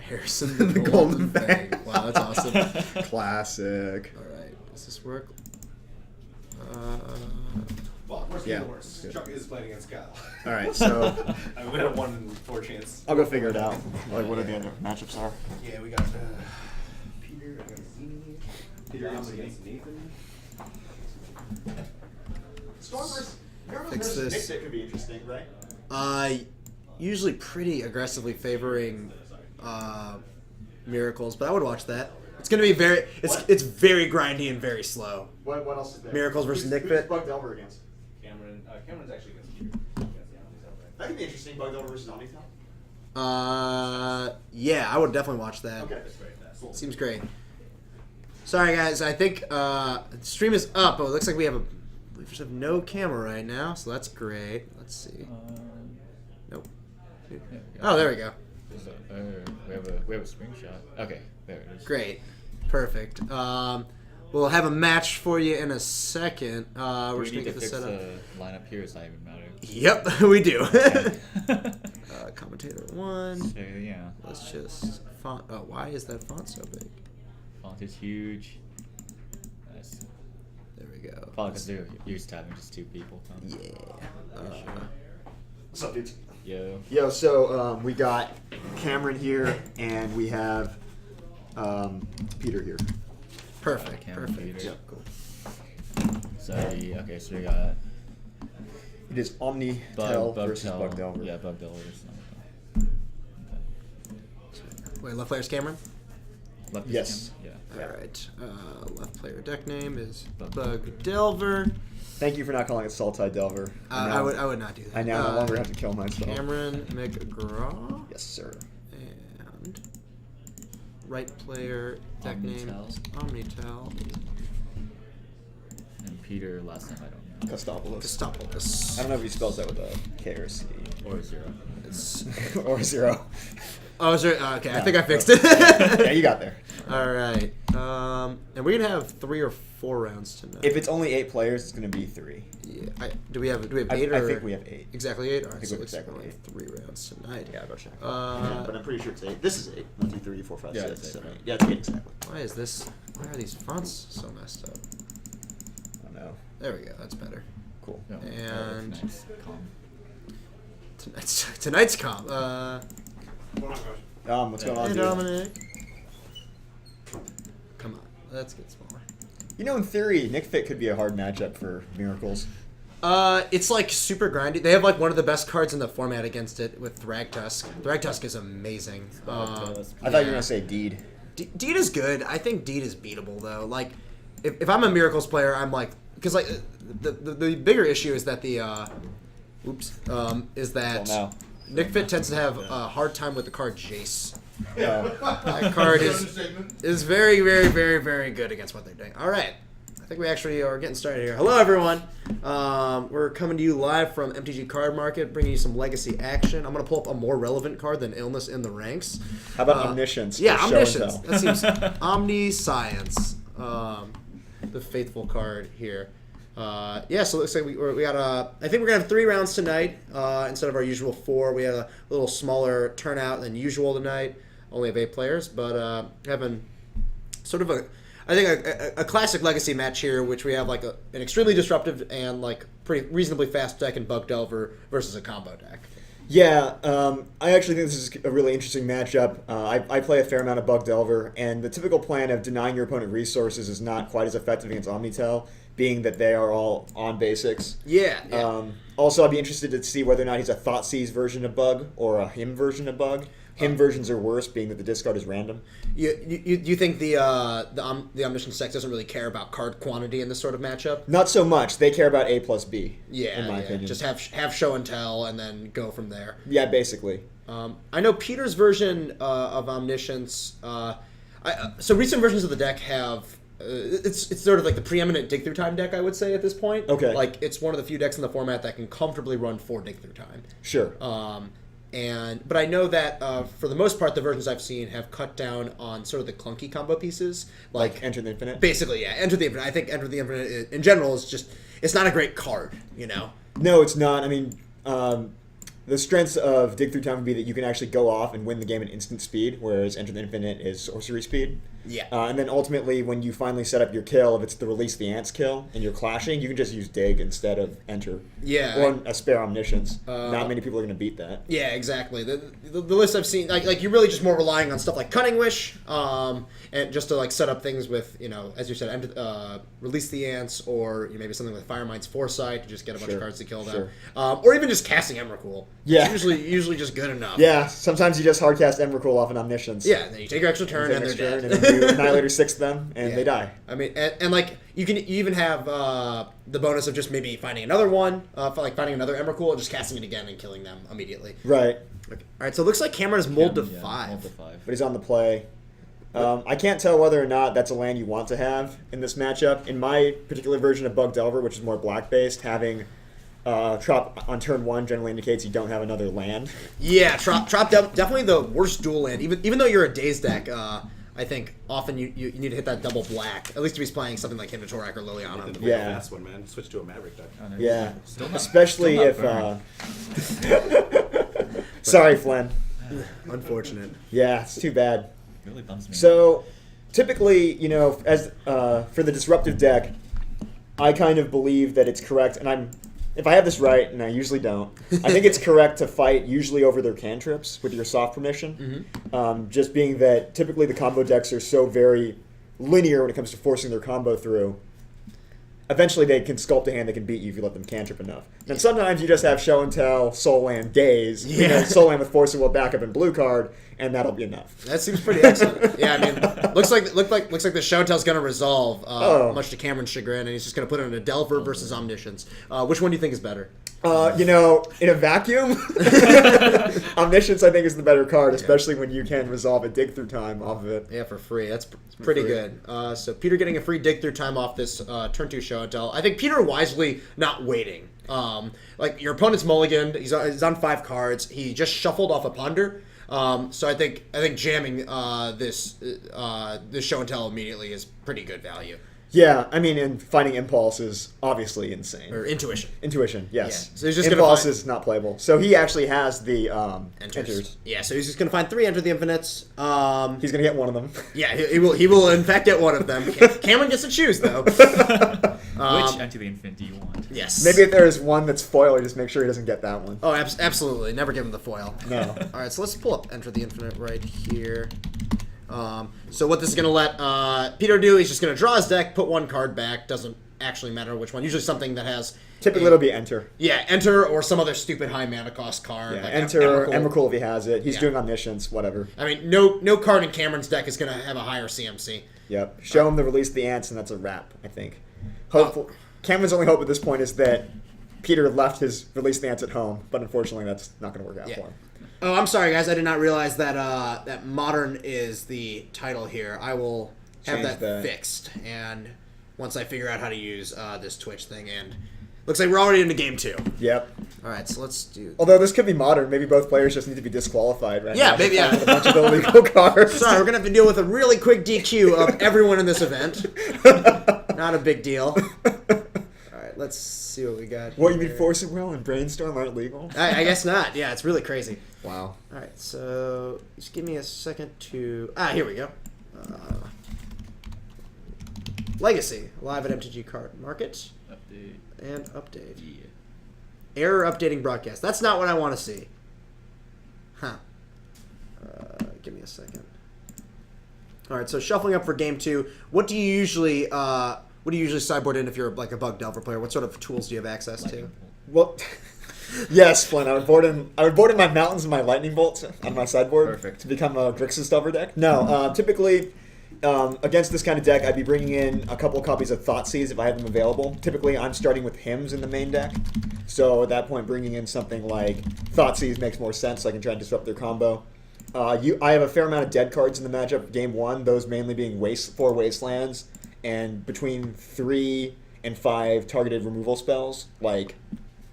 Harrison the Golden Fang. Wow, that's awesome. Classic. All right, does this work? Well, worst Yeah. came to worst. Chuck is playing against Kyle. All right, so I mean, we had a 1 in 4 chance. I'll go figure it out. Like what the other matchups are. Yeah, we got Peter against Zini. Peter against Nathan. Storm versus Fix this. Nick could be interesting, right? Usually pretty aggressively favoring Miracles, but I would watch that. It's gonna be very it's very grindy and very slow. What else is there? Miracles versus Who's Nickfit. Bug Delver against? Cameron's actually against Peter. That could be interesting. Bug Delver versus Omnitel. Yeah, I would definitely watch that. Okay. Cool. Seems great. Sorry guys, I think the stream is up, but it looks like we have no camera right now, so that's great. Let's see. Nope. Oh, there we go. We have a screenshot. Okay, there it is. Great. Perfect. We'll have a match for you in a second. We're just we going need to to get fix this set up. the lineup here. It's not even matter. Yep, we do. Okay. Commentator 1. So yeah, Let's just font. Oh, why is that font so big? font is huge. Nice. There we go. Probably because they're used to having just 2 people. Yeah. What's up, dudes? Yo. So we got Cameron here, and we have Peter here. Perfect. Cameron Perfect. Peter. Yeah, cool. So we got It is Omnitel versus Bug Bug Delver. Yeah, Bug Delver. Wait, left player's Cameron? Left is Yes. Cameron? All right. Left player deck name is Bug Bug Delver. Thank you for not calling it Saltide Delver. I would not do that. I now no longer have to kill myself. Cameron McGraw. Yes, sir. And right player deck name Omnitel. is Omnitel. And Peter, last name I don't know. Costopoulos. Costopoulos. I don't know if he spells that with a K or a C. Or 0. It's, or a 0. oh, is there? Okay, I No, think I no. fixed it. Yeah, you got there. All right. And we're gonna have 3 or 4 rounds tonight. If it's only 8 players, it's going to be 3. Yeah. Do we have 8 I or? think we have 8. Exactly 8. All right. think So we it's have exactly only 8. 3 rounds tonight. Yeah, I'll go check. Uh, but I'm pretty sure it's 8. This is 8. 1, 2, 3, 4, 5, Yeah, 6, it's 8, 7, 8. right. Yeah, it's 8 exactly. Why is this? Why are these fonts so messed up? I don't know. There we go. That's better. Cool. No, And- nice. Calm. Tonight's comp. What's going on, Hey dude? Dominic. Come on, let's get smaller. You know, in theory, Nick Fit could be a hard matchup for Miracles. It's like super grindy. They have like one of the best cards in the format against it with Thragtusk. Thragtusk is amazing. I thought you were yeah. going to say Deed. Deed is good. I think Deed is beatable though. Like, if I'm a Miracles player, I'm like, because like the bigger issue is that is that Well, Nick Fit tends to have a hard time with the card Jace. no. That card is very, very, very, very good against what they're doing. All right. I think we actually are getting started here. Hello, everyone. We're coming to you live from MTG Card Market, bringing you some legacy action. I'm going to pull up a more relevant card than Illness in the Ranks. How about Omniscience? Yeah, or Show and Omniscience. Tell? That seems Omniscience. The faithful card here. So it looks like we got I think we're going to have 3 rounds tonight instead of our usual 4. We had a little smaller turnout than usual tonight. Only have 8 players, but having sort of a classic legacy match here, which we have like an extremely disruptive and like pretty reasonably fast deck in Bug Delver versus a combo deck. Yeah, I actually think this is a really interesting matchup. I play a fair amount of Bug Delver, and the typical plan of denying your opponent resources is not quite as effective against Omnitel, being that they are all on basics. Yeah. Also, I'd be interested to see whether or not he's a Thoughtseize version of Bug or a Him version of Bug. Him versions are worse, being that the discard is random. You think the Omniscience deck doesn't really care about card quantity in this sort of matchup? Not so much. They care about A plus B, Yeah, in my opinion. Just have show and tell, and then go from there. Yeah, basically. I know Peter's version of Omniscience. So recent versions of the deck have. It's sort of like the preeminent dig through time deck, I would say at this point. Okay. Like it's one of the few decks in the format that can comfortably run 4 dig through time. Sure. But I know that for the most part, the versions I've seen have cut down on sort of the clunky combo pieces, like Enter the Infinite? basically, yeah, Enter the Infinite. I think Enter the Infinite in general is just it's not a great card, you know. No, it's not. I mean, the strengths of Dig Through Time would be that you can actually go off and win the game at instant speed, whereas Enter the Infinite is sorcery speed. Yeah. And then ultimately, when you finally set up your kill, if it's the Release the Ants kill and you're clashing, you can just use Dig instead of Enter. Yeah. Or a spare Omniscience. Not many people are going to beat that. Yeah, exactly. The list I've seen, like you're really just more relying on stuff like Cunning Wish, and just to like set up things with, as you said, Release the Ants, or maybe something like Firemind's Foresight to just get a bunch of cards to kill them, or even just casting Emrakul. Yeah. It's usually just good enough. Yeah, sometimes you just hardcast Emrakul off an Omniscience. Yeah, and then you take your extra turn and they're dead. And then you Annihilator 6 them, and they die. I mean, and like you even have the bonus of just maybe finding another one, like finding another Emrakul, and just casting it again and killing them immediately. Right. Okay. All right, so it looks like Cameron is mold to 5. Mold to 5. But he's on the play. I can't tell whether or not that's a land you want to have in this matchup. In my particular version of Bug Delver, which is more black-based, having Trop on turn 1 generally indicates you don't have another land. Yeah, Trop definitely the worst dual land. Even though you're a Daze deck, I think often you need to hit that double black. At least if he's playing something like Himatorak or Liliana. Yeah. That's one, man. Switch to a Maverick deck. Oh, no, Yeah, still not, especially still if. not Sorry, Flynn. Unfortunate. Yeah, it's too bad. It really bums me. So, typically, as for the disruptive deck, I kind of believe that it's correct, and if I have this right, and I usually don't, I think it's correct to fight usually over their cantrips with your soft permission. Just being that typically the combo decks are so very linear when it comes to forcing their combo through. Eventually, they can sculpt a hand that can beat you if you let them cantrip enough. And sometimes you just have Show and Tell, Soul Land, Daze, Soul Land with Force and Will backup and blue card, and that'll be enough. That seems pretty excellent. Yeah, I mean, looks like the Show and Tell's going to resolve, much to Cameron's chagrin, and he's just going to put it in a Delver versus Omniscience. Which one do you think is better? In a vacuum, Omniscience I think is the better card, especially when you can resolve a Dig Through Time off of it. Yeah, for free. That's pretty good. So Peter getting a free Dig Through Time off this turn 2 Show and Tell. I think Peter wisely not waiting. Like your opponent's mulliganed. He's on 5 cards. He just shuffled off a Ponder. So I think jamming this Show and Tell immediately is pretty good value. Yeah, I mean, and finding Impulse is obviously insane. Or Intuition. Intuition, yes. Yeah. So he's just Impulse is not playable. So he actually has the enters. Yeah, so he's just going to find 3 Enter the Infinites. He's going to get one of them. Yeah, he will in fact get one of them. Cameron gets to choose, though. Which Enter the Infinite do you want? Yes. Maybe if there is one that's foil, just make sure he doesn't get that one. Oh, absolutely. Never give him the foil. No. All right, so let's pull up Enter the Infinite right here. So what this is going to let Peter do, he's just going to draw his deck, put 1 card back. Doesn't actually matter which one. Usually something that has... Typically it'll be Enter. Yeah, Enter or some other stupid high mana cost card. Yeah, like Enter, Emrakul. Emrakul if he has it. He's doing Omniscience, whatever. I mean, no card in Cameron's deck is going to have a higher CMC. Yep. Show him the Release the Ants, and that's a wrap, I think. Hopeful. Cameron's only hope at this point is that Peter left his Release the Ants at home, but unfortunately that's not going to work out for him. Oh, I'm sorry, guys. I did not realize that that Modern is the title here. I will have that fixed, and once I figure out how to use this Twitch thing, and looks like we're already into game 2. Yep. All right, so let's do... Although this could be Modern. Maybe both players just need to be disqualified right Yeah, now. maybe, yeah. With a bunch of illegal cards. Sorry, we're going to have to deal with a really quick DQ of everyone in this event. Not a big deal. All right, let's see what we got here. What, you mean Force of Will and Brainstorm aren't legal? I guess not. Yeah, it's really crazy. Wow. All right, so just give me a second to... here we go. Legacy, live at MTG Card Market. Update. And update. Yeah. Error updating broadcast. That's not what I want to see. Huh. Give me a second. All right, so shuffling up for game 2. What do you usually sideboard in if you're like a Bug Delver player? What sort of tools do you have access to? Well, yes, Flynn. I would board in my Mountains and my Lightning Bolts on my sideboard. Perfect. To become a Grixis Delver deck. No, typically against this kind of deck, I'd be bringing in a couple copies of Thoughtseize if I have them available. Typically, I'm starting with Hymns in the main deck. So at that point, bringing in something like Thoughtseize makes more sense. So I can try and disrupt their combo. I have a fair amount of dead cards in the matchup. Game 1, those mainly being 4 Wastelands and between 3 and 5 targeted removal spells like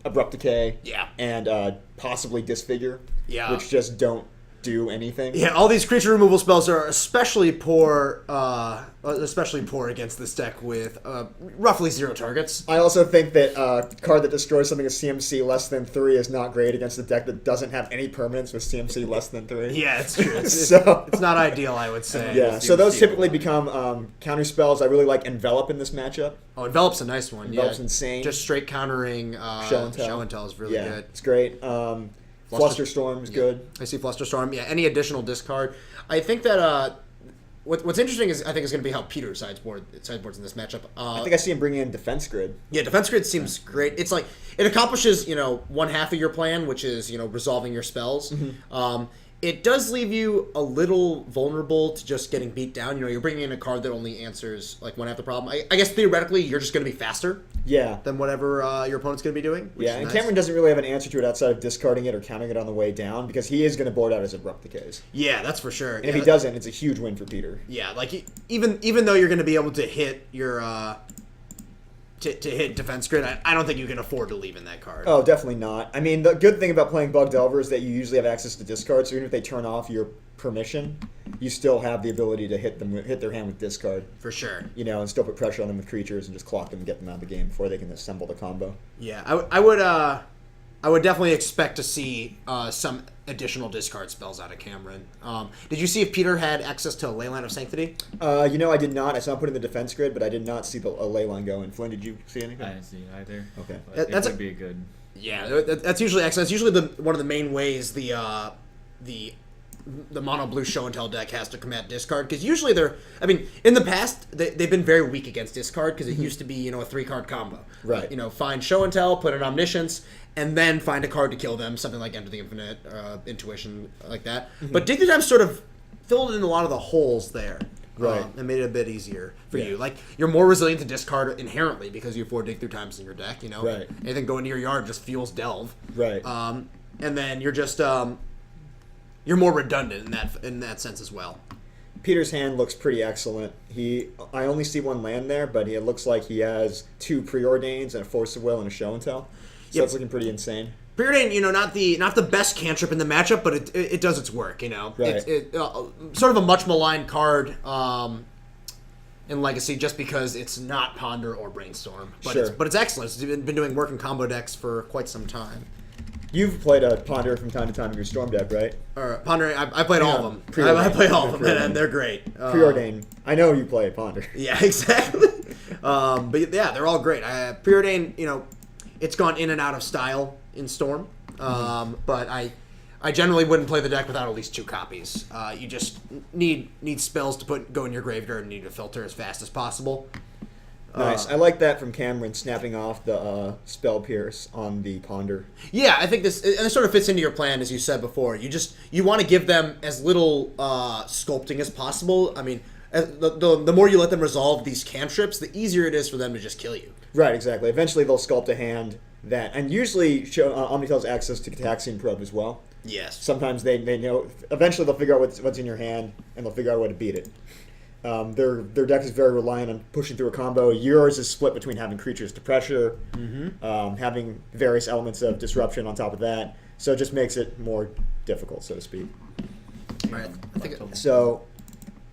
Abrupt Decay, Yeah. and possibly Disfigure, Yeah. which just don't do anything. Yeah, all these creature removal spells are especially poor against this deck with roughly 0 targets. I also think that a card that destroys something with CMC less than 3 is not great against a deck that doesn't have any permanents with CMC less than 3. Yeah, it's true. It's not ideal, I would say. Yeah, so those typically become counter spells. I really like Envelop in this matchup. Oh, Envelop's a nice one. Envelop's insane. Just straight countering Show and Tell is really good. It's great. Flusterstorm is good. I see Flusterstorm. Yeah, any additional discard. I think that what's interesting is going to be how Peter sideboards in this matchup. I think I see him bringing in Defense Grid. Yeah, Defense Grid seems great. It's like it accomplishes one half of your plan, which is resolving your spells. It does leave you a little vulnerable to just getting beat down. You're bringing in a card that only answers like one half the problem. I guess theoretically you're just going to be faster. Yeah. Than whatever your opponent's going to be doing. Yeah, and nice. Cameron doesn't really have an answer to it outside of discarding it or counting it on the way down because he is going to board out his Abrupt Decays. Yeah, that's for sure. And if he doesn't, it's a huge win for Peter. Yeah, like even though you're going to be able to hit your to hit Defense Grid, I don't think you can afford to leave in that card. Oh, definitely not. I mean, the good thing about playing Bug Delver is that you usually have access to discard, so even if they turn off your permission, you still have the ability to hit their hand with discard. For sure. And still put pressure on them with creatures and just clock them and get them out of the game before they can assemble the combo. Yeah, I would definitely expect to see some additional discard spells out of Cameron. Did you see if Peter had access to a Leyline of Sanctity? I did not. I saw him put in the Defense Grid, but I did not see a Leyline go in. Flynn, did you see anything? I didn't see it either. Okay. That would be a good... Yeah, that's usually excellent. That's usually one of the main ways the mono blue show and tell deck has to combat discard, because usually in the past they've been very weak against discard because it used to be a 3-card combo. Right. Find show and tell, put an Omniscience, and then find a card to kill them, something like Enter the Infinite, Intuition, like that. But Dig Through Time sort of filled in a lot of the holes there. Right. And made it a bit easier for you. Like, you're more resilient to discard inherently because you have 4 Dig Through Times in your deck, Right. Anything going to your yard just fuels Delve. Right. And then you're just you're more redundant in that sense as well. Peter's hand looks pretty excellent. I only see 1 land there, but it looks like he has 2 Preordains and a Force of Will and a Show and Tell. So that's looking pretty insane. Preordain, not the best cantrip in the matchup, but it does its work. Right. It's sort of a much maligned card in Legacy just because it's not Ponder or Brainstorm. But Sure. It's excellent. It's been doing work in combo decks for quite some time. You've played a Ponder from time to time in your Storm deck, right? Ponder, I played all of them. Preordain. I played all of them, Preordain. and they're great. Preordain. I know you play Ponder. Yeah, exactly. But yeah, they're all great. Preordain, it's gone in and out of style in Storm, but I generally wouldn't play the deck without at least 2 copies. You just need spells to go in your graveyard and need to filter as fast as possible. Nice. I like that from Cameron, snapping off the Spell Pierce on the Ponder. Yeah, I think this sort of fits into your plan, as you said before. You want to give them as little sculpting as possible. I mean, the more you let them resolve these cantrips, the easier it is for them to just kill you. Right, exactly. Eventually they'll sculpt a hand and usually Omnitel's access to Cataxian Probe as well. Yes. Sometimes they know. Eventually they'll figure out what's in your hand and they'll figure out a way to beat it. Their deck is very reliant on pushing through a combo. Yours is split between having creatures to pressure, having various elements of disruption on top of that. So it just makes it more difficult, so to speak. Right. So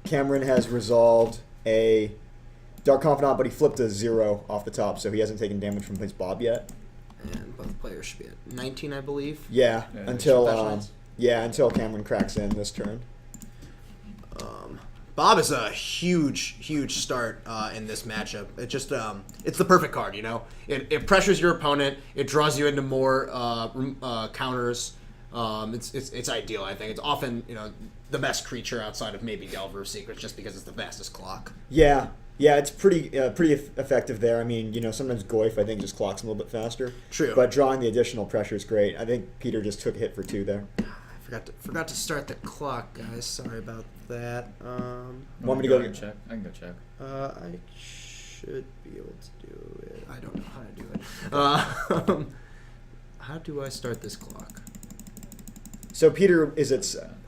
Cameron has resolved a Dark Confidant, but he flipped a 0 off the top, so he hasn't taken damage from his Bob yet. And both players should be at 19, I believe. Yeah, until Cameron cracks in this turn. Bob is a huge start in this matchup. It just it's the perfect card, It pressures your opponent. It draws you into more counters. It's ideal. I think it's often the best creature outside of maybe Delver of Secrets, just because it's the fastest clock. Yeah, it's pretty effective there. I mean, sometimes Goyf I think just clocks him a little bit faster. True. But drawing the additional pressure is great. I think Peter just took a hit for 2 there. Forgot to start the clock, guys. Sorry about that. Want me to go check? I can go check. I should be able to do it. I don't know how to do it. How do I start this clock? So Peter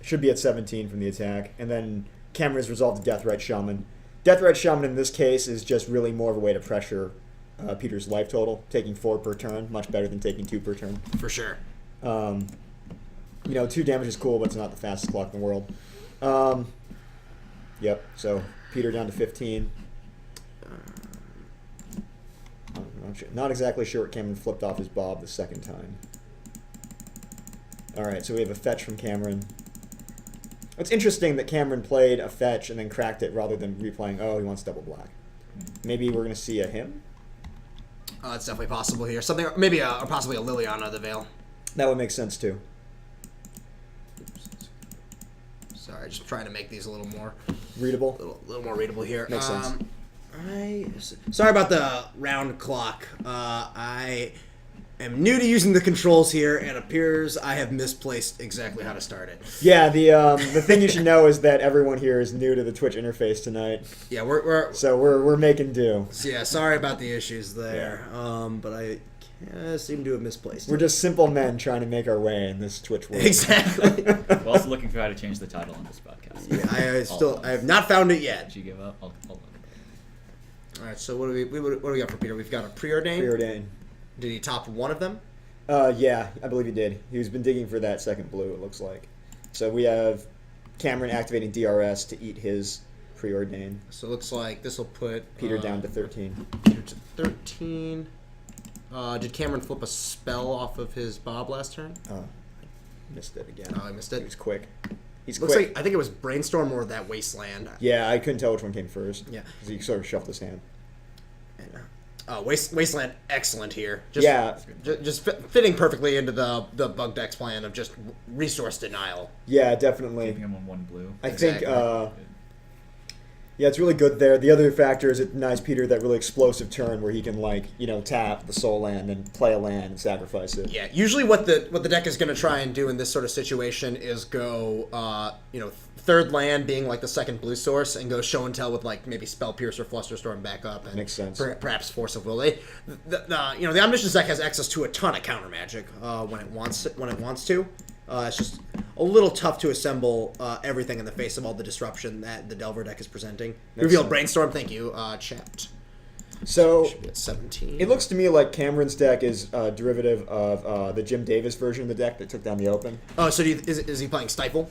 should be at 17 from the attack, and then Cameron has resolved the Deathrite Shaman. Deathrite Shaman in this case is just really more of a way to pressure Peter's life total, taking 4 per turn, much better than taking 2 per turn. For sure. 2 damage is cool, but it's not the fastest clock in the world. Yep. So Peter down to 15. Not exactly sure what Cameron flipped off his Bob the second time. All right, so we have a fetch from Cameron. It's interesting that Cameron played a fetch and then cracked it rather than replaying, oh, he wants double black. Maybe we're going to see a him? It's definitely possible here. Something, maybe possibly a Liliana of the Veil. That would make sense, too. Sorry, just trying to make these a little more Readable? a little more readable here. Makes sense. Sorry about the round clock. I am new to using the controls here, and appears I have misplaced exactly how to start it. Yeah, the thing you should know is that everyone here is new to the Twitch interface tonight. Yeah, we're making do. yeah. Sorry about the issues there. But I seem to have misplaced. We're just simple men trying to make our way in this Twitch world. Exactly. We're also looking for how to change the title on this podcast. Yeah, I have not found it yet. Did you give up? I'll look. All right. So what do we got for Peter? We've got a preordain. Preordain. Did he top one of them? Yeah, I believe he did. He's been digging for that second blue, it looks like. So we have Cameron activating DRS to eat his preordain. So it looks like this will put Peter down to 13. Peter to 13. Did Cameron flip a spell off of his Bob last turn? Missed it again. Oh, I missed it. He was quick. He's Looks quick. like I think it was Brainstorm or that Wasteland. Yeah, I couldn't tell which one came first. Yeah. Because he sort of shuffled his hand. Wasteland, excellent here. Just fitting perfectly into the bug deck's plan of just resource denial. Yeah, definitely. Keeping him on 1 blue. I Exactly. think, yeah, it's really good there. The other factor is it denies Peter that really explosive turn where he can, tap the soul land and play a land and sacrifice it. Yeah, usually what the deck is going to try and do in this sort of situation is go, third land being like the second blue source, and go show and tell with maybe Spell Piercer, Flusterstorm back up, and Makes sense. Perhaps Force of Will. The Omniscience deck has access to a ton of counter magic when it wants to. It's just a little tough to assemble everything in the face of all the disruption that the Delver deck is presenting. Revealed sense. Brainstorm, thank you, chat. So Should be at 17. it looks to me like Cameron's deck is a derivative of the Jim Davis version of the deck that took down the Open. Oh, so is he playing Stifle?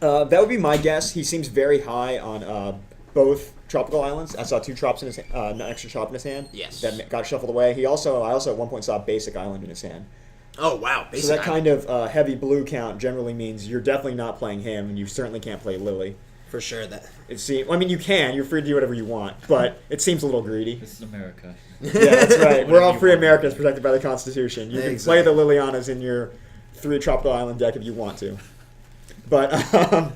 That would be my guess. He seems very high on both tropical islands. I saw 2 trops in his an extra trop in his hand. Yes. That got shuffled away. I also at one point saw a basic island in his hand. Oh, wow. So that kind of heavy blue count generally means you're definitely not playing him, and you certainly can't play Lily. For sure. You can. You're free to do whatever you want, but it seems a little greedy. This is America. Yeah, that's right. We're all Whatever free you want. Americans protected by the Constitution. You can play the Lilianas in your 3 tropical island deck if you want to. But, all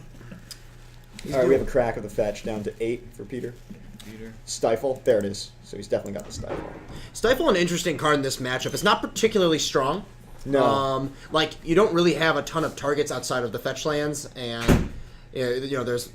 right, we have a crack of the fetch down to 8 for Peter. Peter. Stifle. There it is. So he's definitely got the Stifle. Stifle, an interesting card in this matchup. It's not particularly strong. No. You don't really have a ton of targets outside of the fetch lands, and there's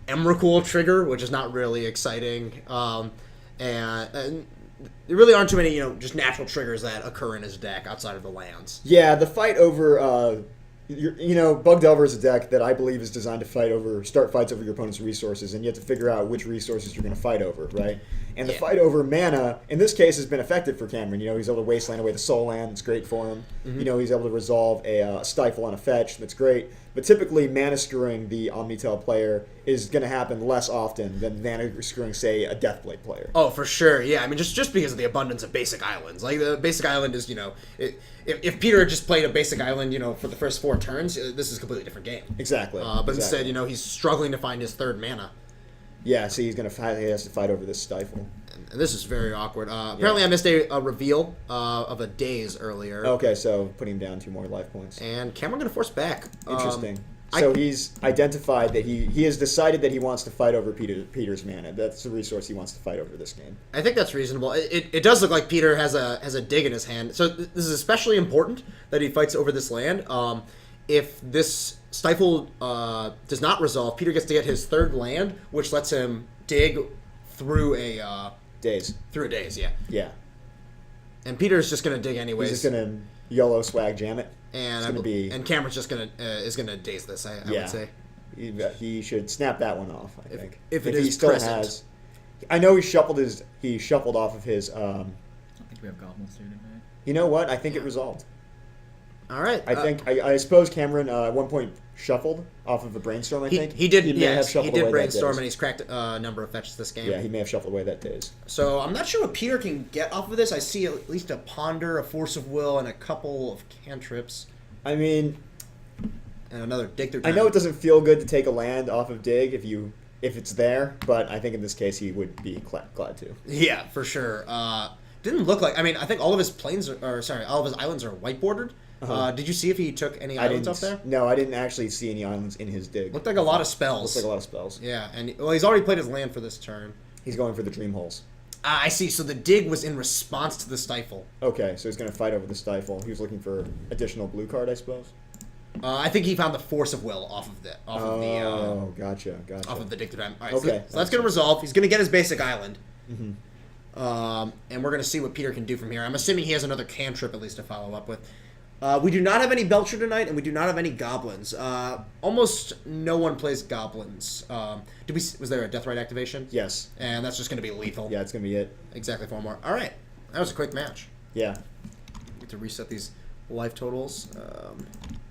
Emrakul trigger, which is not really exciting, and there really aren't too many just natural triggers that occur in his deck outside of the lands. Yeah, the fight over Bug Delver is a deck that I believe is designed to start fights over your opponent's resources, and you have to figure out which resources you're going to fight over, right? And the fight over mana, in this case, has been effective for Cameron. He's able to wasteland away the soul land. It's great for him. Mm-hmm. He's able to resolve a stifle on a fetch. That's great. But typically, mana screwing the Omnitel player is going to happen less often than mana screwing, say, a Deathblade player. Oh, for sure. Yeah, I mean, just because of the abundance of basic islands. Like, the basic island is, if Peter had just played a basic island, for the first 4 turns, this is a completely different game. Exactly. But exactly. instead, he's struggling to find his third mana. Yeah, so he has to fight over this stifle. And this is very awkward. Apparently, I missed a reveal of a daze earlier. Okay, so putting him down 2 more life points. And Cameron going to force back. Interesting. So he's identified that he has decided that he wants to fight over Peter's mana. That's the resource he wants to fight over this game. I think that's reasonable. It does look like Peter has a dig in his hand. So this is especially important that he fights over this land. If this Stifle does not resolve, Peter gets to get his 3rd land, which lets him dig through a Days. Through a daze, yeah. Yeah. And Peter's just gonna dig anyways. He's just gonna YOLO swag jam it. And Cameron's just is gonna daze this. I would say. He should snap that one off. I think if it he is still present. has. I know he shuffled off of his. I think we have Goblins here tonight. You know what? I think it resolved. All right. I think I suppose Cameron at one point shuffled off of a brainstorm. I think he did. He may Yes, have shuffled he did away that brainstorm, days. and he's cracked a number of fetches this game. Yeah, he may have shuffled away that days. So I'm not sure what Peter can get off of this. I see at least a ponder, a force of will, and a couple of cantrips, I mean, and another dig through. I know it doesn't feel good to take a land off of dig if it's there, but I think in this case he would be glad to. Yeah, for sure. Didn't look like. I mean, I think all of his all of his islands are white bordered. Uh-huh. Did you see if he took any I islands didn't. up there? No, I didn't actually see any islands in his dig. Looked like a lot of spells. Looks like a lot of spells. Yeah, and he's already played his land for this turn. He's going for the dream holes. I see. So the dig was in response to the stifle. Okay, so he's going to fight over the stifle. He was looking for additional blue card, I suppose. I think he found the force of will off of the Gotcha. off of the dig through time. All right, Okay, so that's going to resolve. He's going to get his basic island. Mm-hmm. And we're going to see what Peter can do from here. I'm assuming he has another cantrip at least to follow up with. We do not have any Belcher tonight, and we do not have any goblins. Almost no one plays goblins. Was there a Deathrite activation? Yes. And that's just going to be lethal. Yeah, it's going to be it. Exactly 4 more. All right. That was a quick match. Yeah. Get to reset these life totals.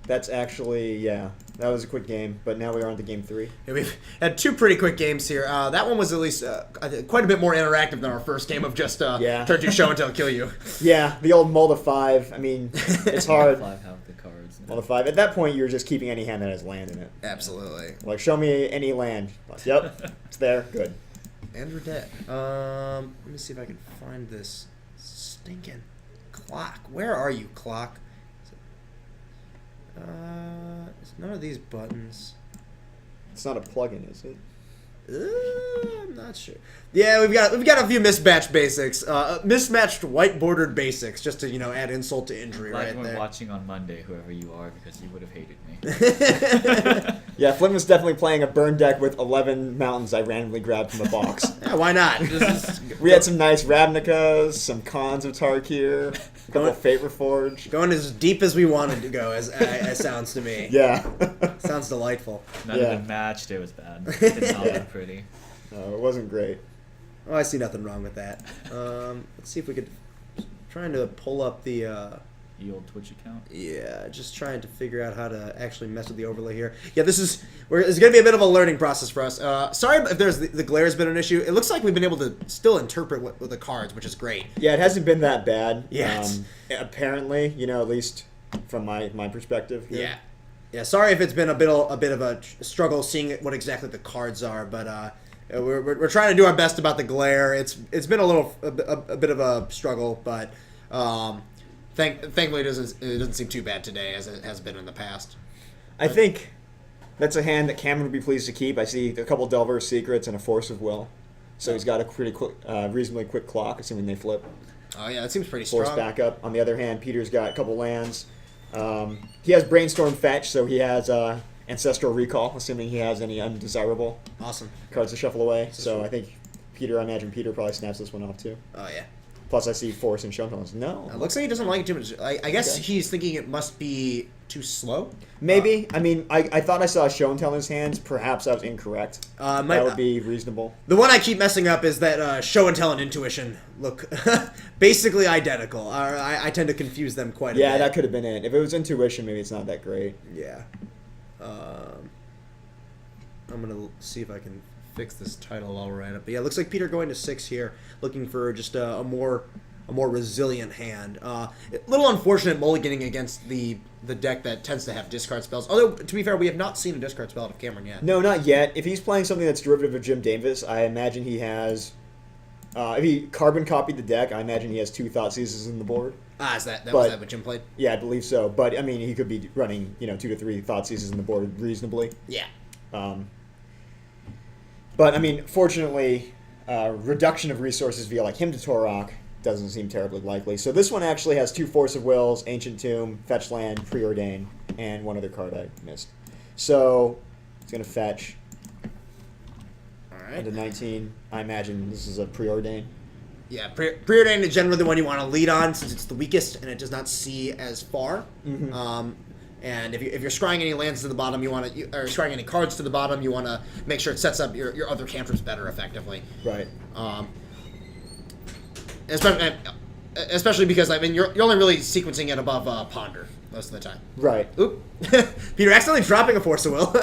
That's actually, that was a quick game, but now we are on to game 3. Yeah, we've had 2 pretty quick games here. That one was at least I think quite a bit more interactive than our first game of just turn 2 show until kill you. Yeah, the old mull to 5. I mean, it's hard. 5 have the cards. Mull to 5. At that point, you're just keeping any hand that has land in it. Absolutely. Like, show me any land. Like, yep, it's there. Good. And we're dead. Let me see if I can find this stinking clock. Where are you, clock? It's none of these buttons. It's not a plugin, is it? I'm not sure. Yeah, we've got a few mismatched basics, mismatched white bordered basics, just to add insult to injury Glad right you weren't there. watching on Monday, whoever you are, because you would have hated me. Yeah, Flynn was definitely playing a burn deck with 11 mountains I randomly grabbed from a box. Yeah, why not? We had some nice Ravnicas, some Khans of Tarkir, a couple of Favor Forge. Going as deep as we wanted to go, as sounds to me. Yeah. Sounds delightful. None Yeah. of them matched. It was bad. It did not look pretty. No, it wasn't great. Oh, I see nothing wrong with that. Let's see if we could. Trying to pull up the. The old Twitch account. Yeah, just trying to figure out how to actually mess with the overlay here. Yeah, it's going to be a bit of a learning process for us. Sorry if there's the glare has been an issue. It looks like we've been able to still interpret with the cards, which is great. Yeah, it hasn't been that bad. Yeah. Apparently, at least from my perspective. Here. Yeah. Yeah, sorry if it's been a bit of a struggle seeing what exactly the cards are, but we're trying to do our best about the glare. It's been a bit of a struggle, but thankfully it doesn't seem too bad today as it has been in the past. I think that's a hand that Cameron would be pleased to keep. I see a couple Delver's Secrets and a Force of Will. So he's got a pretty quick, reasonably quick clock, assuming they flip. Oh yeah, that seems pretty Force strong. backup. On the other hand, Peter's got a couple lands. He has Brainstorm Fetch, so he has Ancestral Recall, assuming he has any undesirable Awesome. cards to shuffle away. So I think I imagine Peter probably snaps this one off too. Oh yeah. Plus, I see Force and Showtellers. No. It looks like he doesn't like it too much. I guess Okay. he's thinking it must be too slow. Maybe. I mean, I thought I saw a Show and Tell in his hands. Perhaps I was incorrect. That would be reasonable. The one I keep messing up is that show and tell and intuition look basally identical. I tend to confuse them quite a bit. Yeah, that could have been it. If it was Intuition, maybe it's not that great. Yeah. I'm going to see if I can fix this title all right up. But yeah, it looks like Peter going to 6 here, looking for just a more resilient hand. A little unfortunate mulliganing against the deck that tends to have discard spells. Although, to be fair, we have not seen a discard spell out of Cameron yet. No, not yet. If he's playing something that's derivative of Jim Davis, I imagine he has... if he carbon copied the deck, I imagine he has 2 Thought Seizes in the board. Was that But- what Jim played? Yeah, I believe so. But, I mean, he could be running, 2 to 3 Thought Seizes in the board reasonably. Yeah. But, I mean, fortunately, reduction of resources via, Hymn to Torok doesn't seem terribly likely. So this one actually has 2 Force of Wills, Ancient Tomb, Fetch Land, Preordain, and one other card I missed. So it's going to fetch All right. into 19. I imagine this is a Preordain. Yeah, Preordain is generally the one you want to lead on since it's the weakest and it does not see as far. Mm-hmm. And if you're scrying any lands to the bottom, or scrying any cards to the bottom, you want to make sure it sets up your other cantrips better effectively. Right. Especially because you're only really sequencing it above Ponder. most of the time. Right. Oop. Peter accidentally dropping a Force of Will,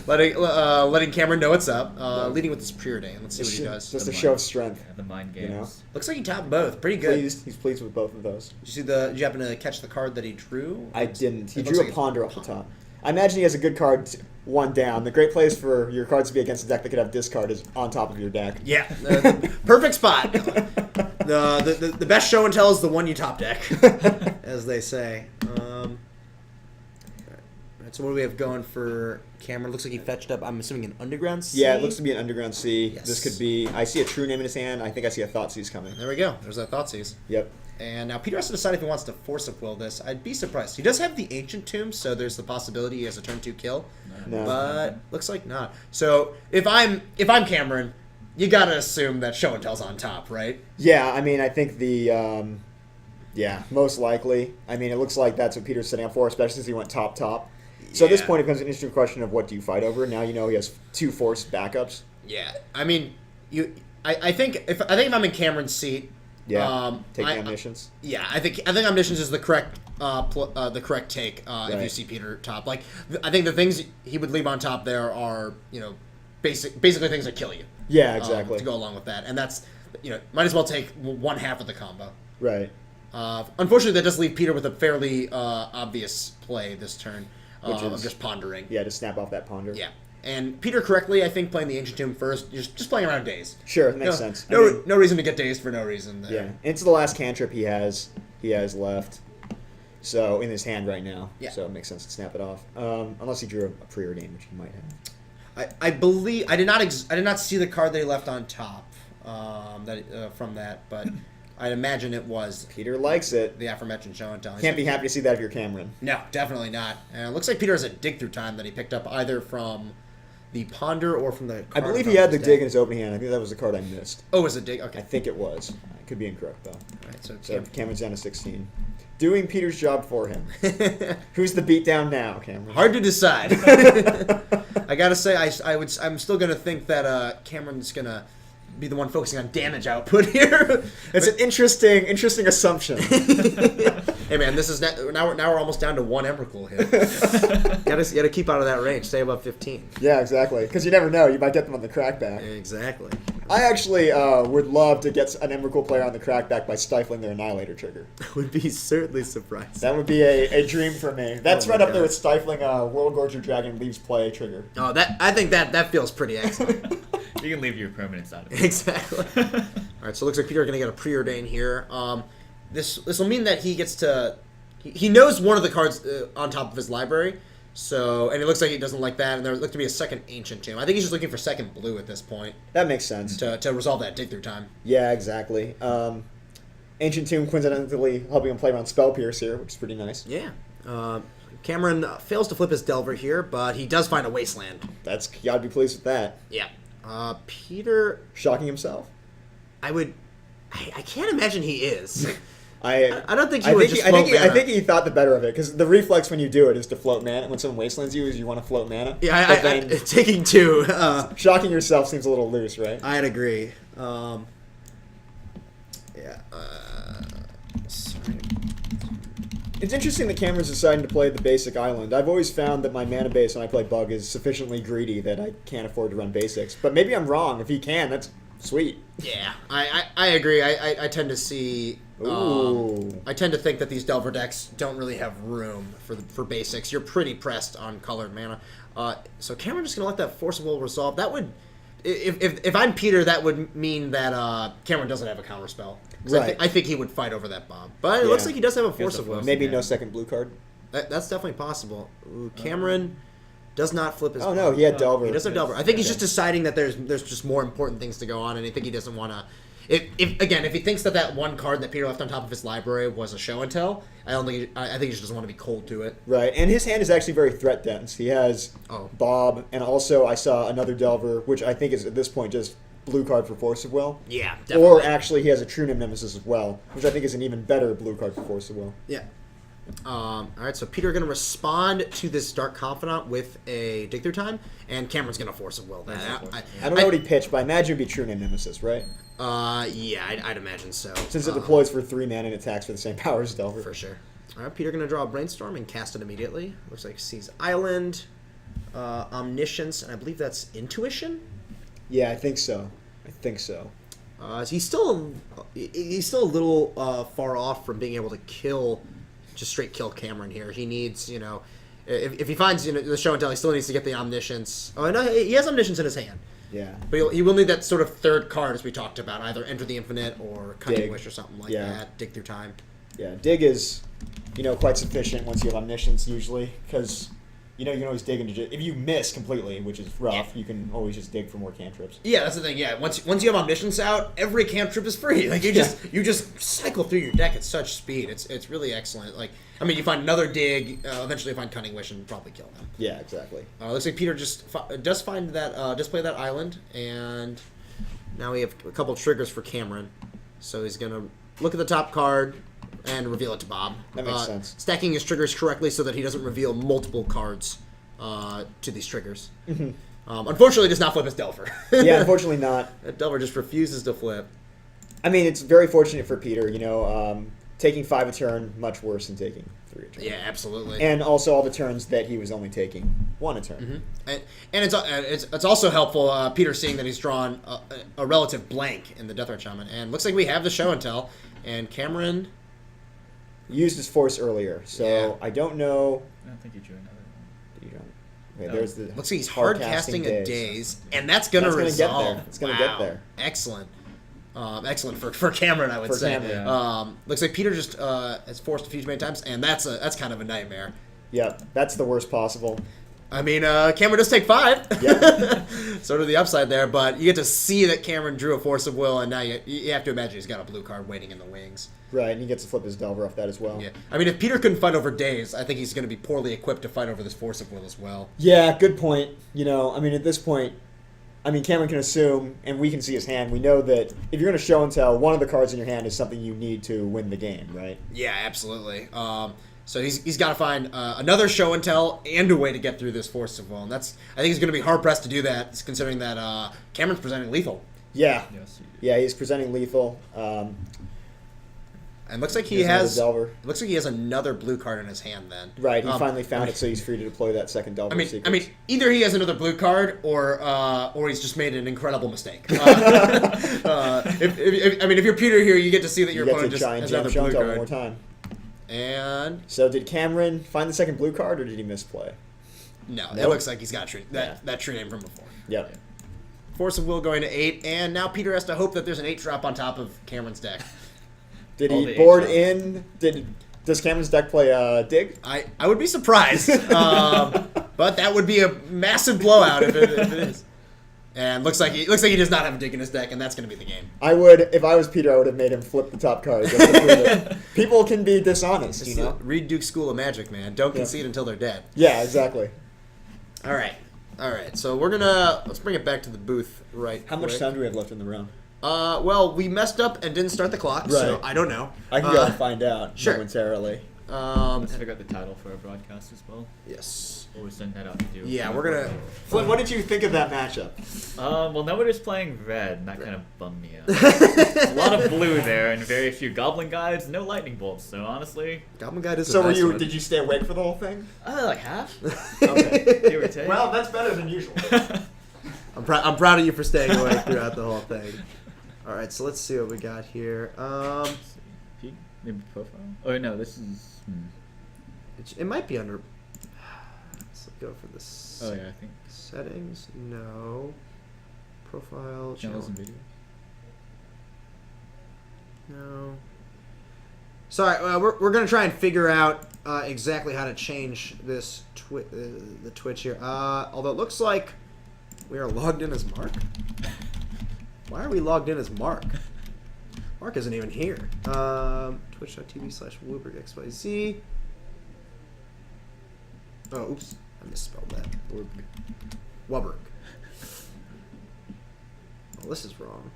letting Cameron know what's up, leading with this preordain. Let's see what he does. Just a show of strength. Yeah, the mind You games. know? Looks like he topped both. Pretty good. He's pleased with both of those. Did you happen to catch the card that he drew? I didn't. He It looks drew like a ponder off the top. I imagine he has a good card, one down. The great place for your cards to be against a deck that could have discard is on top of your deck. Yeah, perfect spot. The best show and tell is the one you top deck, as they say. Alright, so what do we have going for Cameron? Looks like he fetched up, I'm assuming, an Underground Sea? Yeah, it looks to be an Underground Sea. Yes. This could be... I see a True Name in his hand. I think I see a Thoughtseize coming. There we go. There's that Thoughtseize. Yep. And now Peter has to decide if he wants to Force of Will this. I'd be surprised. He does have the Ancient Tomb, so there's the possibility he has a turn 2 kill. No. But looks like not. So if I'm Cameron, you gotta assume that Show and Tell's on top, right? Yeah, I mean, I think the... yeah, most likely. I mean, it looks like that's what Peter's setting up for, especially since he went top. So at this Yeah. point, it becomes an interesting question of what do you fight over. Now you know he has 2 Force backups. Yeah. I mean, I think if I'm in Cameron's seat, Yeah, take I- the Omniscience. yeah, I think Omniscience is the correct take if you Right. see Peter top. Like I think the things he would leave on top there are basically things that kill you. Yeah, exactly. To go along with that, and that's might as well take one half of the combo. Right. Unfortunately, that does leave Peter with a fairly obvious play this turn Which of is- just pondering. Yeah, to snap off that ponder. Yeah. And Peter correctly, I think, playing the Ancient Tomb first, just playing around Daze. Sure, that makes sense. I No, mean- no reason to get Dazed for no reason there. Yeah, and it's the last cantrip he has left. So in his hand right now. Yeah. So it makes sense to snap it off. Unless he drew a preordain, which he might have. I believe I did not see the card that he left on top from that, but I'd imagine it was Peter likes it. the aforementioned Show and Tell. Can't be happy to see that if you're Cameron. No, definitely not. And it looks like Peter has a dig through time that he picked up either from the Ponder or from the I card believe from he had the his dig in deck. his opening hand. I think that was the card I missed. Oh, was it dig? I Okay. think it was. I could be incorrect though. All right, so So Cameron's down to 16. Doing Peter's job for him. Who's the beatdown now, Cameron? hard to decide. I gotta say, I'm still gonna think that Cameron's gonna be the one focusing on damage output here. It's an interesting assumption. Hey man, this is now we're almost down to 1 Emrakul here. you gotta keep out of that range. Stay above 15. Yeah, exactly. Because you never know. You might get them on the crackback. Exactly. I actually would love to get an Emrakul player on the crackback by stifling their Annihilator trigger. Would be certainly surprised. That would be a dream for me. That's Oh my right up there God. with stifling a World Gorger Dragon leaves play trigger. Oh, I think that feels pretty excellent. You can leave your permanents out of it. Exactly. All right, so it looks like Peter are going to get a preordain here. This will mean that he gets to... He knows one of the cards on top of his library, and it looks like he doesn't like that, and there looks to be a second Ancient Tomb. I think he's just looking for second blue at this point That makes sense. to resolve that dig through time. Yeah, exactly. Ancient Tomb coincidentally helping him play around Spell Pierce here, which is pretty nice. Yeah. Cameron fails to flip his Delver here, but he does find a Wasteland. You gotta be pleased with that. Yeah. Peter, Shocking himself. I can't imagine he is. I don't think he would just float I mana. think he thought the better of it because the reflex when you do it is to float mana. When someone wastelands you, is you want to float mana. Yeah, But then taking 2. shocking yourself seems a little loose, right? I'd agree. Yeah. Sorry. It's interesting that Cameron's deciding to play the basic island. I've always found that my mana base when I play Bug is sufficiently greedy that I can't afford to run basics. But maybe I'm wrong. If he can, that's sweet. Yeah, I agree. I tend to see. Ooh. I tend to think that these Delver decks don't really have room for basics. You're pretty pressed on colored mana. So Cameron just gonna let that Force of Will resolve. That would, if I'm Peter, that would mean that Cameron doesn't have a counter spell. 'Cause Right. I think he would fight over that bomb. But it looks Yeah. like he does have a has Force a of Will. Force. Maybe Yeah. no second blue card. That's definitely possible. Ooh, Cameron does not flip his. Oh no, he had Delver. He does have Delver. I think he's Okay. just deciding that there's just more important things to go on, and I think he doesn't want to. If he thinks that one card that Peter left on top of his library was a Show and Tell, I think he just doesn't want to be cold to it. Right, and his hand is actually very threat dense. He has Bob, and also I saw another Delver, which I think is at this point just blue card for Force of Will. Yeah, definitely. Or actually, he has a True Name Nemesis as well, which I think is an even better blue card for Force of Will. Yeah. All right, so Peter going to respond to this Dark Confidant with a Dig Through Time, and Cameron's going to Force of Will that. I don't know what he pitched, but I imagine it'd be True Name Nemesis, right? Yeah, I'd imagine so. Since it deploys for 3 mana and attacks for the same power as Delver. For sure. All right, Peter going to draw a Brainstorm and cast it immediately. Looks like he sees Island, Omniscience, and I believe that's Intuition. Yeah, I think so. He's still a little far off from being able to just straight kill Cameron here. He needs, if he finds the show and tell, he still needs to get the Omniscience. Oh no, he has Omniscience in his hand. Yeah. But he will need that sort of third card, as we talked about, either Enter the Infinite or Cunning Dig. Wish or something like Yeah. that. Dig through time. Yeah, dig is, quite sufficient once you have Omniscience usually, because you can always dig into if you miss completely, which is rough. You can always just dig for more cantrips. Yeah, that's the thing. Yeah, once you have Omniscience out, every cantrip is free. Like you just cycle through your deck at such speed. It's really excellent. Like you find another dig, eventually you find Cunning Wish and probably kill them. Yeah, exactly. Looks like Peter does find that play that island, and now we have a couple triggers for Cameron. So he's gonna look at the top card and reveal it to Bob. That makes sense. Stacking his triggers correctly so that he doesn't reveal multiple cards to these triggers. Mm-hmm. Unfortunately, does not flip his Delver. Yeah, unfortunately not. That Delver just refuses to flip. I mean, it's very fortunate for Peter. Taking 5 a turn, much worse than taking 3 a turn. Yeah, absolutely. And also all the turns that he was only taking 1 a turn. Mm-hmm. And it's also helpful, Peter seeing that he's drawn a relative blank in the Deathwatch Shaman. And looks like we have the show and tell. And Cameron Used his force earlier, so Yeah. I don't know. I don't think you drew another one. You know, okay, No. there's the looks like he's hard casting a daze, and that's gonna That's gonna get resolve. there. It's gonna get Wow. there. Excellent. Excellent for Cameron, I would For say. Cameron. Yeah. Looks like Peter just has forced a few many times, and that's kind of a nightmare. Yeah, that's the worst possible. I mean, Cameron does take 5. Yep. Sort of the upside there, but you get to see that Cameron drew a Force of Will, and now you have to imagine he's got a blue card waiting in the wings. Right, and he gets to flip his Delver off that as well. Yeah, I mean, if Peter couldn't fight over Days, I think he's going to be poorly equipped to fight over this Force of Will as well. Yeah, good point. I mean, at this point, Cameron can assume, and we can see his hand. We know that if you're going to show and tell, one of the cards in your hand is something you need to win the game, right? Yeah, absolutely. So he's got to find another show and tell and a way to get through this Force of Will, and I think he's going to be hard pressed to do that, considering that Cameron's presenting lethal. Yeah. Yes, you do. Yeah, he's presenting lethal. And looks like he doesn't have has. a Delver. Looks like he has another blue card in his hand. Then Right, he finally found it, so he's free to deploy that second Delver sequence. I mean, either he has another blue card, or he's just made an incredible mistake. If you're Peter here, you get to see that your you get opponent to just try and has jam another show blue and tell card. one more time. And So did Cameron find the second blue card, or did he misplay? no, it No? looks like he's got that true name from before. Yep. Force of Will going to 8, and now Peter has to hope that there's an 8 drop on top of Cameron's deck. Did All he the board eight in? Does Cameron's deck play dig? I would be surprised, but that would be a massive blowout if it is. And looks like he does not have a dig in his deck, and that's going to be the game. I would, if I was Peter, I would have made him flip the top card. Just to prove it. People can be dishonest, It's the read Duke's School of Magic, man. Don't Yeah. concede until they're dead. Yeah, exactly. All right. So let's bring it back to the booth right How much quick. time do we have left in the round? Well, we messed up and didn't start the clock, so Right. I don't know. I can go and find out sure. momentarily. Let's figure out the title for our broadcast as well. Yes. Or we send that out to do. Yeah, we're gonna. Flynn, what did you think of that matchup? Well, nobody's playing red, and that kind of bummed me out. A lot of blue there, and very few Goblin Guides, no lightning bolts. So honestly, Goblin Guide is So a nice one. did you stay awake for the whole thing? like half, Okay. give or take. Well, that's better than usual. I'm proud of you for staying awake throughout the whole thing. All right, so let's see what we got here. Maybe profile. Oh no, this is. It might be under. Let's go for this. Oh yeah, I think Settings, no. Profile, channels and channel, videos. no. Sorry, we're gonna try and figure out exactly how to change this the Twitch here. Although it looks like we are logged in as Mark. Why are we logged in as Mark? Mark isn't even here. Twitch.tv/WUBRGxyz. Oh, oops. I misspelled that. WUBRG. Well, this is wrong.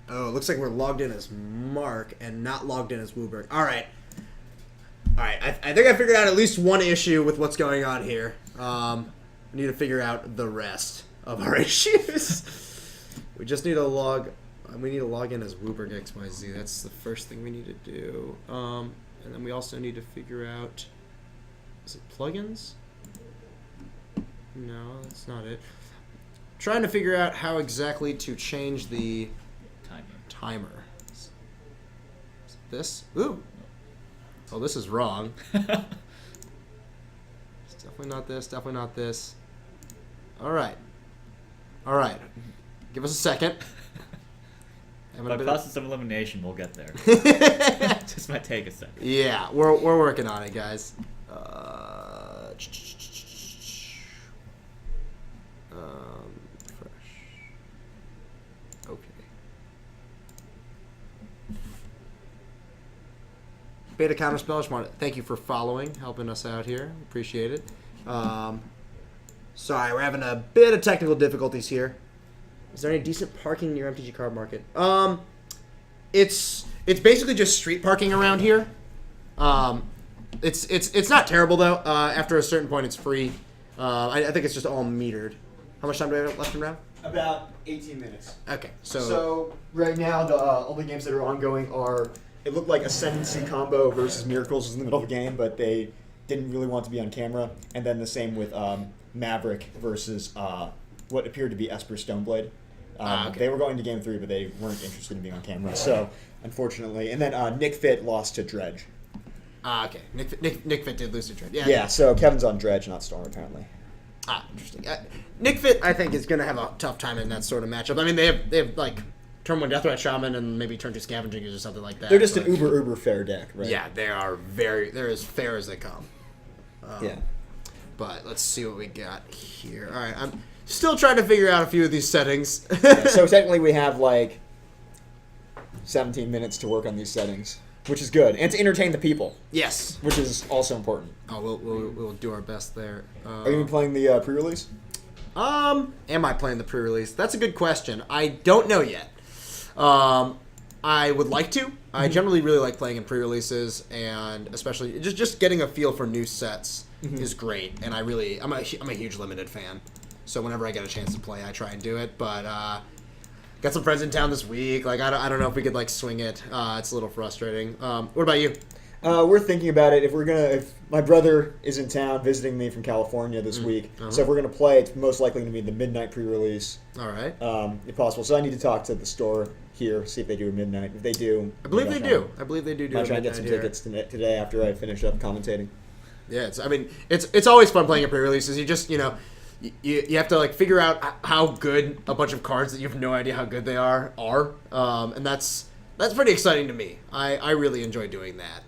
Oh, it looks like we're logged in as Mark and not logged in as WUBRG. All right. I think I figured out at least one issue with what's going on here. We need to figure out the rest of our issues. We just need to log. We need to log in as WUBRGxyz. That's the first thing we need to do. And then we also need to figure out. Is it plugins? No, that's not it. Trying to figure out how exactly to change the timer. Is it this? Ooh. Oh, this is wrong. It's definitely not this. Definitely not this. All right. All right. Give us a second. By process of elimination, we'll get there. Just might take a second. Yeah, we're working on it, guys. Fresh. Okay. Beta Counterspell, just want to thank you for following, helping us out here. Appreciate it. Sorry, we're having a bit of technical difficulties here. Is there any decent parking near MTG Card Market? It's basically just street parking around here. It's not terrible though. After a certain point, it's free. I think it's just all metered. How much time do we have left in round? About 18 minutes. Okay, So right now, the only games that are ongoing are, it looked like Ascendancy Combo versus Miracles was in the middle of the game, but they didn't really want to be on camera. And then the same with Maverick versus what appeared to be Esper Stoneblade. Okay. They were going to game 3, but they weren't interested in being on camera. So, unfortunately. And then Nick Fit lost to Dredge. Okay. Nick Fit did lose to Dredge. Yeah, so Kevin's on Dredge, not Storm, apparently. Interesting. Nick Fit, I think, is going to have a tough time in that sort of matchup. I mean, they have like turn 1 Death Rat Shaman and maybe turn 2 Scavenging or something like that. They're just but, an uber fair deck, right? Yeah, they're as fair as they come. Yeah. But let's see what we got here. All right, I'm still trying to figure out a few of these settings. So technically we have like 17 minutes to work on these settings, which is good. And to entertain the people, Yes. which is also important. Oh, we'll do our best there. Are you playing the pre-release? Am I playing the pre-release? That's a good question. I don't know yet. I would like to. I generally really like playing in pre-releases, and especially just getting a feel for new sets is great. And I'm a huge limited fan, so whenever I get a chance to play, I try and do it. But got some friends in town this week. Like I don't know if we could like swing it. It's a little frustrating. What about you? We're thinking about it. If my brother is in town visiting me from California this week, so if we're gonna play, it's most likely gonna be the midnight pre-release. All right. If possible. So I need to talk to the store here, see if they do a midnight. If they do, I believe they do. I believe they do. Might try and get some tickets today after I finish up commentating. Yeah, it's always fun playing at pre-releases. You just you have to like figure out how good a bunch of cards that you have no idea how good they are, and that's pretty exciting to me. I really enjoy doing that.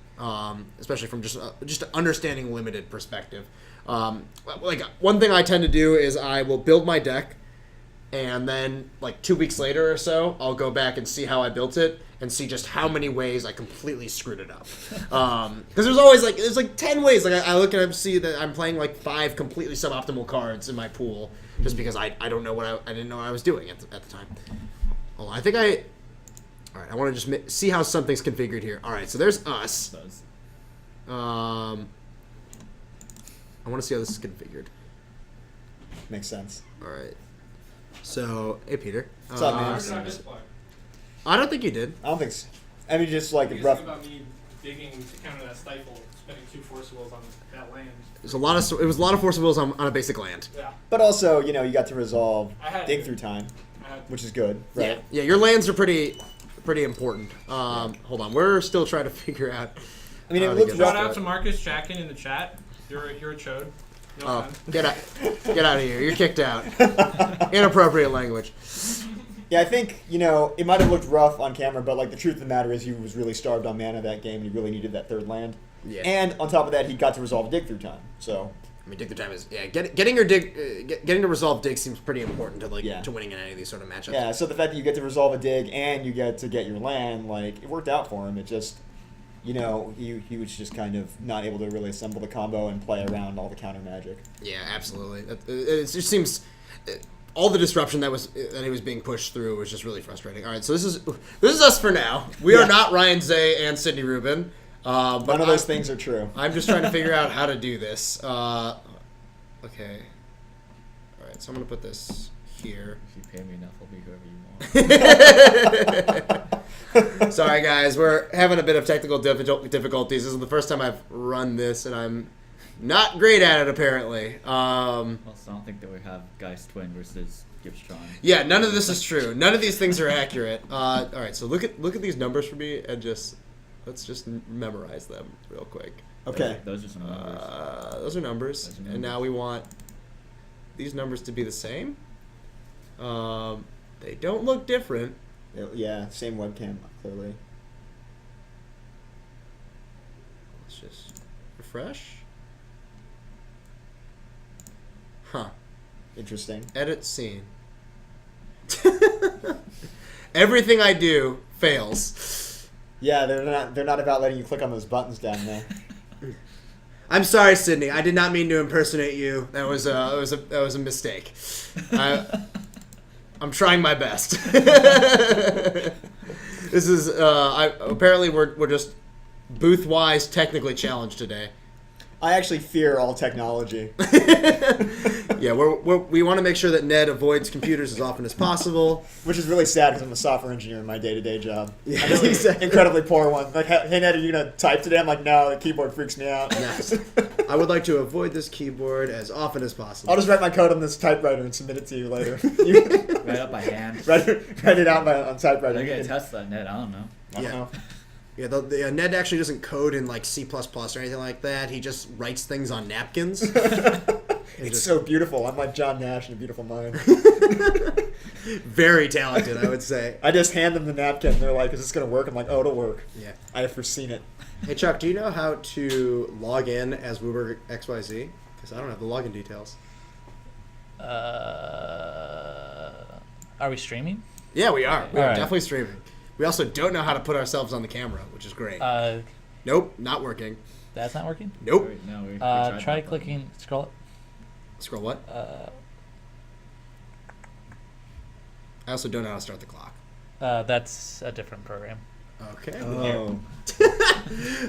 Especially from just understanding limited perspective. Like one thing I tend to do is I will build my deck, and then like 2 weeks later or so, I'll go back and see how I built it and see just how many ways I completely screwed it up. Because there's like 10 ways. Like I look and see that I'm playing like 5 completely suboptimal cards in my pool just because I don't know I didn't know what I was doing at the time. Oh, I think all right, I want to just see how something's configured here. All right, so there's us. I want to see how this is configured. Makes sense. All right. So, hey, Peter. What's up, man? Where did I misplay? I don't think you did. I don't think so. I mean, just like Because rough. think about me digging to counter that stifle, spending 2 force wills on that land. It was a lot of force of wills on a basic land. Yeah. But also, you got to resolve I had dig to. through time, I had which is good, right? Yeah, your lands are pretty important. Hold on, we're still trying to figure out. I mean, it how to looks get Shout this out to right. Marcus Jackin in the chat. You're a chode. No Oh, offense. get out of here! You're kicked out. Inappropriate language. Yeah, I think, it might have looked rough on camera, but like the truth of the matter is he was really starved on mana that game and he really needed that third land. Yeah. And on top of that, he got to resolve dig through time. So, I mean, dig through time is getting your dig, getting to resolve dig seems pretty important to to winning in any of these sort of matchups. yeah, so the fact that you get to resolve a dig and you get to get your land, like, it worked out for him. It just, he was just kind of not able to really assemble the combo and play around all the counter magic. Yeah, absolutely. It just seems all the disruption that he was being pushed through was just really frustrating. All right, so this is us for now. We are not Ryan Zay and Sidney Rubin. But None of those things are true. I'm just trying to figure out how to do this. Okay. All right, so I'm gonna put this here. If you pay me enough, I'll be whoever you want. Sorry, guys. We're having a bit of technical difficulties. This is the first time I've run this, and I'm not great at it, apparently. Also, I don't think that we have Geist Twin versus Gibbstron. Yeah, none of this is true. None of these things are accurate. All right, so look at these numbers for me, and let's just memorize them real quick. Okay. Those are some numbers. Those are numbers, Those are and numbers. now we want these numbers to be the same. They don't look different. Yeah, same webcam, clearly. Let's just refresh. Huh. Interesting. Edit scene. Everything I do fails. Yeah, they're not about letting you click on those buttons down there. I'm sorry, Sydney. I did not mean to impersonate you. That was a mistake. I'm trying my best. This is apparently we're just booth-wise technically challenged today. I actually fear all technology. Yeah, we want to make sure that Ned avoids computers as often as possible. Which is really sad because I'm a software engineer in my day-to-day job. Yeah, I do exactly. incredibly poor one. Like, hey Ned, are you gonna type today? I'm like, no, the keyboard freaks me out. Yes. I would like to avoid this keyboard as often as possible. I'll just write my code on this typewriter and submit it to you later. Right up by hand. write it out on typewriter. I gotta test that net. I don't know. I don't Yeah. know. Yeah, Ned actually doesn't code in like C++ or anything like that. He just writes things on napkins. It's so beautiful. I'm like John Nash in A Beautiful Mind. Very talented, I would say. I just hand them the napkin. They're like, is this going to work? I'm like, oh, it'll work. Yeah. I have foreseen it. Hey, Chuck, do you know how to log in as WUBRGxyz? Because I don't have the login details. Are we streaming? Yeah, we are. We are Alright. definitely streaming. We also don't know how to put ourselves on the camera, which is great. Nope, not working. That's not working. Nope. Wait, no, we Try tried that clicking. Scroll. Scroll what? I also don't know how to start the clock. That's a different program. Okay. Oh.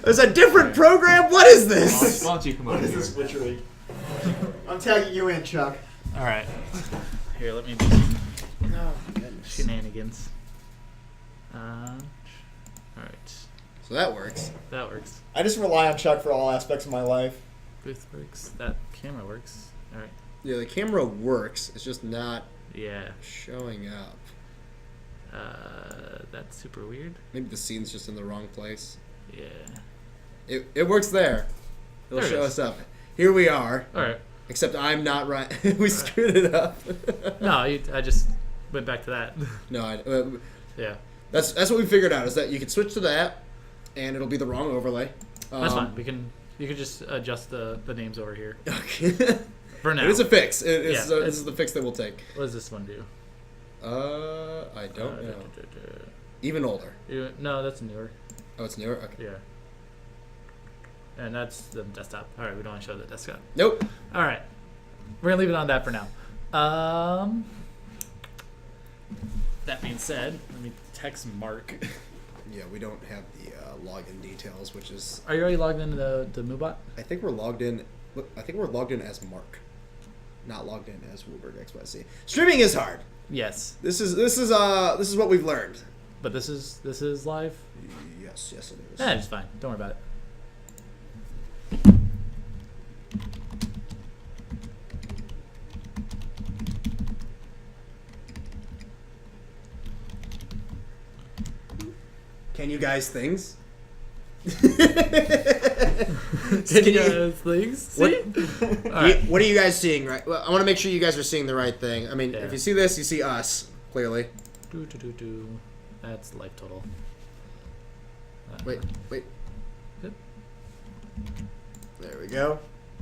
There's a different program? What is button. this? Why don't you come What over is here? this witchery? I'm tagging you in, Chuck. All right. Here, let me do Oh, goodness. shenanigans. All right, So that works. that works. I just rely on Chuck for all aspects of my life. Booth works. That camera works. All right. Yeah, the camera works. It's just not Yeah. showing up. That's super weird. Maybe the scene's just in the wrong place. Yeah. It works there. It'll There it show is. us up. Here we are. All right. Except I'm not right. We screwed it up. No, I just went back to that. No, Yeah. that's what we figured out is that you can switch to that, and it'll be the wrong overlay. That's fine. You can just adjust the names over here Okay. for now. It is a fix. This Yeah, is the fix that we'll take. What does this one do? I don't know. Even older. No, that's newer. Oh, it's newer. Okay. Yeah. And that's the desktop. All right, we don't want to show the desktop. Nope. All right, we're gonna leave it on that for now. That being said, let me text Mark. Yeah, we don't have the login details, which is. Are you already logged into the Moobot? I think we're logged in. Look, I think we're logged in as Mark, not logged in as WUBRGxyz. Streaming is hard. Yes, This is what we've learned. but this is live. Yes, it is. Yeah, it's fine. Don't worry about it. Can you guys things? Can you guys things? What- See? All right. What are you guys seeing? Right. Well, I want to make sure you guys are seeing the right thing. I mean, Yeah. if you see this, you see us clearly. Do. That's life total. Wait. Good. There we go.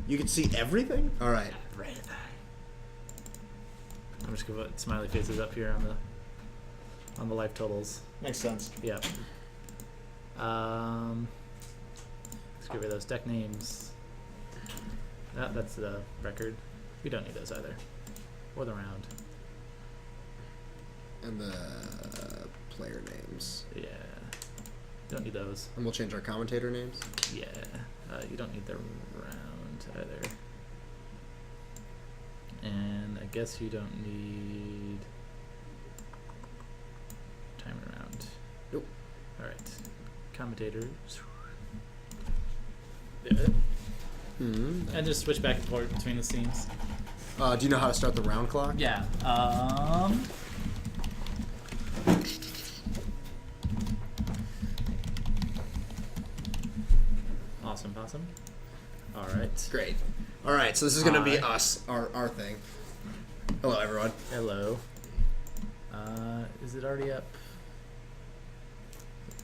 You can see everything. All right. Right. I'm just gonna put smiley faces up here on the life totals. Makes sense. Yep. Let's get rid of those deck names. That's the record. We don't need those either. Or the round. And the player names. Yeah. Don't need those. And we'll change our commentator names. Yeah. You don't need the round either. And I guess you don't need commentators. Yeah. And just switch back and forth between the scenes. Do you know how to start the round clock? Yeah. Awesome. All right. Great. All right, so this is going to be Hi. us, our thing. Hello, everyone. Hello. Is it already up?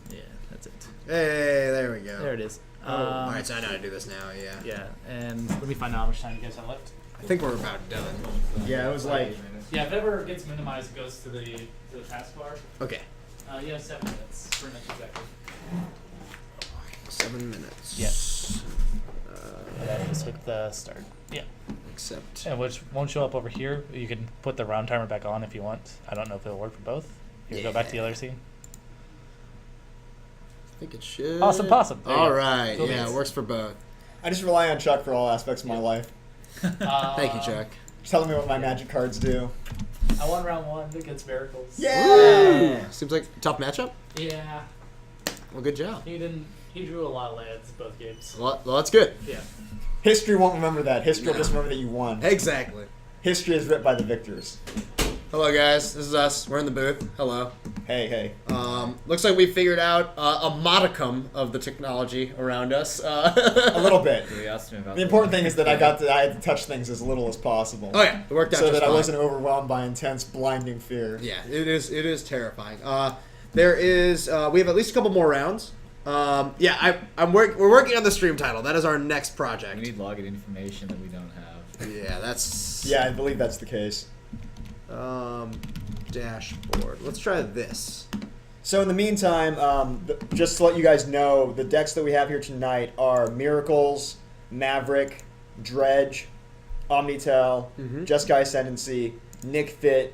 Yeah, that's it. Hey, there we go. There it is. All right, so I know how to do this now, yeah. Yeah, and let me find out how much time you guys have left. I think we're about done. Yeah, it was like Yeah, if it ever gets minimized, it goes to the taskbar. Okay. You have 7 minutes, pretty much exactly. 7 minutes. Yeah. Just hit the start. Yeah. Accept. And which won't show up over here. You can put the round timer back on if you want. I don't know if it'll work for both. Here, go back to the other scene. I think it should. Awesome possum. There you All go. right. Cool Yeah, beans. it works for both. I just rely on Chuck for all aspects of my life. Thank you, Chuck. Just telling me what my magic cards do. I won round 1 against Miracles. Yeah. Seems like a tough matchup. Yeah. Well, good job. He drew a lot of lands both games. Well, that's good. Yeah. History won't remember that. History will No. just remember that you won. Exactly. History is written by the victors. Hello, guys. This is us. We're in the booth. Hello. Hey. Looks like we figured out a modicum of the technology around us. A little bit. You asked me about The important thing is that I had to touch things as little as possible. Oh yeah, it worked out So just that I fine. wasn't overwhelmed by intense, blinding fear. Yeah, it is terrifying. There is we have at least a couple more rounds. We're working on the stream title. That is our next project. We need login information that we don't have. Yeah, that's Yeah, I believe that's the case. Dashboard. Let's try this. So in the meantime, just to let you guys know, the decks that we have here tonight are Miracles, Maverick, Dredge, Omnitel, Jeskai Ascendancy, Nick Fit,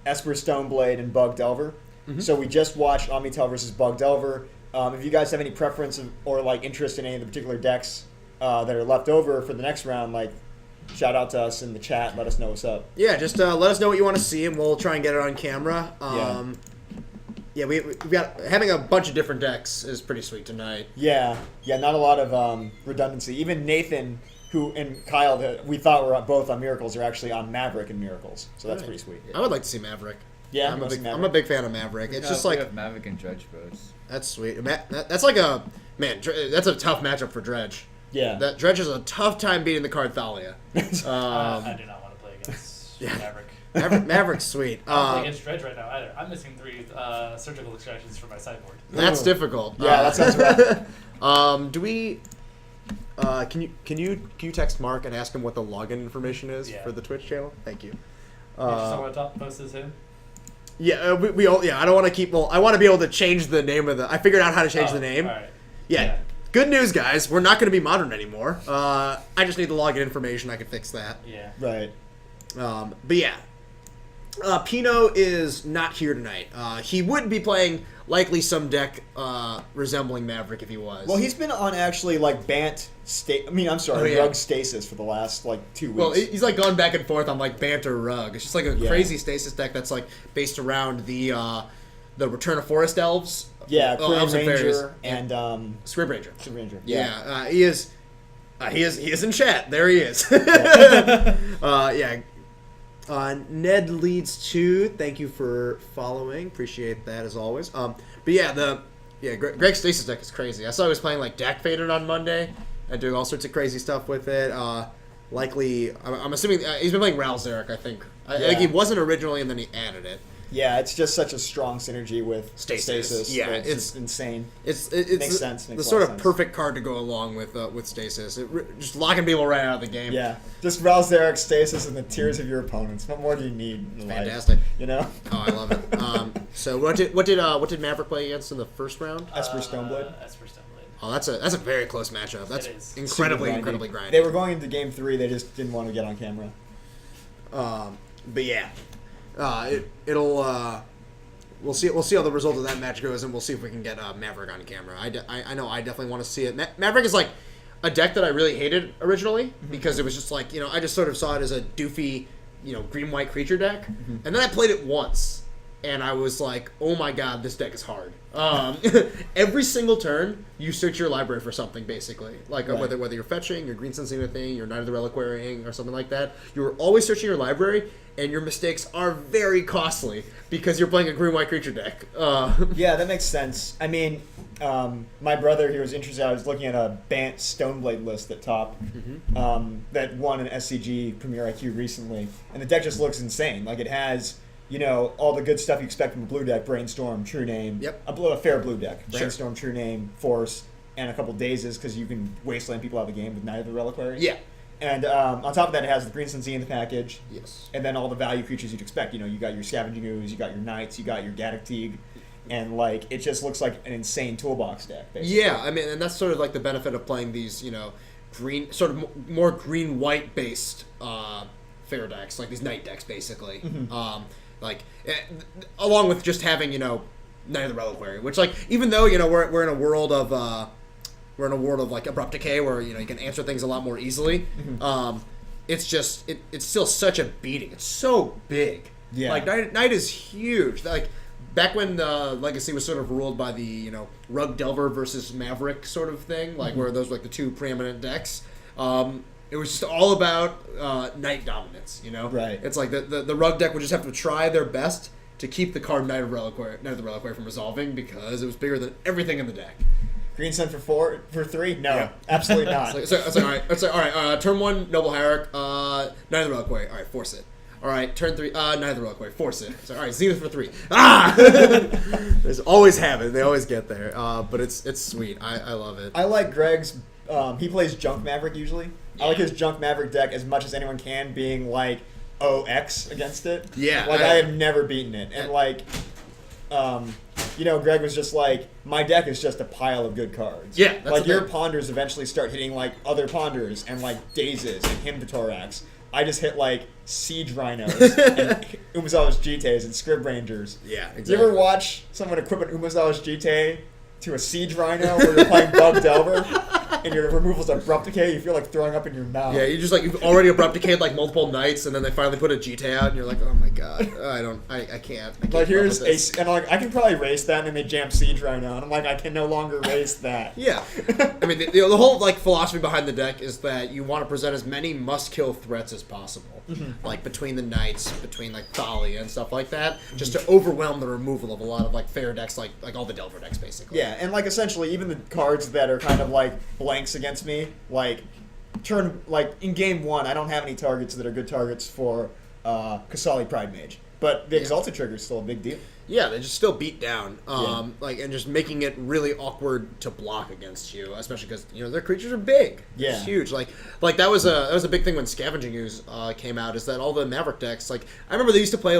Esper Stoneblade, and Bug Delver. So we just watched Omnitel versus Bug Delver. If you guys have any preference or like interest in any of the particular decks that are left over for the next round, like shout out to us in the chat. Let us know what's up. Yeah, just let us know what you want to see, and we'll try and get it on camera. Yeah, we got having a bunch of different decks is pretty sweet tonight. Yeah, not a lot of redundancy. Even Nathan, who and Kyle, that we thought were both on Miracles, are actually on Maverick and Miracles. So that's Right. pretty sweet. I would like to see Maverick. Yeah, I'm you a wanna see big, Maverick? I'm a big fan of Maverick. It's just we like have Mavic and Dredge boats. that's sweet. That's like a man. That's a tough matchup for Dredge. Yeah. That Dredge has a tough time beating the card Thalia. I do not want to play against yeah. Maverick. Maveric's sweet. I don't play against Dredge right now either. I'm missing 3 surgical extractions from my sideboard. That's Ooh. difficult. Yeah, that sounds rough. Do we? Can you text Mark and ask him what the login information is Yeah. for the Twitch channel? Thank you. Someone top post is him. Yeah, we all. Yeah, I don't want to keep. Well, I want to be able to change the name of the. I figured out how to change the name. All right. Yeah. Good news, guys. We're not going to be modern anymore. I just need the login information. I can fix that. Yeah. Right. But yeah. Pino is not here tonight. He would be playing likely some deck resembling Maverick if he was. Well, he's been on actually like yeah. Rug Stasis for the last like 2 weeks. Well, he's like gone back and forth on like Banter Rug. It's just like a Yeah. crazy stasis deck that's like based around the Return of Forest Elves. yeah, Queen Elves and Fairies, Ranger and Squib Ranger. Super Ranger. Yeah, he is. He is in chat. There he is. Yeah. Ned leads 2. Thank you for following. Appreciate that as always. But yeah, Greg Stasis deck is crazy. I saw he was playing like Dak Faded on Monday and doing all sorts of crazy stuff with it. Likely, I'm assuming he's been playing Ral Zarek. I think. I think he wasn't originally, and then he added it. Yeah, it's just such a strong synergy with Stasis. Yeah, that it's it's- just insane. It's Makes sense, the makes a sort lot of of sense. perfect card to go along with Stasis. Just locking people right out of the game. Yeah, just rouse Eric Stasis in the tears of your opponents. What more do you need in life? Fantastic. You know? Oh, I love it. So what did Maverick play against in the first round? Esper Stoneblade? Esper Stoneblade. Oh, that's a very close matchup. That's It is. incredibly Super incredibly grinding. They were going into game 3. They just didn't want to get on camera. But yeah, we'll see how the result of that match goes, and we'll see if we can get Maverick on camera. I know I definitely want to see it. Maverick is like a deck that I really hated originally because it was just like I just sort of saw it as a doofy green white creature deck, and then I played it once. And I was like, oh my god, this deck is hard. Every single turn, you search your library for something, basically. Like Right. whether you're fetching, you're green sensing a thing, you're Knight of the Reliquarying, or something like that. You're always searching your library, and your mistakes are very costly because you're playing a green-white creature deck. Yeah, that makes sense. I mean, my brother here was interested. I was looking at a Bant Stoneblade list at top that won an SCG Premier IQ recently, and the deck just looks insane. Like it has, all the good stuff you expect from a blue deck: Brainstorm, True Name, Yep. a fair blue deck: Sure. Brainstorm, True Name, Force, and a couple Dazes because you can wasteland people out of the game with Knight of the Reliquary. Yeah. And on top of that, it has the Green Sun Z in the package. Yes. And then all the value creatures you'd expect. You got your Scavenging Ooze, you got your Knights, you got your Gaddock Teague. And, it just looks like an insane toolbox deck, basically. Yeah, I mean, and that's sort of like the benefit of playing these, green, sort of more green-white based fair decks, like these Knight decks, basically. Along with just having, Knight of the Reliquary, which, even though, we're in a world of... we're in a world of abrupt decay where you can answer things a lot more easily. It's just it's still such a beating. It's so big. Yeah. Knight is huge. Back when Legacy was sort of ruled by the Rug Delver versus Maverick sort of thing, where those were the two preeminent decks. It was just all about Knight dominance. Right. It's like the Rug deck would just have to try their best to keep the card Knight of the Reliquary from resolving because it was bigger than everything in the deck. Green Sun for 3? No, Yeah. absolutely not. It's like, all right. Turn 1, Noble Hierarch, Knight of the Reliquary. All right, force it. All right, turn 3, Knight of the Reliquary, force it. So, all right, Zenith for 3. Ah! There's always have it. They always get there. But it's sweet. I love it. I like Greg's. He plays Junk Maverick usually. I like his Junk Maverick deck as much as anyone can, being OX against it. Yeah, I have never beaten it. And Greg was just like, my deck is just a pile of good cards. Yeah, that's the your thing. Ponders eventually start hitting other Ponders and Dazes and Hymn to Thorax. I just hit Siege Rhinos and Umazawa's Jites and Scrib Rangers. Yeah, exactly. Do you ever watch someone equip an Umazawa's Jite to a Siege Rhino where you're playing Bug Delver and your removal's Abrupt Decay? You feel like throwing up in your mouth. Yeah, you just you've already abrupt decayed multiple nights, and then they finally put a GT out, and you're like, oh my god, I can't. Here's keep up with this. I can probably race that, and then they jam Siege Rhino, and I'm like, I can no longer race that. Yeah, I mean the whole philosophy behind the deck is that you want to present as many must-kill threats as possible, between the knights, between Thalia and stuff like that, just to overwhelm the removal of a lot of fair decks, like all the Delver decks basically. Yeah, and essentially even the cards that are kind of blanks against me, in game 1, I don't have any targets that are good targets for Kasali Pride Mage, but the Exalted trigger is still a big deal. Yeah, they just still beat down, and just making it really awkward to block against you, especially because their creatures are big. Yeah. It's huge. That was a big thing when Scavenging Ooze came out. Is that all the Maverick decks? I remember they used to play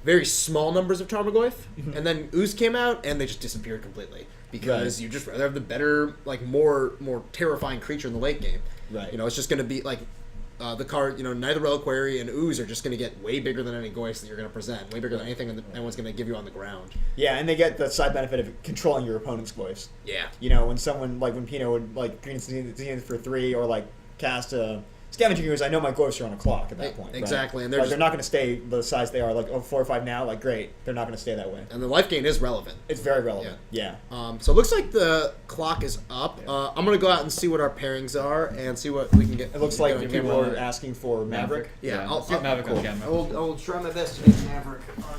very small numbers of Tarmogoyf, and then Ooze came out and they just disappeared completely because you just rather have the better, more terrifying creature in the late game. Right. It's just going to be the card, Knight of the Reliquary and Ooze are just going to get way bigger than any Goyfs that you're going to present, way bigger than anything anyone's going to give you on the ground. Yeah, and they get the side benefit of controlling your opponent's Goyfs. Yeah. When someone, when Pino would, Green Zenith for 3 or, cast a Scavenging Ooze, I know my Goyfs are on a clock at that point. Exactly, right? and they're not going to stay the size they are, 4 or 5 now, great. They're not going to stay that way. And the life gain is relevant. It's very relevant, yeah. So it looks like the clock is up. I'm going to go out and see what our pairings are and see what we can get. It looks like people are asking for Maverick. Yeah, I'll see Maverick on camera. I will try my best to get Maverick on.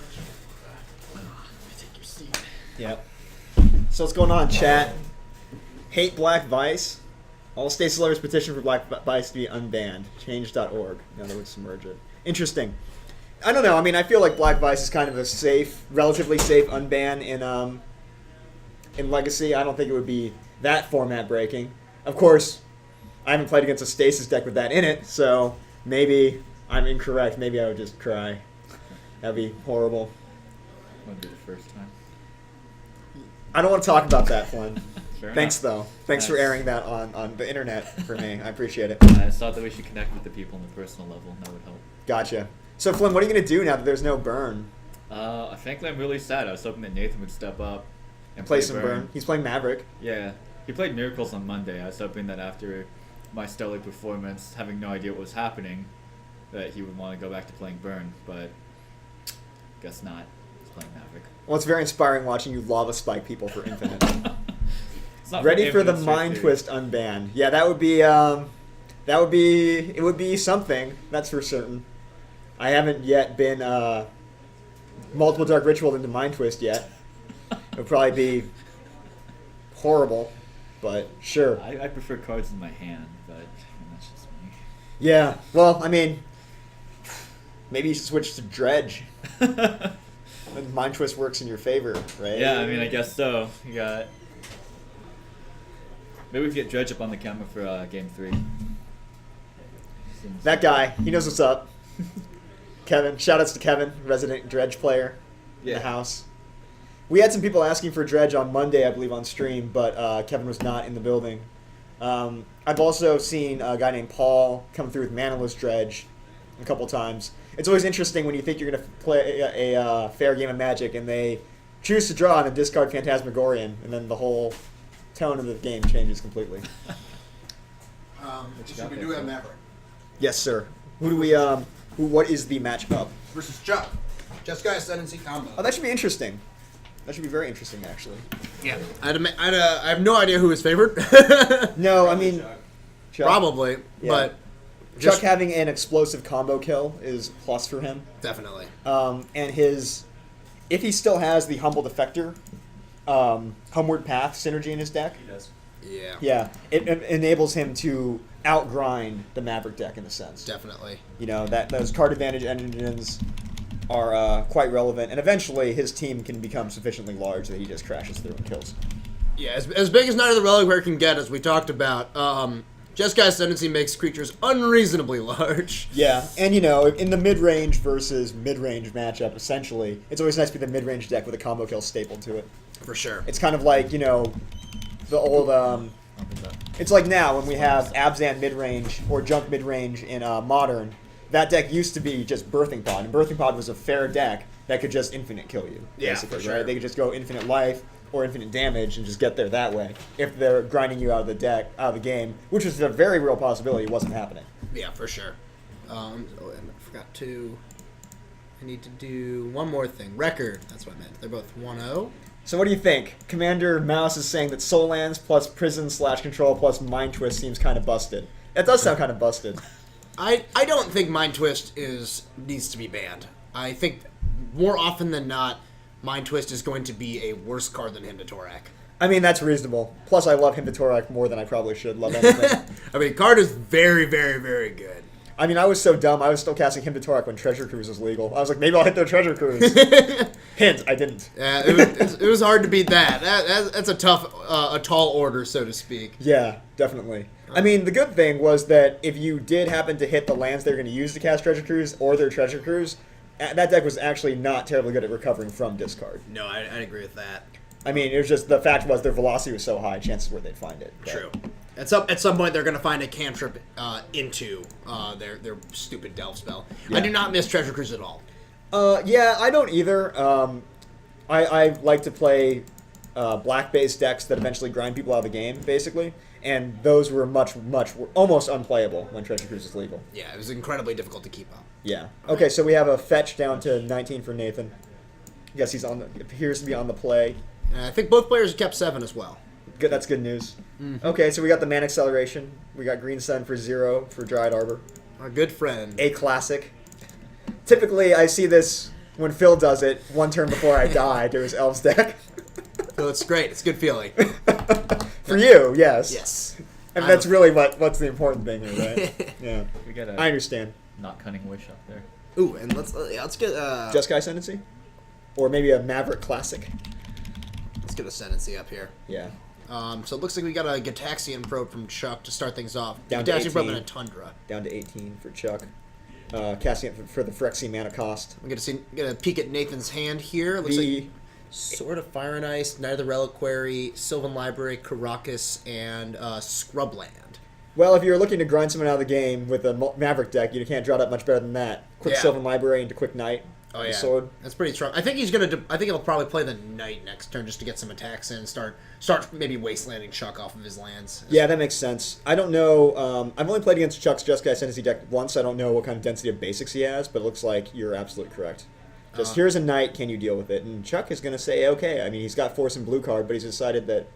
Take your seat. Yep. So what's going on, chat? Hate Black Vice. All Stasis lovers petition for Black Vice to be unbanned. Change.org. In other words, submerge it. Interesting. I don't know. I mean, I feel like Black Vice is kind of a relatively safe unban in Legacy. I don't think it would be that format breaking. Of course, I haven't played against a Stasis deck with that in it, so maybe I'm incorrect. Maybe I would just cry. That'd be horrible. Wouldn't be the first time. I don't want to talk about that, Flynn. Fair Thanks, enough. though. Thanks for Nice. airing that on the internet for me. I appreciate it. I just thought that we should connect with the people on the personal level. That would help. Gotcha. So, Flynn, what are you going to do now that there's no burn? Frankly, I'm really sad. I was hoping that Nathan would step up and Play some burn. He's playing Maverick. Yeah, he played Miracles on Monday. I was hoping that after my stellar performance, having no idea what was happening, that he would want to go back to playing burn, but guess not. playing Maverick. Well, it's very inspiring watching you lava spike people for infinite. It's not Ready for the infinite mind straight twist unbanned. Yeah, that would be it would be something. That's for certain. I haven't yet been multiple dark ritual into mind twist yet. It would probably be horrible, but sure. I prefer cards in my hand, but that's just me. Yeah. Well, I mean, maybe you should switch to dredge. And mind twist works in your favor, right? Yeah, I mean, I guess so. You got. Maybe we can get Dredge up on the camera for game 3. That guy, he knows what's up. Kevin, shoutouts to Kevin, resident dredge player in the house. We had some people asking for dredge on Monday, I believe, on stream, but Kevin was not in the building. I've also seen a guy named Paul come through with manaless dredge a couple times. It's always interesting when you think you're going to play a fair game of Magic and they choose to draw and then discard Phantasmagorian, and then the whole tone of the game changes completely. So we do have Maverick Yes, sir. Who do we? What is the matchup? versus Chuck. Just Guy Ascendancy combo. Oh, that should be interesting. That should be very interesting, actually. Yeah. I have no idea who is favored. No, I mean, Chuck, Probably, Yeah. but Chuck just having an explosive combo kill is plus for him. definitely. And if he still has the Humble Defector, Homeward Path synergy in his deck, He does. Yeah. yeah, it enables him to outgrind the Maverick deck in a sense. Definitely. You know, that those card advantage engines are quite relevant, and eventually his team can become sufficiently large that he just crashes through and kills. Yeah, as big as Knight of the Reliquary can get, as we talked about, Jeskai Ascendancy makes creatures unreasonably large. Yeah, and you know, in the mid-range versus mid-range matchup, essentially, it's always nice to be the mid-range deck with a combo kill stapled to it. For sure. It's kind of like, you know, the old, it's like now when we have Abzan mid-range or Junk mid-range in Modern, that deck used to be just Birthing Pod, and Birthing Pod was a fair deck that could just infinite kill you, Yeah, basically, for sure. right? They could just go infinite life or infinite damage and just get there that way if they're grinding you out of the deck, out of the game, which was a very real possibility. It wasn't happening. Yeah, for sure. And I forgot to... I need to do one more thing. Record. That's what I meant. They're both 1-0. So what do you think? Commander Mouse is saying that Soul Lands plus Prison/Control plus Mind Twist seems kind of busted. That does sound kind of busted. I don't think Mind Twist needs to be banned. I think more often than not, Mind Twist is going to be a worse card than Himdatorak. I mean, that's reasonable. Plus, I love Himdatorak more than I probably should love anything. I mean, card is very, very, very good. I mean, I was so dumb. I was still casting Himdatorak when Treasure Cruise was legal. I was like, maybe I'll hit the Treasure Cruise. Hint, I didn't. Yeah, it was hard to beat that. That's a tough, a tall order, so to speak. Yeah, definitely. I mean, the good thing was that if you did happen to hit the lands they're going to use to cast Treasure Cruise or their Treasure Cruise, that deck was actually not terribly good at recovering from discard. No, I agree with that. I mean, it was just the fact was their velocity was so high, chances were they'd find it. But- True. At some point, they're going to find a cantrip into their stupid delve spell. Yeah. I do not miss Treasure Cruise at all. Yeah, I don't either. I like to play black-based decks that eventually grind people out of the game, basically. And those were almost unplayable when Treasure Cruise is legal. Yeah, it was incredibly difficult to keep up. Yeah. Okay, so we have a fetch down to 19 for Nathan. I guess he's appears to be on the play. And I think both players kept 7 as well. Good, that's good news. Okay, so we got the Man Acceleration. We got Green Sun for 0 for Dryad Arbor. Our good friend. A classic. Typically, I see this when Phil does it one turn before I die to his Elves deck. So it's great. It's a good feeling. For you, yes. Yes. And that's really what's the important thing here, right? Yeah. We got I a understand. not cunning wish up there. Ooh, and let's get Jeskai Ascendancy? Or maybe a Maverick Classic? let's get Ascendancy up here. Yeah. So it looks like we got a Gataxian probe from Chuck to start things off. Down to Gataxian probe 18. and a Tundra. Down to 18 for Chuck. Casting it for the Phyrexia mana cost. I'm gonna peek at Nathan's hand here. Looks The like Sword of Fire and Ice, Knight of the Reliquary, Sylvan Library, Caracas, and Scrubland. Well, if you're looking to grind someone out of the game with a Maverick deck, you can't draw that much better than that. Quick Yeah. Sylvan Library into Quick Knight. Oh the yeah, Sword. that's pretty strong. I think I think he'll probably play the Knight next turn just to get some attacks in and start maybe wastelanding Chuck off of his lands. Yeah, that makes sense. I don't know. I've only played against Chuck's Jeskai Ascendancy deck once. I don't know what kind of density of basics he has, but it looks like you're absolutely correct. Just here's a knight, can you deal with it? And Chuck is going to say, okay. I mean, he's got force and blue card, but he's decided that,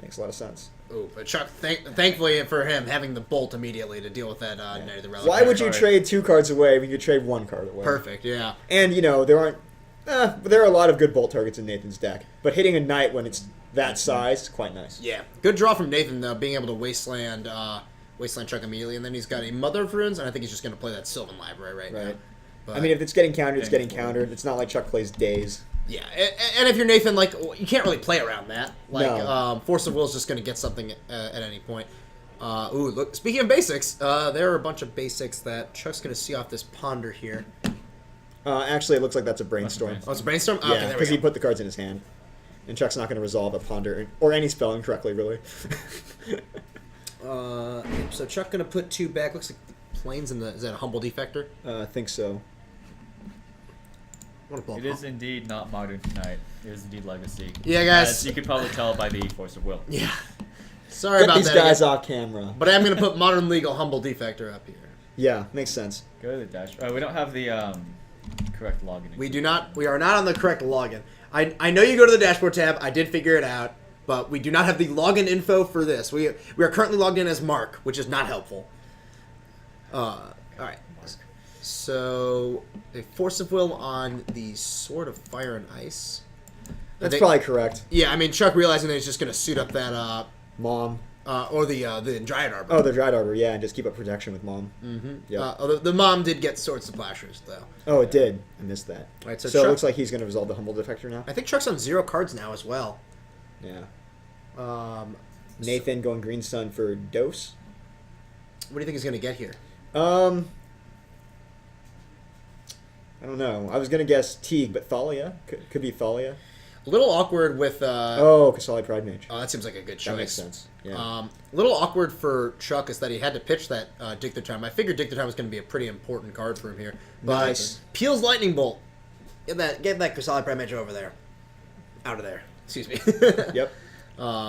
makes a lot of sense. Ooh, but Chuck, thankfully for him, having the bolt immediately to deal with that Knight of the Relic. Why would you trade 2 cards away when you trade 1 card away? Perfect, yeah. And, there aren't... there are a lot of good bolt targets in Nathan's deck. But hitting a knight when it's that size is quite nice. Yeah. Good draw from Nathan, though, being able to Wasteland Chuck immediately. And then he's got a Mother of Runes, and I think he's just going to play that Sylvan Library right now. But, I mean, if it's getting countered, it's getting countered. It's not like Chuck plays Days. Yeah, and if you're Nathan, like, you can't really play around that. Like, No. Force of Will is just going to get something at any point. Ooh, look, speaking of basics, there are a bunch of basics that Chuck's going to see off this Ponder here. Actually, it looks like that's a Brainstorm. Oh, it's a Brainstorm? Okay, Yeah, there we because go. he put the cards in his hand. And Chuck's not going to resolve a Ponder, or any spell incorrectly, really. So Chuck going to put 2 back. Looks like Plains in the... Is that a Humble Defector? I think so. It is indeed not Modern Tonight. It is indeed Legacy. Yeah, guys. As you could probably tell by the Force of Will. Yeah. Sorry Get about these that. guys again. off camera. But I am going to put Modern Legal Humble Defector up here. Yeah, makes sense. Go to the dash. We don't have the correct login. We do not. We are not on the correct login. I know you go to the dashboard tab. I did figure it out, but we do not have the login info for this. We are currently logged in as Mark, which is not helpful. All right. So a Force of Will on the Sword of Fire and Ice. That's probably correct. Yeah, I mean Chuck realizing that he's just going to suit up that Mom. or the Dryad Arbor. Oh, the Dried Arbor, yeah, and just keep up protection with Mom. Mm-hmm. Yeah. The mom did get Sword Splashers though. Oh, it did. I missed that. All right, so it Chuck, looks like he's going to resolve the Humble Defector now. I think Chuck's on 0 cards now as well. Yeah. Nathan going Green Sun for Dose. What do you think he's going to get here? I don't know. I was going to guess Teague, but Thalia? Could be Thalia. A little awkward with... Kasali Pride Mage. Oh, that seems like a good choice. That makes sense. Yeah. A little awkward for Chuck is that he had to pitch that Dig Through Time. I figured Dig Through Time was going to be a pretty important card for him here. But Nice. Peel's Lightning Bolt. Get that Kasali Pride Mage over there. Out of there. Excuse me. Yep.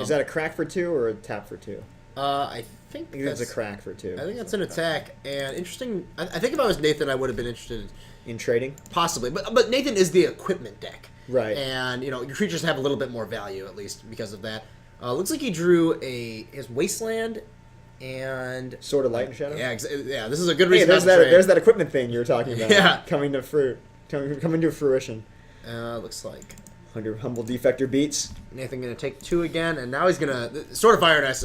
Is that a crack for 2 or a tap for 2? I think That's a crack for 2. I think that's an attack. And interesting... I think if I was Nathan, I would have been interested In trading? possibly. But Nathan is the equipment deck. Right. And, your creatures have a little bit more value, at least, because of that. Looks like he drew his Wasteland and... Sword of Light and Shadow? Yeah, yeah. This is a good Hey, reason there's not to trade. there's that equipment thing you were talking about. Yeah. Coming to fruition. Looks like 100 Humble Defector beats. Nathan going to take 2 again, and now he's going to... Sword of Fire and Ice...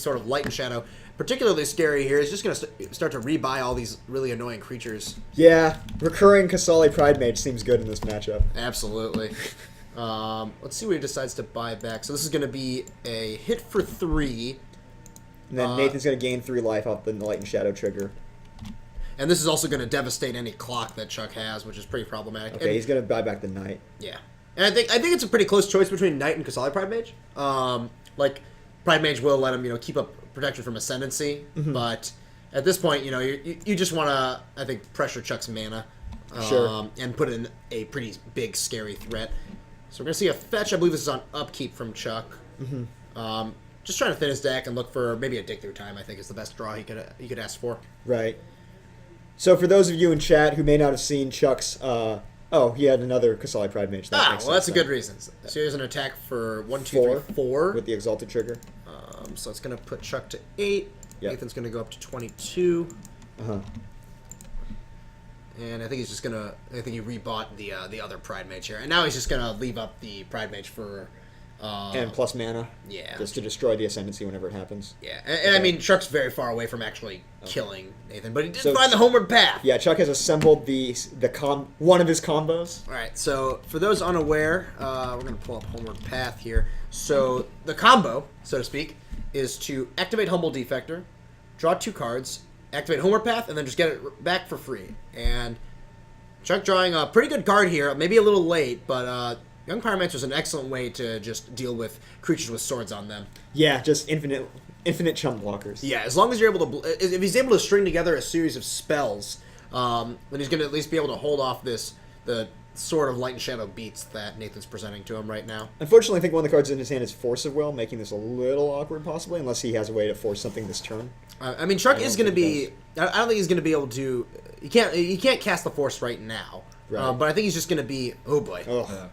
Sword of Light and Shadow. Particularly scary here. He's just going to start to rebuy all these really annoying creatures. Yeah, recurring Kasali Pride Mage seems good in this matchup. Absolutely. Let's see what he decides to buy back. So this is going to be a hit for 3. And then Nathan's going to gain 3 life off the Light and Shadow trigger. And this is also going to devastate any clock that Chuck has, which is pretty problematic. Okay, And- he's going to buy back the Knight. Yeah, and I think it's a pretty close choice between Knight and Kasali Pride Mage. Like Pride Mage will let him, keep up protection from Ascendancy, but at this point, you just want to, I think, pressure Chuck's mana, Sure. and put in a pretty big scary threat. So we're gonna see a fetch. I believe this is on upkeep from Chuck. Just trying to thin his deck and look for maybe a Dig Through Time. I think is the best draw he could ask for. Right. So for those of you in chat who may not have seen Chuck's... he had another Kasali Pride Mage. That makes Well, that's a sense good then. reason. So here's an attack for 1, 2, 3, 4. With the Exalted trigger. So it's going to put Chuck to 8. Yep. Nathan's going to go up to 22. Uh-huh. And I think he's just going to... I think he rebought the other Pride Mage here. And now he's just going to leave up the Pride Mage for... And plus mana. Yeah. Just to destroy the Ascendancy whenever it happens. Yeah. And I mean, Chuck's very far away from actually killing Nathan. But he did So- find the homeward path. Yeah, Chuck has assembled one of his combos. All right, so for those unaware, we're going to pull up Homeward Path here. So the combo, so to speak, is to activate Humble Defector, draw 2 cards, activate Homeward Path, and then just get it back for free. And Chuck drawing a pretty good card here, maybe a little late, but Young Pyromancer is an excellent way to just deal with creatures with swords on them. Yeah, just infinite chump blockers. Yeah, as long as you're able to... If he's able to string together a series of spells, then he's going to at least be able to hold off the sort of Light and Shadow beats that Nathan's presenting to him right now. Unfortunately, I think one of the cards in his hand is Force of Will, making this a little awkward, possibly, unless he has a way to force something this turn. I mean, Chuck I don't is going to think be... I don't think he's going to be able to... he can't cast the Force right now. Right. But I think he's just going to be. Oh boy. Oh.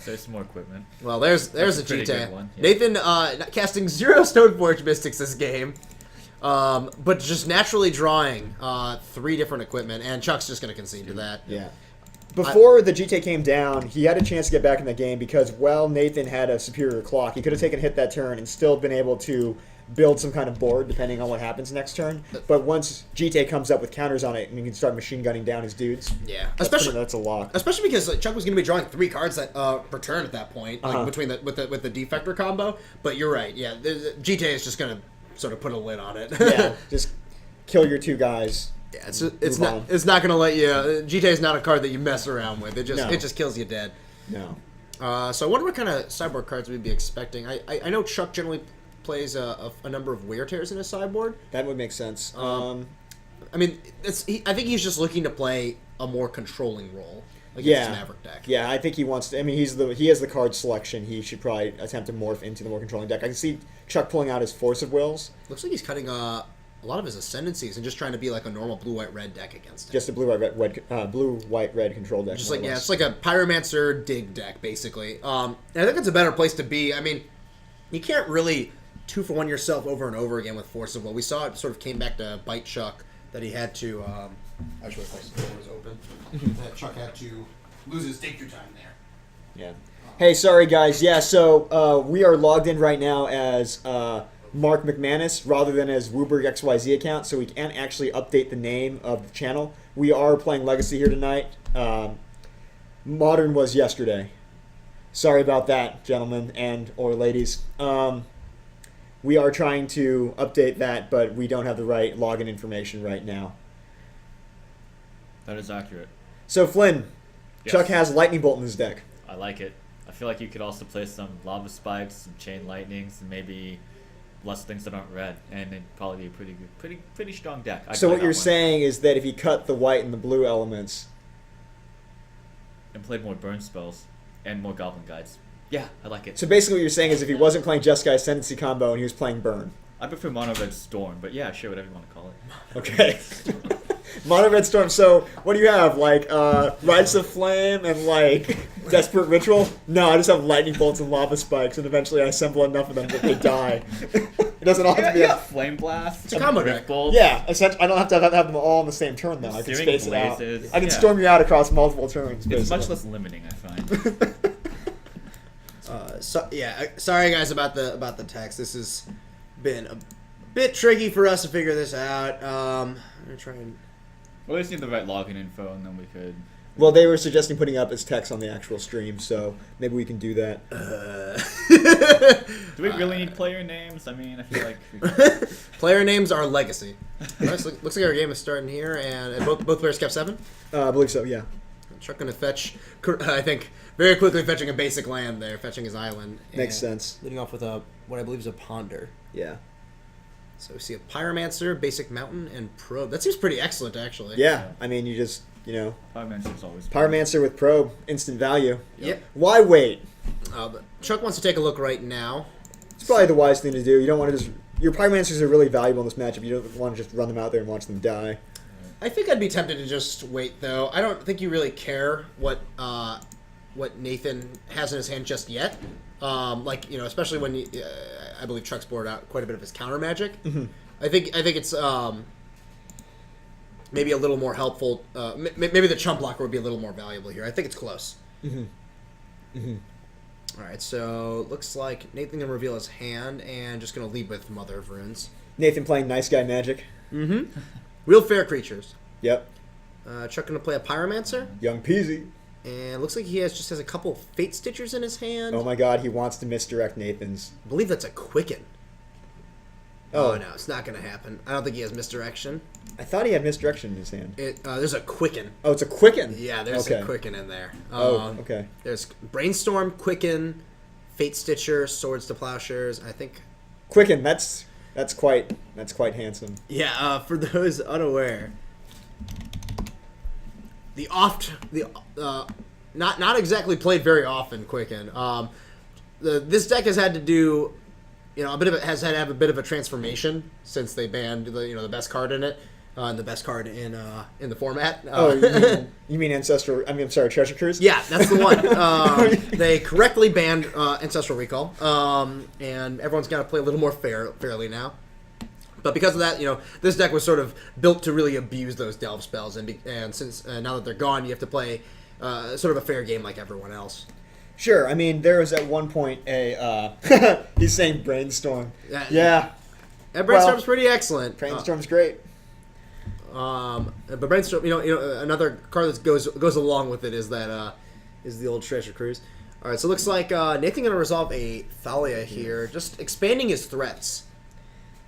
There's some more equipment. Well, there's That's a a pretty G-Tay. good one, yeah. Nathan casting 0 Stoneforge Mystics this game, but just naturally drawing 3 different equipment, and Chuck's just going to concede to that. Yeah. Before the GT came down, he had a chance to get back in the game because, well, Nathan had a superior clock. He could have taken a hit that turn and still been able to build some kind of board depending on what happens next turn. But once GT comes up with counters on it and he can start machine gunning down his dudes, Yeah, especially that's a lock. Especially because Chuck was going to be drawing 3 cards that per turn at that point, like Uh-huh. between with the defector combo. But you're right. Yeah, GTA is just going to sort of put a lid on it. Yeah, just kill your 2 guys. Yeah, it's Move not on. it's not going to let you. GTA is not a card that you mess around with. It No. just kills you dead. No. So I wonder what kind of sideboard cards we'd be expecting. I know Chuck generally plays a number of wear tears in his sideboard. That would make sense. I mean, I think he's just looking to play a more controlling role against Yeah. his Maverick deck. Yeah, I think he wants to. I mean, he has the card selection. He should probably attempt to morph into the more controlling deck. I can see Chuck pulling out his Force of Wills, Looks like he's cutting a lot of his ascendancies and just trying to be like a normal blue-white-red deck against him. just a blue white red control deck. Just more like or yeah, less. it's like a Pyromancer dig deck basically. And I think it's a better place to be. I mean, you can't really 2-for-1 yourself over and over again with Force of Will. We saw it sort of came back to bite Chuck that he had to. Actually, the door was open. That Chuck had to lose his dig through time there. Yeah. Hey, sorry guys. Yeah, so we are logged in right now as Mark McManus rather than as WUBRGxyz account, so we can't actually update the name of the channel. We are playing Legacy here tonight. Modern was yesterday. Sorry about that, gentlemen and or ladies. We are trying to update that, but we don't have the right login information right now. That is accurate. So Flynn, Yes. Chuck has Lightning Bolt in his deck. I like it. I feel like you could also play some Lava Spikes, some Chain Lightnings, and maybe less things that aren't red, and it'd probably be a pretty strong deck. I'd So play what you're that one. saying is that if you cut the white and the blue elements, And played more burn spells and more Goblin Guides. Yeah, I like it. so basically what you're saying is if he wasn't playing Jeskai Ascendancy combo and he was playing Burn. I prefer Mono Red Storm, but yeah, sure, whatever you want to call it. Okay. Mono Red Storm. So what do you have? Like Rites of Flame and like Desperate Ritual? No, I just have Lightning Bolts and Lava Spikes, and eventually I assemble enough of them that they die. It doesn't all have to be. Yeah, Flame Blast. It's a combo Rift deck. Bolt. Yeah, essentially, I don't have to have them all on the same turn though. I can Searing space it out. Blazes, I can yeah. storm you out across multiple turns. It's basically. much less limiting, I find. Sorry guys about the text. This has been a bit tricky for us to figure this out. I'm gonna try and. We'll just need the right login info, and then we could. Well, they were suggesting putting up as text on the actual stream, so maybe we can do that. Do we really need player names? I mean, I feel like. Player names are legacy. Alright, so looks like our game is starting here, and both players kept 7. I believe so. Yeah. Chuck gonna fetch. I think very quickly fetching a basic land there, fetching his island. Makes and sense. Leading off with what I believe is a ponder. Yeah. So we see a Pyromancer, basic mountain, and probe. That seems pretty excellent, actually. Yeah. I mean, you just Pyromancer's always. Pyromancer with probe, instant value. Yep. Why wait? But Chuck wants to take a look right now. It's probably the wise thing to do. You don't want to just. Your Pyromancers are really valuable in this matchup. You don't want to just run them out there and watch them die. I think I'd be tempted to just wait, though. I don't think you really care what Nathan has in his hand just yet. Especially when I believe Chuck's bored out quite a bit of his counter magic. Mm-hmm. I think it's maybe a little more helpful. Maybe the chump blocker would be a little more valuable here. I think it's close. Mm-hmm. Mm-hmm. All right, so looks like Nathan gonna reveal his hand and just gonna lead with Mother of Runes. Nathan playing nice guy magic. Mm-hmm. Real fair creatures. Yep. Chuck gonna play a Pyromancer. Young Peasy. And looks like he just has a couple Fate Stitchers in his hand. Oh my God, he wants to misdirect Nathan's. I believe that's a Quicken. Oh. Oh no, it's not going to happen. I don't think he has Misdirection. I thought he had misdirection in his hand. There's a Quicken. Oh, it's a Quicken. Yeah, there's Okay. a Quicken in there. Okay. There's Brainstorm, Quicken, Fate Stitcher, Swords to Plowshares. I think. Quicken. That's quite handsome. Yeah. For those unaware, not exactly played very often. Quicken. This deck has had to do, has had to have a bit of a transformation since they banned the best card in it. and the best card in the format. Oh, you mean Ancestral... I mean, I'm sorry, Treasure Cruise? Yeah, that's the one. They correctly banned Ancestral Recall, and everyone's got to play a little more fairly now. But because of that, this deck was sort of built to really abuse those delve spells, and since now that they're gone, you have to play sort of a fair game like everyone else. Sure. I mean, there was at one point a... he's saying Brainstorm. Yeah. And Brainstorm's pretty excellent. Brainstorm's great. But Brainstorm, another card that goes along with it is the old Treasure Cruise. All right, so it looks like Nathan going to resolve a Thalia here, just expanding his threats.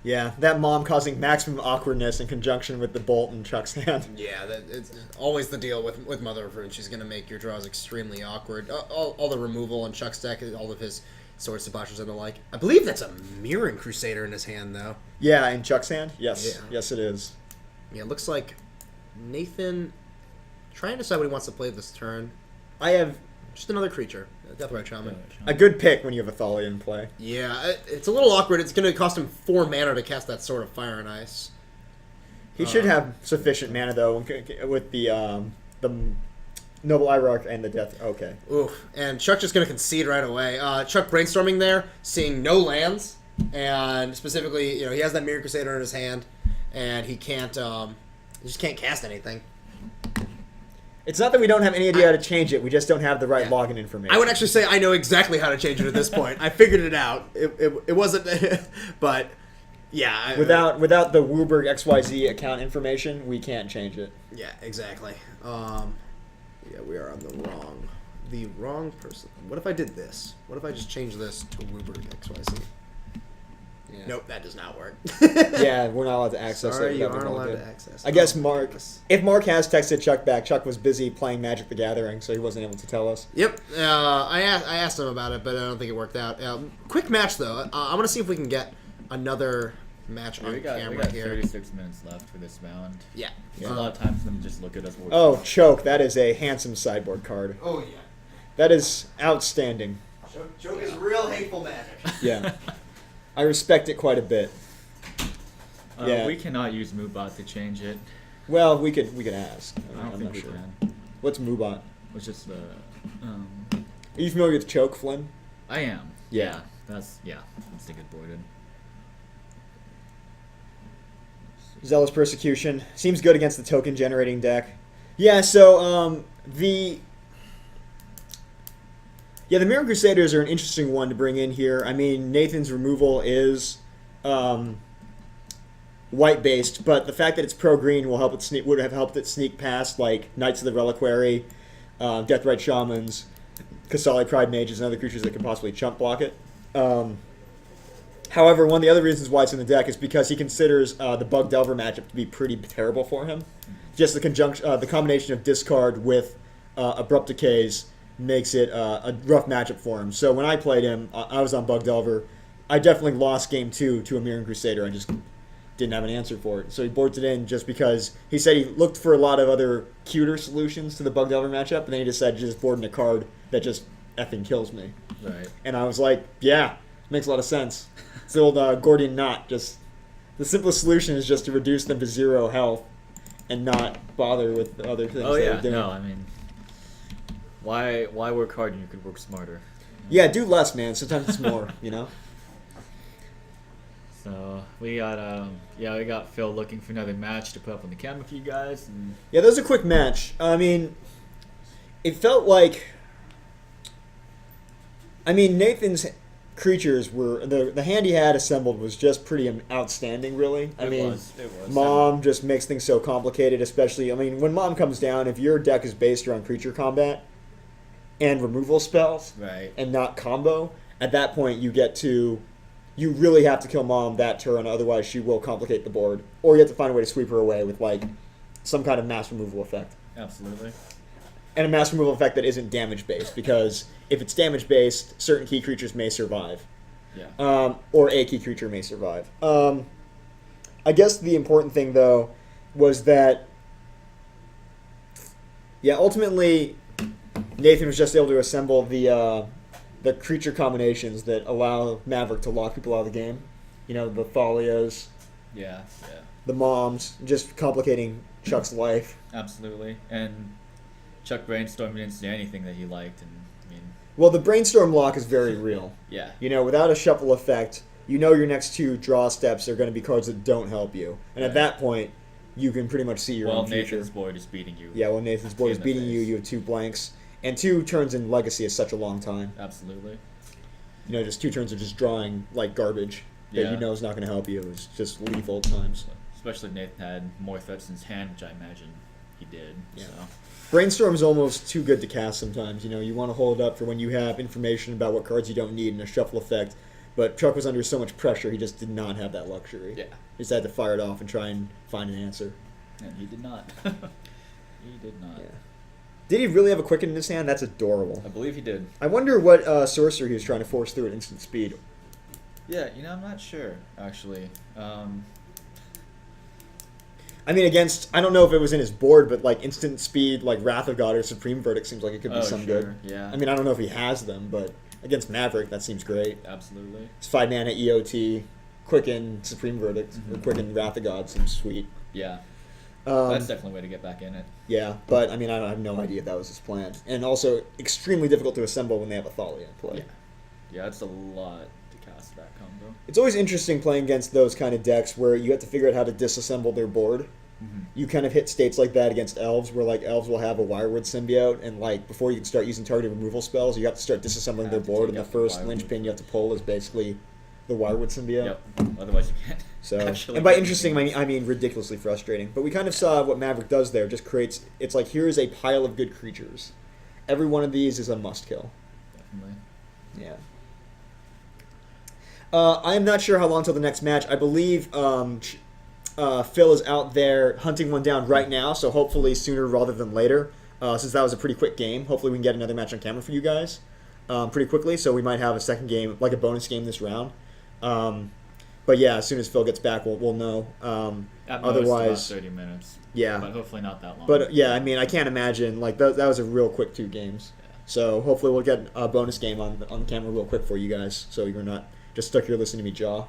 Yeah, that mom causing maximum awkwardness in conjunction with the bolt in Chuck's hand. Yeah, it's always the deal with Mother of Ruin. She's going to make your draws extremely awkward. All the removal in Chuck's deck, all of his Sword Debauchers and the like. I believe that's a Mirroring Crusader in his hand, though. Yeah, in Chuck's hand? Yes. Yeah. Yes, it is. Yeah, it looks like Nathan trying to decide what he wants to play this turn. I have Just another creature. Deathrite Shaman. a good pick when you have a Thalia in play. Yeah, it's a little awkward. It's going to cost him 4 mana to cast that Sword of Fire and Ice. He should have sufficient mana, though, with the Noble Hierarch and the Death... Okay. Oof. And Chuck just going to concede right away. Chuck brainstorming there, seeing no lands, and specifically, he has that Mirror Crusader in his hand, and he can't, he just can't cast anything. It's not that we don't have any idea how to change it. We just don't have the right login information. I would actually say I know exactly how to change it at this point. I figured it out. It wasn't, but yeah. Without the WUBRGxyz account information, we can't change it. Yeah, exactly. Yeah, we are on the wrong person. What if I did this? What if I just changed this to WUBRGxyz? Yeah. Nope, that does not work. Yeah, we're not allowed to access Sorry, it. you without aren't being able allowed to. to access. I guess Mark, if Mark has texted Chuck back, Chuck was busy playing Magic the Gathering, so he wasn't able to tell us. Yep, I asked him about it, but I don't think it worked out. Quick match though. I want to see if we can get another match on camera we got here. 36 minutes left for this round. Yeah. There's a lot of time for them to just look at us. Oh, Choke, that is a handsome sideboard card. Oh yeah. That is outstanding. Choke is real hateful magic. Yeah. I respect it quite a bit. Yeah. We cannot use Moobot to change it. Well, we could ask. I don't I'm think not we sure. can. What's Moobot? It's just the. Are you familiar with Choke, Flynn? I am. Yeah. That's a good boarded. Zealous Persecution. Seems good against the token generating deck. Yeah, so the Mirror Crusaders are an interesting one to bring in here. I mean, Nathan's removal is white based, but the fact that it's pro green would have helped it sneak past like Knights of the Reliquary, Deathrite Shamans, Kasali Pride Mages, and other creatures that could possibly chump block it. However, one of the other reasons why it's in the deck is because he considers the Bug Delver matchup to be pretty terrible for him. Just the combination of discard with Abrupt Decays makes it a rough matchup for him. So when I played him, I was on Bug Delver. I definitely lost game 2 to a Mirror Crusader. I just didn't have an answer for it. So he boards it in just because he said he looked for a lot of other cuter solutions to the Bug Delver matchup, and then he decided to just board in a card that just effing kills me. Right. And I was like, yeah, makes a lot of sense. It's the old Gordian knot. Just the simplest solution is just to reduce them to 0 health and not bother with the other things. Oh that yeah. they're doing. No, I mean, why work hard when you could work smarter? Yeah, do less, man. Sometimes it's more, you know? So we got Phil looking for another match to put up on the camera for you guys. And Yeah, that was a quick match. I mean, it felt like... I mean, Nathan's creatures were... The hand he had assembled was just pretty outstanding, really. it mean, was. Mom just makes things so complicated, especially... I mean, when Mom comes down, if your deck is based around creature combat and removal spells Right. and not combo, at that point you get to... You really have to kill Mom that turn, otherwise she will complicate the board. Or you have to find a way to sweep her away with, like, some kind of mass removal effect. Absolutely. And a mass removal effect that isn't damage-based, because if it's damage-based, certain key creatures may survive. Yeah. Or a key creature may survive. I guess the important thing, though, was that... Yeah, ultimately, Nathan was just able to assemble the creature combinations that allow Maverick to lock people out of the game. You know, the Thalias, Yeah, yeah, the moms, just complicating Chuck's life. absolutely. And Chuck brainstormed didn't say anything that he liked, and I mean, Well, the brainstorm lock is very real. yeah, You know, without a shuffle effect, you know your next 2 draw steps are going to be cards that don't help you. And at Right. that point, you can pretty much see your well, own future. Nathan's board is beating you. Yeah, well, Nathan's board In is the beating you. face. You have 2 blanks. And 2 turns in Legacy is such a long time. Absolutely. You know, just 2 turns of just drawing like garbage that Yeah. you know is not going to help you. It's just lethal at times. Especially if Nathan had more threats in his hand, which I imagine he did. Yeah. So. Brainstorm's almost too good to cast sometimes. You know, you want to hold it up for when you have information about what cards you don't need in a shuffle effect. But Chuck was under so much pressure, he just did not have that luxury. Yeah. He just had to fire it off and try and find an answer. And he did not. He did not. Yeah. Did he really have a Quicken in his hand? That's adorable. I believe he did. I wonder what sorcerer he was trying to force through at instant speed. Yeah, I'm not sure, actually. I mean, I don't know if it was in his board, but like instant speed, like Wrath of God or Supreme Verdict seems like it could be some good. Yeah. I mean, I don't know if he has them, but against Maverick, that seems great. Absolutely. It's 5 mana EOT, Quicken Supreme Verdict, or Quicken Wrath of God seems sweet. Yeah. Um, That's definitely a way to get back in it. Yeah, but I mean, I have no idea if that was his plan. And also, extremely difficult to assemble when they have a Thalia in play. Yeah. Yeah, it's a lot to cast that combo. It's always interesting playing against those kind of decks where you have to figure out how to disassemble their board. Mm-hmm. You kind of hit states like that against elves, where like elves will have a Wirewood symbiote, and like before you can start using targeted removal spells, you have to start disassembling Have their to board, take and the out the first Wirewood. linchpin you have to pull is basically the Wirewood symbiote. Yep. Otherwise, you can't. So, actually and by get interesting, anything I mean ridiculously frustrating. But we kind of saw what Maverick does there. Just creates. It's like here is a pile of good creatures. Every one of these is a must kill. Definitely. Yeah. I am not sure how long till the next match. I believe Phil is out there hunting one down right now, so hopefully sooner rather than later. Since that was a pretty quick game, hopefully we can get another match on camera for you guys pretty quickly. So we might have a second game, like a bonus game this round. But yeah, as soon as Phil gets back, we'll know. At most, about Otherwise, 30 minutes. yeah. But hopefully not that long. But yeah, I mean, I can't imagine like that was a real quick 2 games. Yeah. So hopefully we'll get a bonus game on the camera real quick for you guys, so you're not just stuck here listening to me jaw.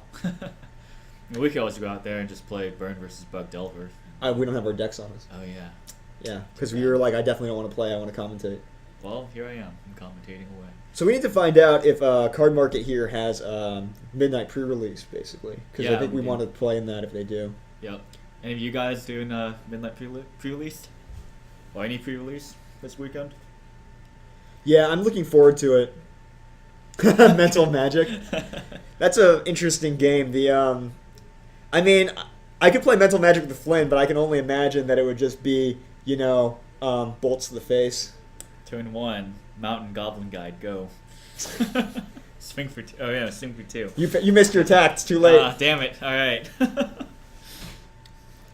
We could always go out there and just play Burn versus Bug Delver. We don't have our decks on us. Oh, yeah. Yeah, because we were like, I definitely don't want to play. I want to commentate. Well, here I am. I'm commentating away. So we need to find out if Card Market here has midnight pre-release, basically, because I Yeah, think we yeah. want to play in that if they do. Yep. Any of you guys doing midnight pre-release? Or any pre-release this weekend? Yeah, I'm looking forward to it. Mental Magic. That's an interesting game. I mean, I could play Mental Magic with Flynn, but I can only imagine that it would just be, bolts to the face. Turn 1, Mountain Goblin Guide, go. Swing for 2. Oh, yeah, swing for 2. You missed your attack. It's too late. Ah, damn it. All right.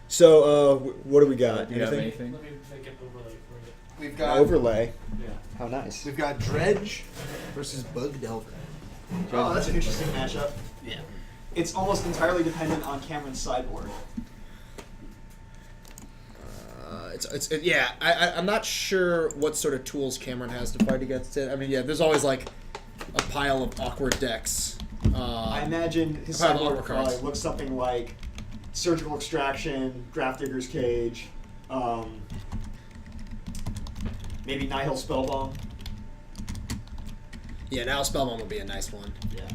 So, what do we got? Do you have Anything? anything? Let me make an overlay for you. We've got Overlay. Yeah. How nice. We've got Dredge versus Bug Delver. Oh, that's an interesting matchup. Yeah. It's almost entirely dependent on Cameron's sideboard. I'm not sure what sort of tools Cameron has to fight against it. I mean, yeah, there's always like a pile of awkward decks. I imagine his Pile of sideboard awkward probably cards. looks something like Surgical Extraction, Grafdigger's Cage, maybe Nihil Spellbomb. Yeah, now Spellbomb would be a nice one. Yeah.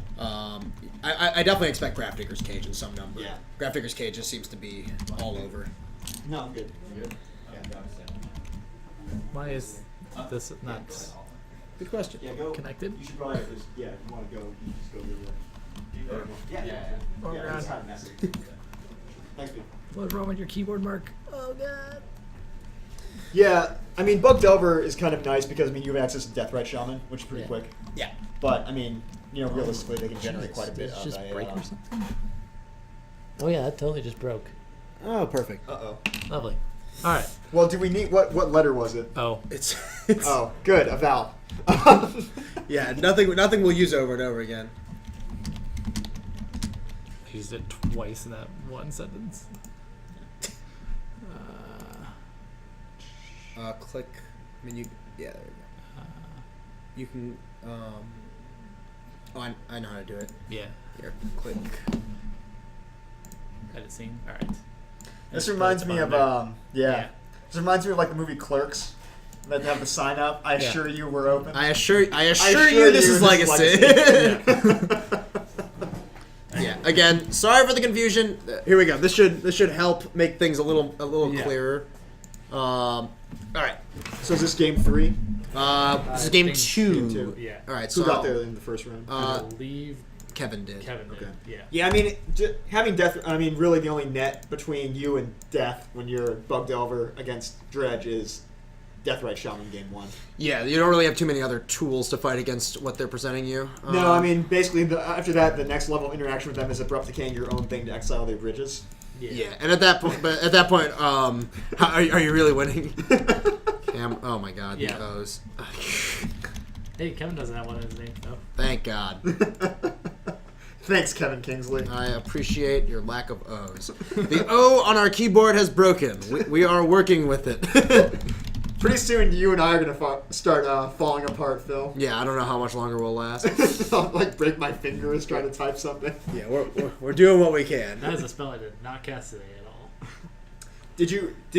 I definitely expect Grafdigger's Cage in some number. Yeah. Grafdigger's Cage just seems to be all over. No, I'm good. Good. Why is this not Good question. Yeah, go. connected? You should probably just, if you want to go, you just go the other way. Yeah. Oh, Yeah, God. it's kind of messy. Thanks, Pete. What's wrong with your keyboard, Mark? Oh, God. Yeah, I mean, Bug Delver is kind of nice because, you have access to Deathrite Shaman, which is pretty Yeah. quick. Yeah. But, realistically, they can generate quite a bit Did it of just a, break or something? Oh, yeah, that totally just broke. Oh, perfect. Uh-oh. Lovely. All right. Well, do we need... What letter was it? Oh. It's Oh, good, a vowel. yeah, nothing we'll use over and over again. I used it twice in that one sentence. Click. I mean, yeah. There you go. You can. Oh, I know how to do it. Yeah. Here, click. Edit scene. All right. This Just reminds put me it of on yeah. This reminds me of like the movie Clerks. That have the sign up. I Yeah. assure you we're open. I assure you, assure this you is this legacy. is Yeah. Again, sorry for the confusion. Here we go. This should help make things a little Yeah. clearer. All right. So is this game 3? This is game think 2. game two. Yeah. All right. Who So got there in the first round? I believe Kevin did. Kevin did. Okay. Yeah. Yeah, I mean, having Death. I mean, really, the only net between you and Death when you're Bug Delver against Dredge is Deathrite Shaman game 1. Yeah, you don't really have too many other tools to fight against what they're presenting you. No, I mean, basically, after that, the next level of interaction with them is abrupt decaying your own thing to exile their bridges. Yeah, and at that point, are you really winning? Cam, oh my God, Yeah. the O's. Hey, Kevin doesn't have one in his name though. Thank God. Thanks, Kevin Kingsley. I appreciate your lack of O's. The O on our keyboard has broken. We are working with it. Pretty soon, you and I are gonna start falling apart, Phil. Yeah, I don't know how much longer we'll last. I'll like break my fingers trying to type something. Yeah, we're doing what we can. That is a spell I did not cast today at all. Did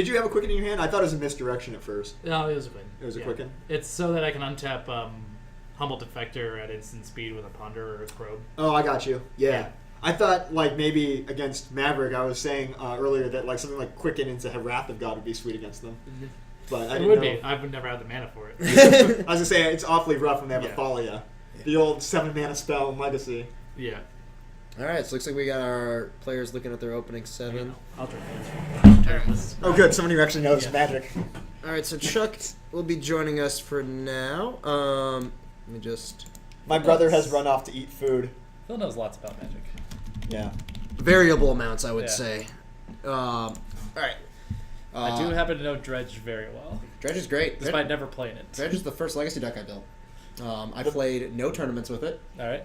you have a Quicken in your hand? I thought it was a misdirection at first. No, it was a Quicken. It was a Quicken? It's so that I can untap Humble Defector at instant speed with a Ponder or a Probe. Oh, I got you. Yeah. Yeah. I thought like maybe against Maverick, I was saying earlier that like something like Quicken into Wrath of God would be sweet against them. But I It didn't would know. be. I would never have the mana for it. I was gonna say it's awfully rough when they have Yeah. a Thalia. The old 7 mana spell in Legacy. Yeah. All right, so looks like we got our players looking at their opening 7. I'll try this. Oh, good. Someone who actually knows Yeah. Magic. All right, so Chuck will be joining us for now. Let me just My brother has run off to eat food. Phil knows lots about Magic. Yeah. variable amounts, I would Yeah. say. All right. I do happen to know Dredge very well, Dredge is great. despite never playing it. Dredge is the first legacy deck I built. I played no tournaments with it. All right.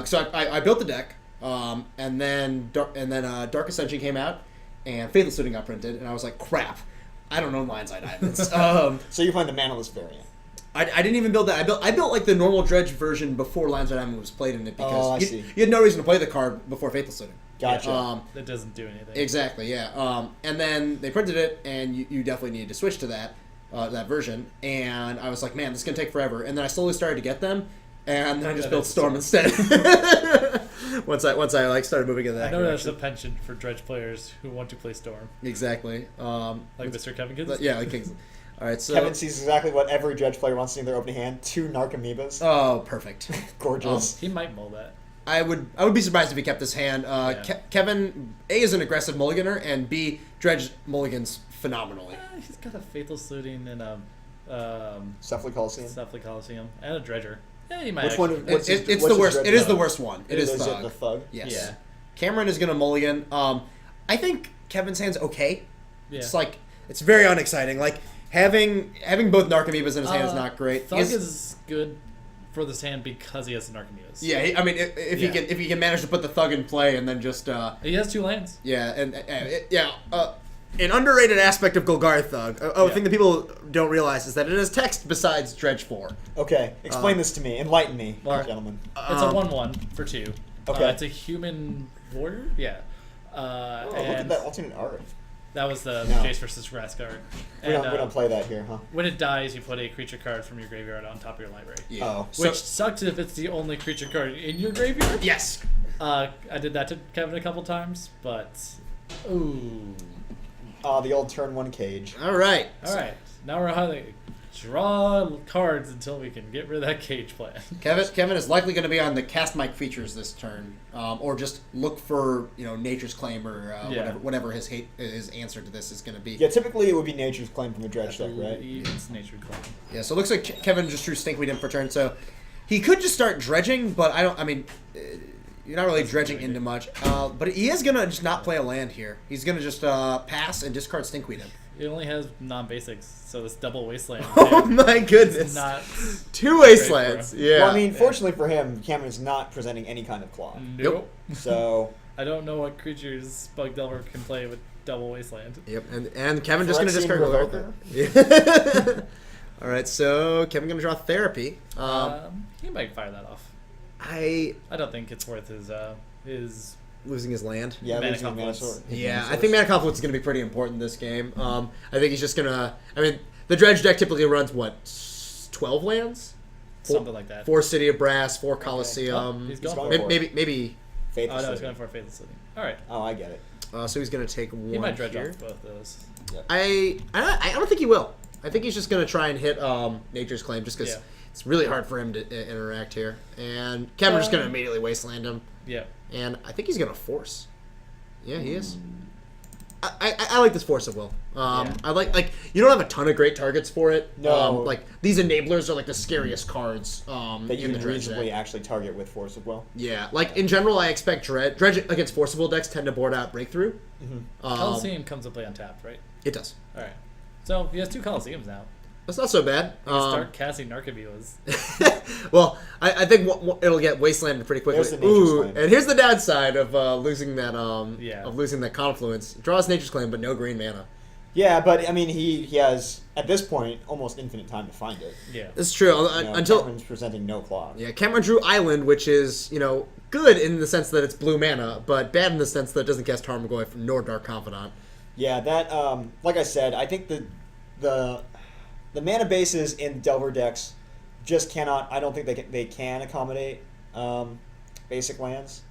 So I built the deck, and then Dark Ascension came out, and Faithless Looting got printed, and I was like, crap, I don't own Lion's Eye Diamonds. So you're playing the Manaless variant. I didn't even build that. I built like the normal Dredge version before Lion's Eye Diamond was played in it because I see. you had no reason to play the card before Faithless Looting. Gotcha. That doesn't do anything. Exactly, yeah. And then they printed it, and you definitely needed to switch to that version. And I was like, man, this is gonna take forever. And then I slowly started to get them, and then I just That built is Storm instead. once I like started moving in that I know there's a direction. penchant for Dredge players who want to play Storm, Exactly. like Mr. Kevin Kids. Yeah, like Kings. All right, so Kevin sees exactly what every Dredge player wants to see in their opening hand: 2 Narcomoebas. oh, perfect. Gorgeous. He might mull that. I would be surprised if he kept his hand. Yeah. Kevin A is an aggressive mulliganer, and B Dredge mulligans phenomenally. He's got a Faithless Looting and a Cephalid Coliseum. Cephalid Coliseum and a Dredger. Yeah, he might. Which one? actually- What's his- It's what's the his worst. Dredge It is now? the worst one. It is it Thug. the Thug? Yes. Yeah. Cameron is gonna mulligan. I think Kevin's hand's okay. Yeah. It's like it's very unexciting. Like having both Narcomoebas in his hand is not great. Thug He's- is good for this hand because he has the Narcomoebas. yeah. I mean, if Yeah. he can manage to put the Thug in play and then just He has 2 lands. yeah an underrated aspect of Golgari Thug. A thing that people don't realize is that it has text besides Dredge 4. Okay, explain this to me. Enlighten me, Well, gentlemen. It's a 1/1 for 2. Okay. It's a human warrior. Yeah. Oh, look at And that alternate art. that was the No. Jace versus Grass card. We don't play that here, huh? When it dies, you put a creature card from your graveyard on top of your library. Yeah. Oh. Which sucks if it's the only creature card in your graveyard. Yes. I did that to Kevin a couple times, but ooh. The old turn 1 cage. All right. All right, now we're on the draw cards until we can get rid of that cage plan. Kevin is likely going to be on the cast mic features this turn, or just look for Nature's Claim or Yeah. whatever his answer to this is going to be. Yeah, typically it would be Nature's Claim from a Dredge deck, right? It's Nature Claim. Yeah, so it looks like Kevin just drew Stinkweed in for turn, so he could just start dredging, but you're not really dredging into much. But he is going to just not play a land here. He's going to just pass and discard Stinkweed in. It only has non-basics, so this double wasteland. Oh my goodness. It's not. 2 wastelands. Yeah. Well, I mean, fortunately for him, Cameron is not presenting any kind of claw. Nope. So, I don't know what creatures Bug Delver can play with double wasteland. Yep, and Kevin just going to Phyrexian discard Revoker? Yeah. All right, so Kevin going to draw Therapy. He might fire that off. I I don't think it's worth his losing his land. Yeah, Mana losing confluence. Manasaur. Yeah, I think Mana Confluence is going to be pretty important in this game. I think he's just going to... I mean, the Dredge deck typically runs, what, 12 lands? Something like that. 4 City of Brass, 4 Coliseum. Oh, he's going going for for it. Maybe Faithless Oh, no, he's City. going for a Faithless City. All right. Oh, I get it. so he's going to take He one might dredge here. off both those. I don't think he will. I think he's just going to try and hit Nature's Claim just because Yeah. it's really hard for him to interact here. And Kevin's just going to immediately wasteland him. Yeah. And I think he's going to force. Yeah, he is. I like this Force of Will. Yeah. I like you don't have a ton of great targets for it. No. Like these enablers are like the scariest cards That you in the can Dredge reasonably deck. actually target with Force of Will. Yeah, like in general, I expect Dredge against Forcible decks tend to board out Breakthrough. Coliseum comes to play untapped, right? It does. All right. So he has 2 Coliseums now. That's not so bad. Start casting Narcobulas. Well, I think it'll get wastelanded pretty quickly. There's the Nature's Ooh, Claim. and here's the downside of losing that Yeah. of losing that Confluence. Draws Nature's Claim, but no green mana. Yeah, but I mean, he has at this point almost infinite time to find it. Yeah. It's true You know, until Cameron's presenting no claw. yeah, Cameron drew Island, which is good in the sense that it's blue mana, but bad in the sense that it doesn't cast Tarmogoyf nor Dark Confidant. Yeah, that like I said, I think the mana bases in Delver decks just cannot. I don't think they can accommodate basic lands.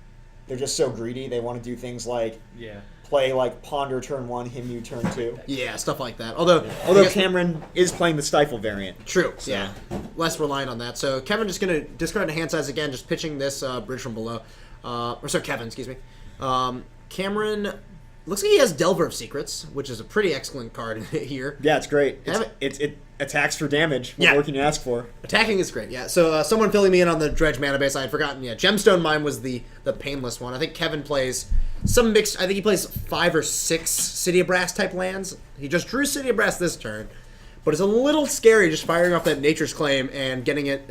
They're just so greedy. They want to do things like Yeah. play like Ponder turn 1, Himyu turn 2. Yeah, stuff like that. Although Although Cameron is playing the Stifle variant. true, So- yeah, less reliant on that. So Kevin just gonna discard a hand size again, just pitching this bridge from below. Kevin, excuse me. Cameron looks like he has Delver of Secrets, which is a pretty excellent card here. Yeah, it's great. Have It attacks for damage. What Yeah. more can you ask for? Attacking is great, yeah. So someone filling me in on the Dredge mana base, I had forgotten. Yeah, Gemstone Mine was the painless one. I think Kevin plays some mixed. I think he plays 5 or 6 City of Brass type lands. He just drew City of Brass this turn, but it's a little scary just firing off that Nature's Claim and getting it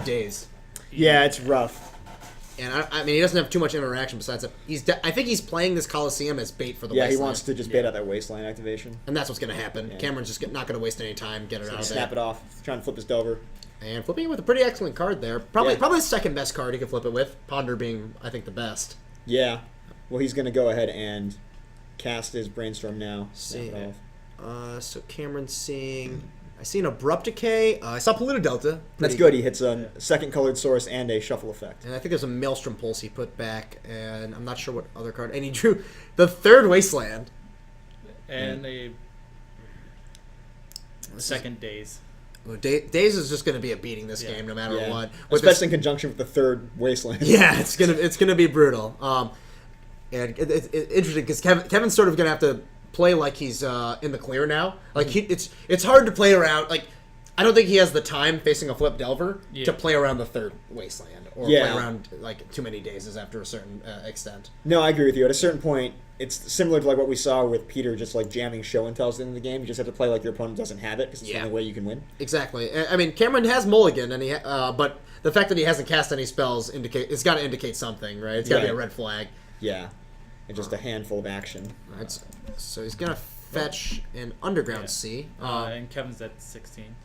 dazed. Yeah, it's rough. And I mean, he doesn't have too much interaction besides that. I think he's playing this Coliseum as bait for the Yeah, he wasteland. wants to just bait out that wasteland activation. And that's what's going to happen. Yeah. Cameron's just not going to waste any time, get it out of there. Snap it off. Trying to flip his Delver. And flipping it with a pretty excellent card there. Probably Yeah. the second best card he could flip it with. Ponder being, I think, the best. Yeah. Well, he's going to go ahead and cast his Brainstorm now. See. Snap it off. So Cameron's seeing... I see an Abrupt Decay. I saw Polluted Delta. That's Pretty good. He hits a second colored source and a shuffle effect. And I think there's a Maelstrom Pulse he put back. And I'm not sure what other card. And he drew the third Wasteland. And a second Days. Days is just going to be a beating this Yeah. game no matter Yeah. what. With Especially in conjunction with the third Wasteland. Yeah, it's gonna be brutal. And it's interesting because Kevin's sort of gonna have to play like he's in the clear now. Like it's hard to play around. Like I don't think he has the time facing a flip Delver Yeah. to play around the third Wasteland or Yeah. play around like too many dazes after a certain extent. No, I agree with you. At a certain point, it's similar to like what we saw with Peter just like jamming show and tells in the game. You just have to play like your opponent doesn't have it because it's Yeah. the only way you can win. Exactly. I mean, Cameron has Mulligan, and but the fact that he hasn't cast any spells it's got to indicate something, right? It's got to be Right. a red flag. Yeah. And just a handful of action. Right. So he's gonna fetch an Underground Yeah. Sea. And Kevin's at 16.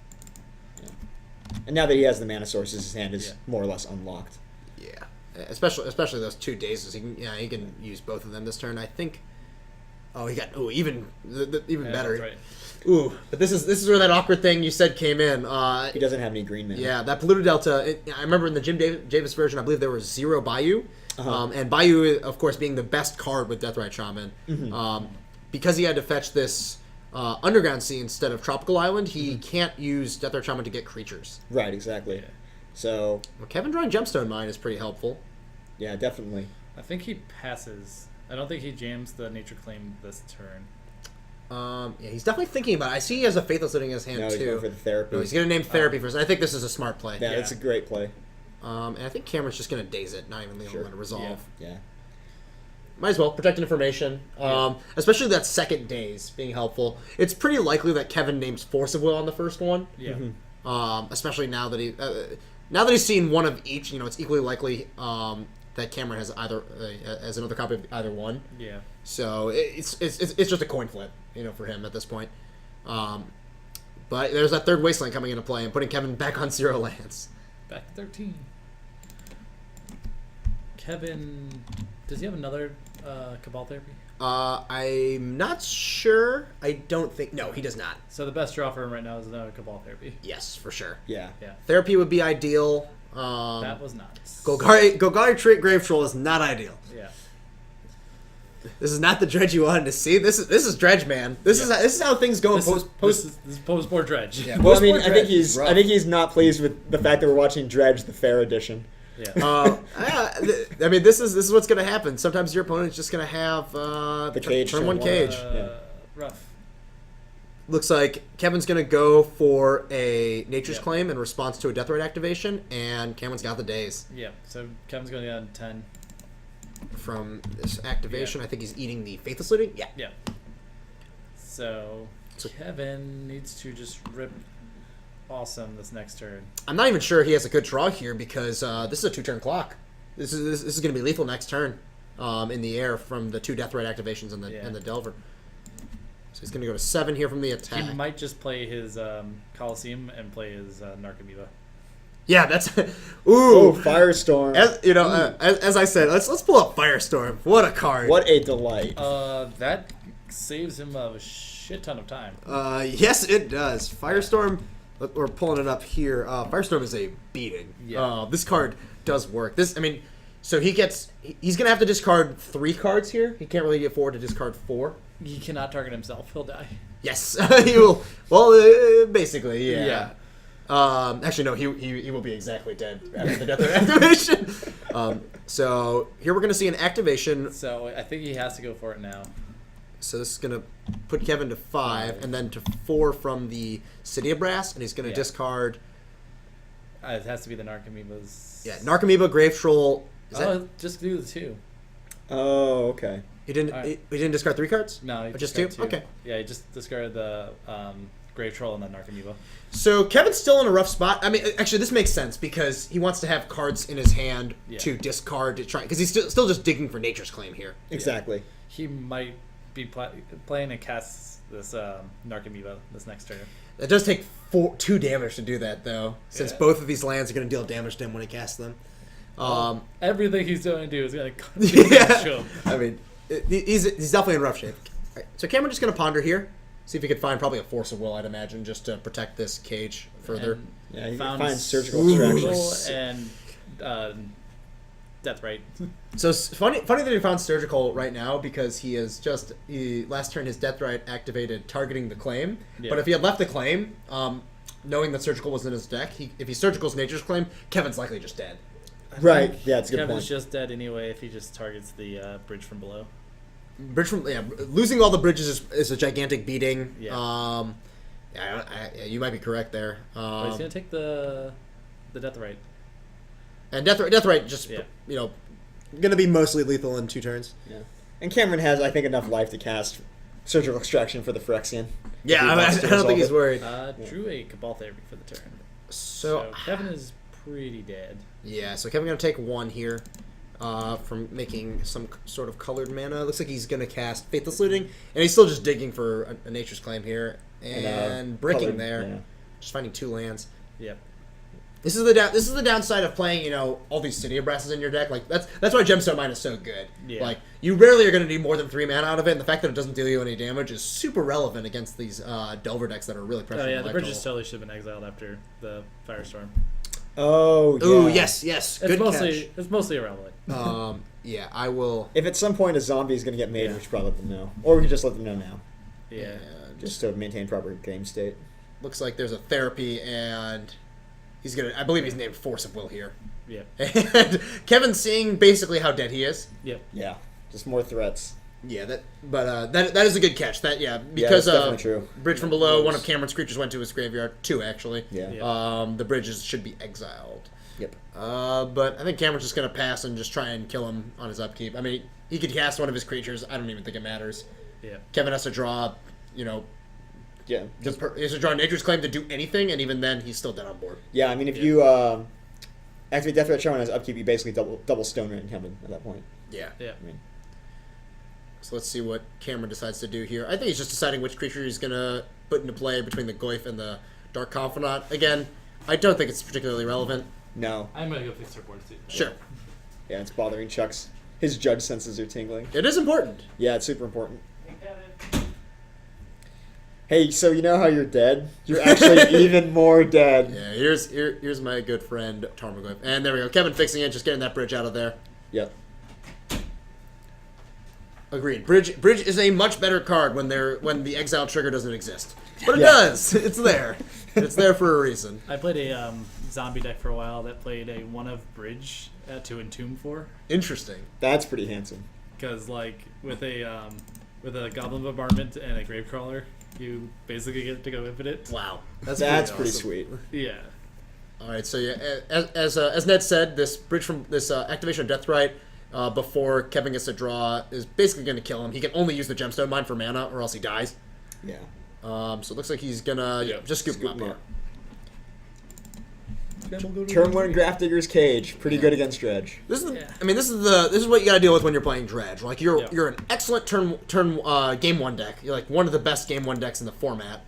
And now that he has the mana sources, his hand is Yeah. more or less unlocked. Yeah, especially those 2 dazes. He can use both of them this turn. I think. Oh, he got even Yeah, better. that's right. Ooh, but this is where that awkward thing you said came in. He doesn't have any green mana. Yeah, that Polluted Delta. I remember in the Jim Davis version, I believe there was 0 Bayou, Uh-huh. and Bayou, of course, being the best card with Deathrite Shaman. Mm-hmm. Because he had to fetch this Underground Sea instead of Tropical Island, he can't use Deathrite Shaman to get creatures. Right, exactly. Yeah. So, Well, Kevin drawing Gemstone Mine is pretty helpful. yeah, definitely. I think he passes. I don't think he jams the Nature Claim this turn. Yeah, he's definitely thinking about it. I see he has a Faithless sitting in his hand No, he's too. going for the therapy. No, he's gonna name Therapy first. I think this is a smart play. Yeah, Yeah. that's a great play. And I think Cameron's just gonna daze it, not even Sure. going to resolve. Yeah. Might as well protect information, especially that second daze being helpful. It's pretty likely that Kevin names Force of Will on the first one. Yeah. Especially now that he's seen one of each. It's equally likely that Cameron has either as another copy of either one. Yeah. So it's just a coin flip, for him at this point. But there's that third Wasteland coming into play and putting Kevin back on 0 lands. Back to 13. Kevin Does he have another Cabal Therapy? I'm not sure. I don't think. No, he does not. So the best draw for him right now is another Cabal Therapy. Yes, for sure. Yeah. Yeah. Therapy would be ideal. That was nuts. Golgari Trait Grave Troll is not ideal. Yeah. This is not the dredge you wanted to see. This is dredge, man. This is how things go. This is post-board dredge. Yeah. Well, I mean, Post-board I think Dredge is he's rough. I think he's not pleased with the fact that we're watching Dredge, the Fair Edition. Yeah. I mean, this is what's going to happen. Sometimes your opponent's just going to have The cage turn one turn cage. Yeah. Rough. Looks like Kevin's going to go for a Nature's Yeah. Claim in response to a Death Right activation, and Cameron's got the days Yeah. So Kevin's going down 10. from this activation. I think he's eating the Faithless Looting. Yeah. Yeah. So Kevin needs to just rip awesome this next turn. I'm not even sure he has a good draw here because this is a 2-turn clock. This is going to be lethal next turn in the air from the 2 Death Right activations and the Delver. So he's going to go to 7 here from the attack. He might just play his Coliseum and play his Narcomoeba. Yeah, that's Oh, ooh. Firestorm. As you know, as I said, let's pull up Firestorm. What a card! What a delight. That saves him a shit ton of time. Yes, it does. Firestorm. We're pulling it up here. Firestorm is a beating. Yeah. This card does work. So he's gonna have to discard 3 cards here. He can't really afford to discard 4. He cannot target himself. He'll die. Yes, he will. Well, basically, yeah. Yeah. Actually, no. He will be exactly dead after the Death Right activation. So here we're gonna see an activation. So I think he has to go for it now. So this is going to put Kevin to 5 and then to 4 from the City of Brass, and he's going to discard. It has to be the Narcomoebas. Yeah, Narcomoeba, Grave Troll. Just do the 2. Oh, okay. He didn't. Alright. He didn't discard 3 cards. No, he Or just 2. discarded 2. Okay. Yeah, he just discarded the Grave Troll and then Narcomoeba. So Kevin's still in a rough spot. I mean, actually, this makes sense because he wants to have cards in his hand to discard to try because he's still just digging for Nature's Claim here. Exactly. He might be playing and cast this Narcomoeba this next turn. It does take 2 damage to do that, though, since both of these lands are going to deal damage to him when he casts them. Everything he's going to do is going to Yeah. I mean, he's definitely in rough shape. All right, so Cameron just going to ponder here, see if he could find probably a Force of Will, I'd imagine, just to protect this cage further. Yeah, he found finds surgical Ooh. extraction. and Death Right. So it's funny that he found Surgical right now because he last turn his Death Right activated targeting the claim. Yeah. But if he had left the claim, knowing that Surgical was in his deck, if he Surgical's Nature's Claim, Kevin's likely just dead. Right. Yeah, it's a good Kevin's point. just dead anyway if he just targets the bridge from below. Losing all the bridges is a gigantic beating. Yeah. You might be correct there. But he's going to take the Death Right. And Death Right just Yeah. going to be mostly lethal in 2 turns. Yeah. And Cameron has, I think, enough life to cast surgical extraction for the Phyrexian. Yeah, If he I wants to don't think resolve he's it. worried. Drew a Cabal Therapy for the turn. So Kevin is pretty dead. yeah, so Kevin going to take 1 here from making some sort of colored mana. Looks like he's going to cast Faithless Looting, and he's still just digging for a Nature's Claim here and bricking colored, there, yeah. just finding 2 lands. Yep. This is the downside of playing, all these City of Brasses in your deck. Like that's why Gemstone Mine is so good. Yeah. Like you rarely are going to need more than 3 mana out of it, and the fact that it doesn't deal you any damage is super relevant against these Delver decks that are really pressuring. Oh yeah, the life bridges total. totally should have been exiled after the Firestorm. Oh, yeah. Ooh, yes, good It's mostly irrelevant. catch. Yeah, I will. If at some point a zombie is going to get made, Yeah. we should probably let them know. Or we can just let them know now, Yeah. just to maintain proper game state. Looks like there's a therapy, and I believe he's named Force of Will here. Yep. And Kevin's seeing basically how dead he is. Yep. Yeah, just more threats. Yeah, that is a good catch. Because that's definitely true. Bridge from below, one of Cameron's creatures went to his graveyard. 2 actually. Yeah. Yeah. The bridges should be exiled. Yep. But I think Cameron's just gonna pass and just try and kill him on his upkeep. I mean, he could cast one of his creatures. I don't even think it matters. Yeah. Kevin has to draw, Yeah. he has to draw Nature's Claim to do anything, and even then, he's still dead on board. Yeah, I mean, if you activate Death Threat Charm on his upkeep, you basically double Stone Ring Kevin at that point. Yeah. Yeah. I mean, So let's see what Cameron decides to do here. I think he's just deciding which creature he's gonna put into play between the Goyf and the Dark Confidant. Again, I don't think it's particularly relevant. no. I'm gonna go fix our board too. Sure. Yeah, it's bothering Chuck's His judge senses are tingling. It is important. Yeah, it's super important. Hey, so you know how you're dead? You're actually even more dead. Yeah, here's my good friend Tarmogoyf. And there we go. Kevin fixing it, just getting that bridge out of there. Yep. Agreed. Bridge is a much better card when the exile trigger doesn't exist. But it Yeah. does. It's there. It's there for a reason. I played a zombie deck for a while that played a 1 of bridge to entomb for. Interesting. That's pretty handsome. Because like with a goblin bombardment and a gravecrawler, you basically get to go infinite. Wow. That's pretty awesome. sweet. Yeah. All right, so yeah, as Ned said, this bridge from this activation of Deathrite before Kevin gets a draw is basically going to kill him. He can only use the gemstone mine for mana, or else he dies. Yeah. So it looks like he's gonna just scoop him Scoop up. Turn 1 Grafdigger's Cage. Pretty good against Dredge. This is, Yeah. I mean, this is what you gotta deal with when you're playing Dredge. Like Yeah. you're an excellent game 1 deck. You're like one of the best game 1 decks in the format.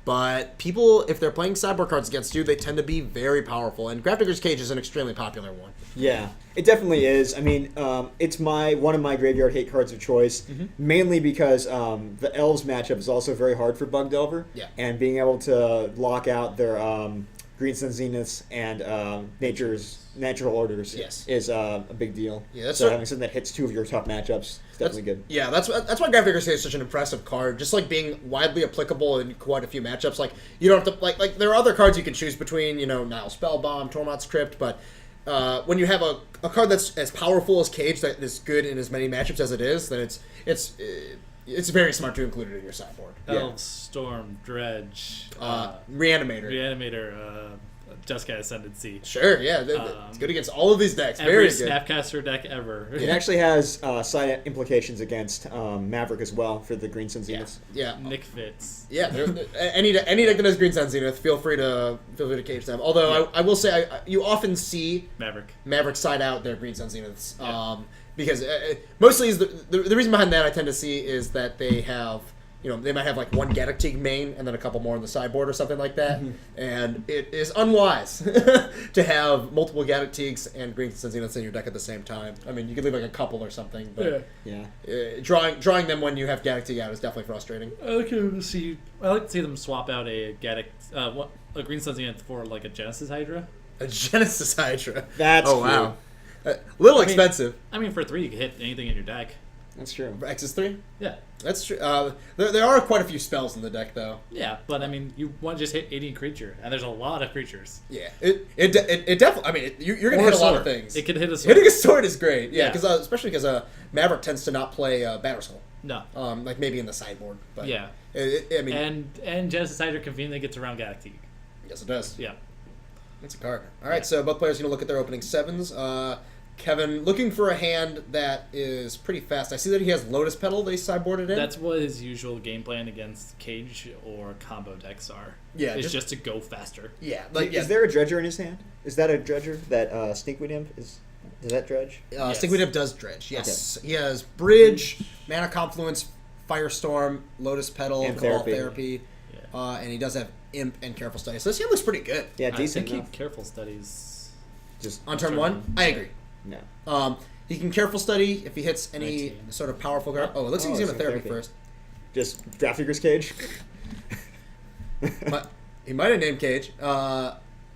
But people, if they're playing sideboard cards against you, they tend to be very powerful. And Grafdigger's Cage is an extremely popular one. Yeah, it definitely is. I mean, it's one of my graveyard hate cards of choice, mainly because the Elves matchup is also very hard for Bug Delver. Yeah. And being able to lock out their Green Sun Zeniths and Natural Orders Yes. is a big deal. Yeah, that's so cer- having something that hits 2 of your top matchups is definitely good. Yeah, that's why Grafdigger's Cage is such an impressive card. Just like being widely applicable in quite a few matchups. Like you don't have to like there are other cards you can choose between. Nile Spellbomb, Tormod's Crypt, but when you have a card that's as powerful as Cage that is good in as many matchups as it is, then it's very smart to include it in your sideboard. Elves, Storm, Dredge, Reanimator. Reanimator, Jeskai Ascendancy. Sure, yeah, it's good against all of these decks. Every Very good. Snapcaster deck ever. It actually has side implications against Maverick as well for the Green Sun Yeah, Zeniths. yeah, Nick Fitz. yeah. Any deck that has Green Sun Zenith, feel free to cage them. Although I will say, you often see Maverick. side out their Green Sun Zeniths. Yeah. Because mostly is the reason behind that I tend to see is that they have, they might have like one Gaddock main and then a couple more on the sideboard or something like that. And it is unwise to have multiple Gaddock and Green Sun Zeniths in your deck at the same time. I mean, you could leave like a couple or something, but Yeah. drawing them when you have Gaddock out is definitely frustrating. I like to see them swap out a Gaddock, a Green Sun Zenith for like a Genesis Hydra. A Genesis Hydra. That's oh wow. Little expensive. I mean, for 3 you can hit anything in your deck. That's true. For X's 3? Yeah. That's true. There are quite a few spells in the deck, though. Yeah, but I mean, you want to just hit any creature, and there's a lot of creatures. Yeah, it definitely. I mean, you're gonna Or hit a a lot of sword. things. It can hit a sword. Hitting a sword is great. Yeah, Yeah. because especially because Maverick tends to not play Batterskull. No. Like maybe in the sideboard. But Yeah. I mean, And Genesis Hydra conveniently gets around Gaddock. yes, it does. Yeah. It's a card. All right, so both players look at their opening 7s. Kevin looking for a hand that is pretty fast. I see that he has Lotus Petal. They sideboarded in. That's what his usual game plan against Cage or combo decks are. Yeah, It's just to go faster. yeah. Is there a Dredger in his hand? Is that a Dredger? That Stinkweed Imp is that Dredge? Yes. Stinkweed Imp does dredge. Yes, he has Bridge, Mana Confluence, Firestorm, Lotus Petal, And Cabal Therapy. Therapy, Yeah. and he does have Imp and Careful Study. So this hand looks pretty good. Yeah, I decent think enough. Careful Studies. Just On turn Turn 1, one. I agree. no. He can Careful Study if he hits any 19. sort of powerful card. Oh, it looks like Oh, he's going to it's Therapy Therapy. first. Just Grafdigger's Cage. He might have named Cage.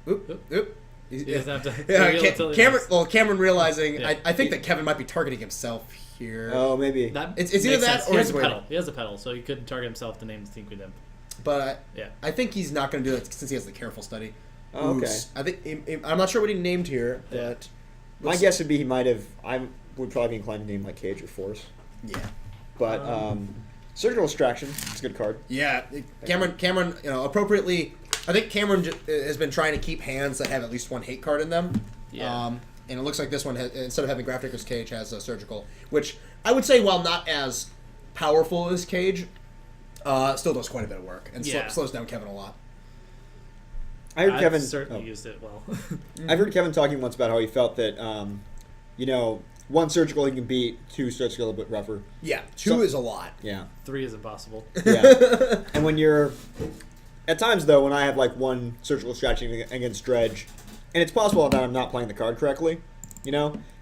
Oop. He doesn't have to. Yeah, reveal it till the Cameron. next- Well, Cameron realizing, Yeah. I think that Kevin might be targeting himself here. Oh, maybe. That It's either makes that sense. or he has he's a waiting. pedal. He has a pedal, so he couldn't target himself to name Stinkweed Imp. But Yeah. I think he's not going to do it since he has the Careful Study. Oh, okay. Oops. I think I'm not sure what he named here, but My guess would be he might have. I would probably be inclined to name like Cage or Force. yeah, But Surgical Extraction is a good card. yeah. Cameron, appropriately. I think Cameron has been trying to keep hands that have at least one hate card in them. Yeah. And it looks like this one, instead of having Grafdigger's Cage, has a Surgical, which I would say, while not as powerful as Cage, still does quite a bit of work and Yeah. slows down Kevin a lot. I heard I've Kevin. certainly used it well. I've heard Kevin talking once about how he felt that, one Surgical he can beat, 2 starts to get a little bit rougher. Yeah, 2 So- is a lot. Yeah. 3 is impossible. Yeah. And when you're. At times, though, when I have like one Surgical Extraction against Dredge, and it's possible that I'm not playing the card correctly,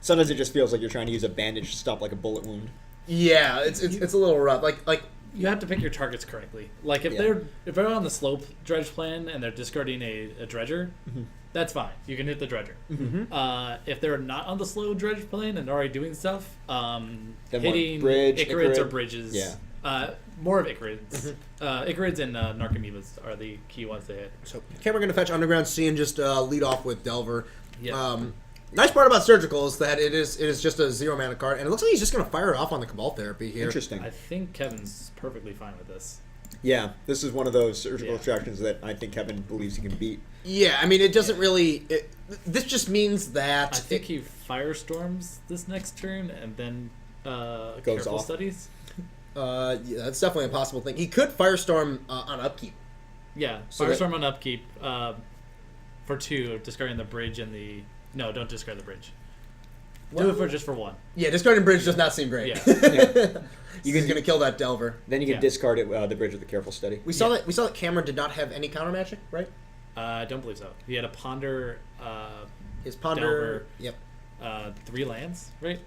Sometimes it just feels like you're trying to use a bandage to stop like a bullet wound. Yeah, it's a little rough. Like You have to pick your targets correctly. Like if Yeah. they're on the slope dredge plan and they're discarding a dredger, Mm-hmm. that's fine. You can hit the dredger. Mhm. If they're not on the slow dredge plan and already doing stuff, Then what, hitting bridge, Icarids or Icarid? bridges. Yeah. More of Icarids. Icarids and Narcomoebas are the key ones to hit. so, Cameron going to fetch Underground Sea and just lead off with Delver. Yeah. Nice part about Surgical is that it is just a 0 mana card, and it looks like he's just going to fire it off on the Cabal Therapy here. Interesting. I think Kevin's perfectly fine with this. Yeah, this is one of those surgical Yeah. attractions that I think Kevin believes he can beat. Yeah, I mean, it doesn't really. This just means that I think he firestorms this next turn and then Goes careful off. studies. yeah, that's definitely a possible thing. He could Firestorm on upkeep. Yeah, So firestorm on upkeep for 2, discarding the bridge and the. No, don't discard the bridge. Do it for just for 1. Yeah, discarding Bridge does not seem great. Yeah. He's going to kill that Delver. Then you can Yeah. discard it the bridge with a careful study. We saw that Cameron did not have any counter magic, right? I don't believe so. He had a ponder, His Ponder. Delver. Yep. 3 lands, right?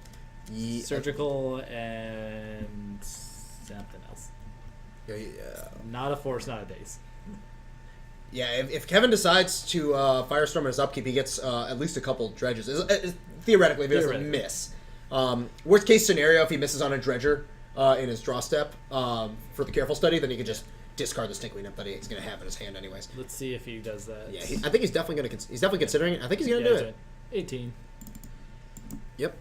Ye- Surgical and something else. Yeah. Not a force, not a daze. Yeah, if Kevin decides to Firestorm his upkeep, he gets at least a couple dredges. Theoretically, if he doesn't Theoretically. miss. Worst case scenario, if he misses on a dredger in his draw step for the careful study, then he can just discard the Stinkling Imp that he's going to have in his hand anyways. Let's see if he does that. Yeah, I think he's definitely going to. He's definitely considering it. I think he's going to Yeah, do he's it. doing 18. Yep.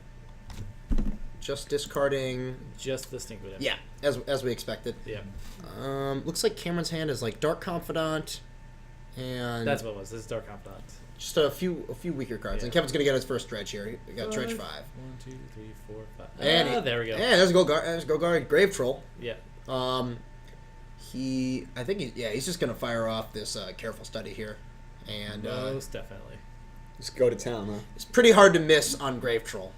Just discarding. Just the stink with him. Yeah, as we expected. Yeah. Looks like Cameron's hand is like Dark Confidant, and That's what it was. This is Dark Confidant. just a few weaker cards. Yeah. And Kevin's gonna get his first dredge here. He got dredge 5. 1, 2, 3, 4, 5. And There we go. Yeah, there's Golgari Grave Troll. Yeah. He's just gonna fire off this careful study here, and Most definitely. Just go to town, huh? it's pretty hard to miss on Grave Troll.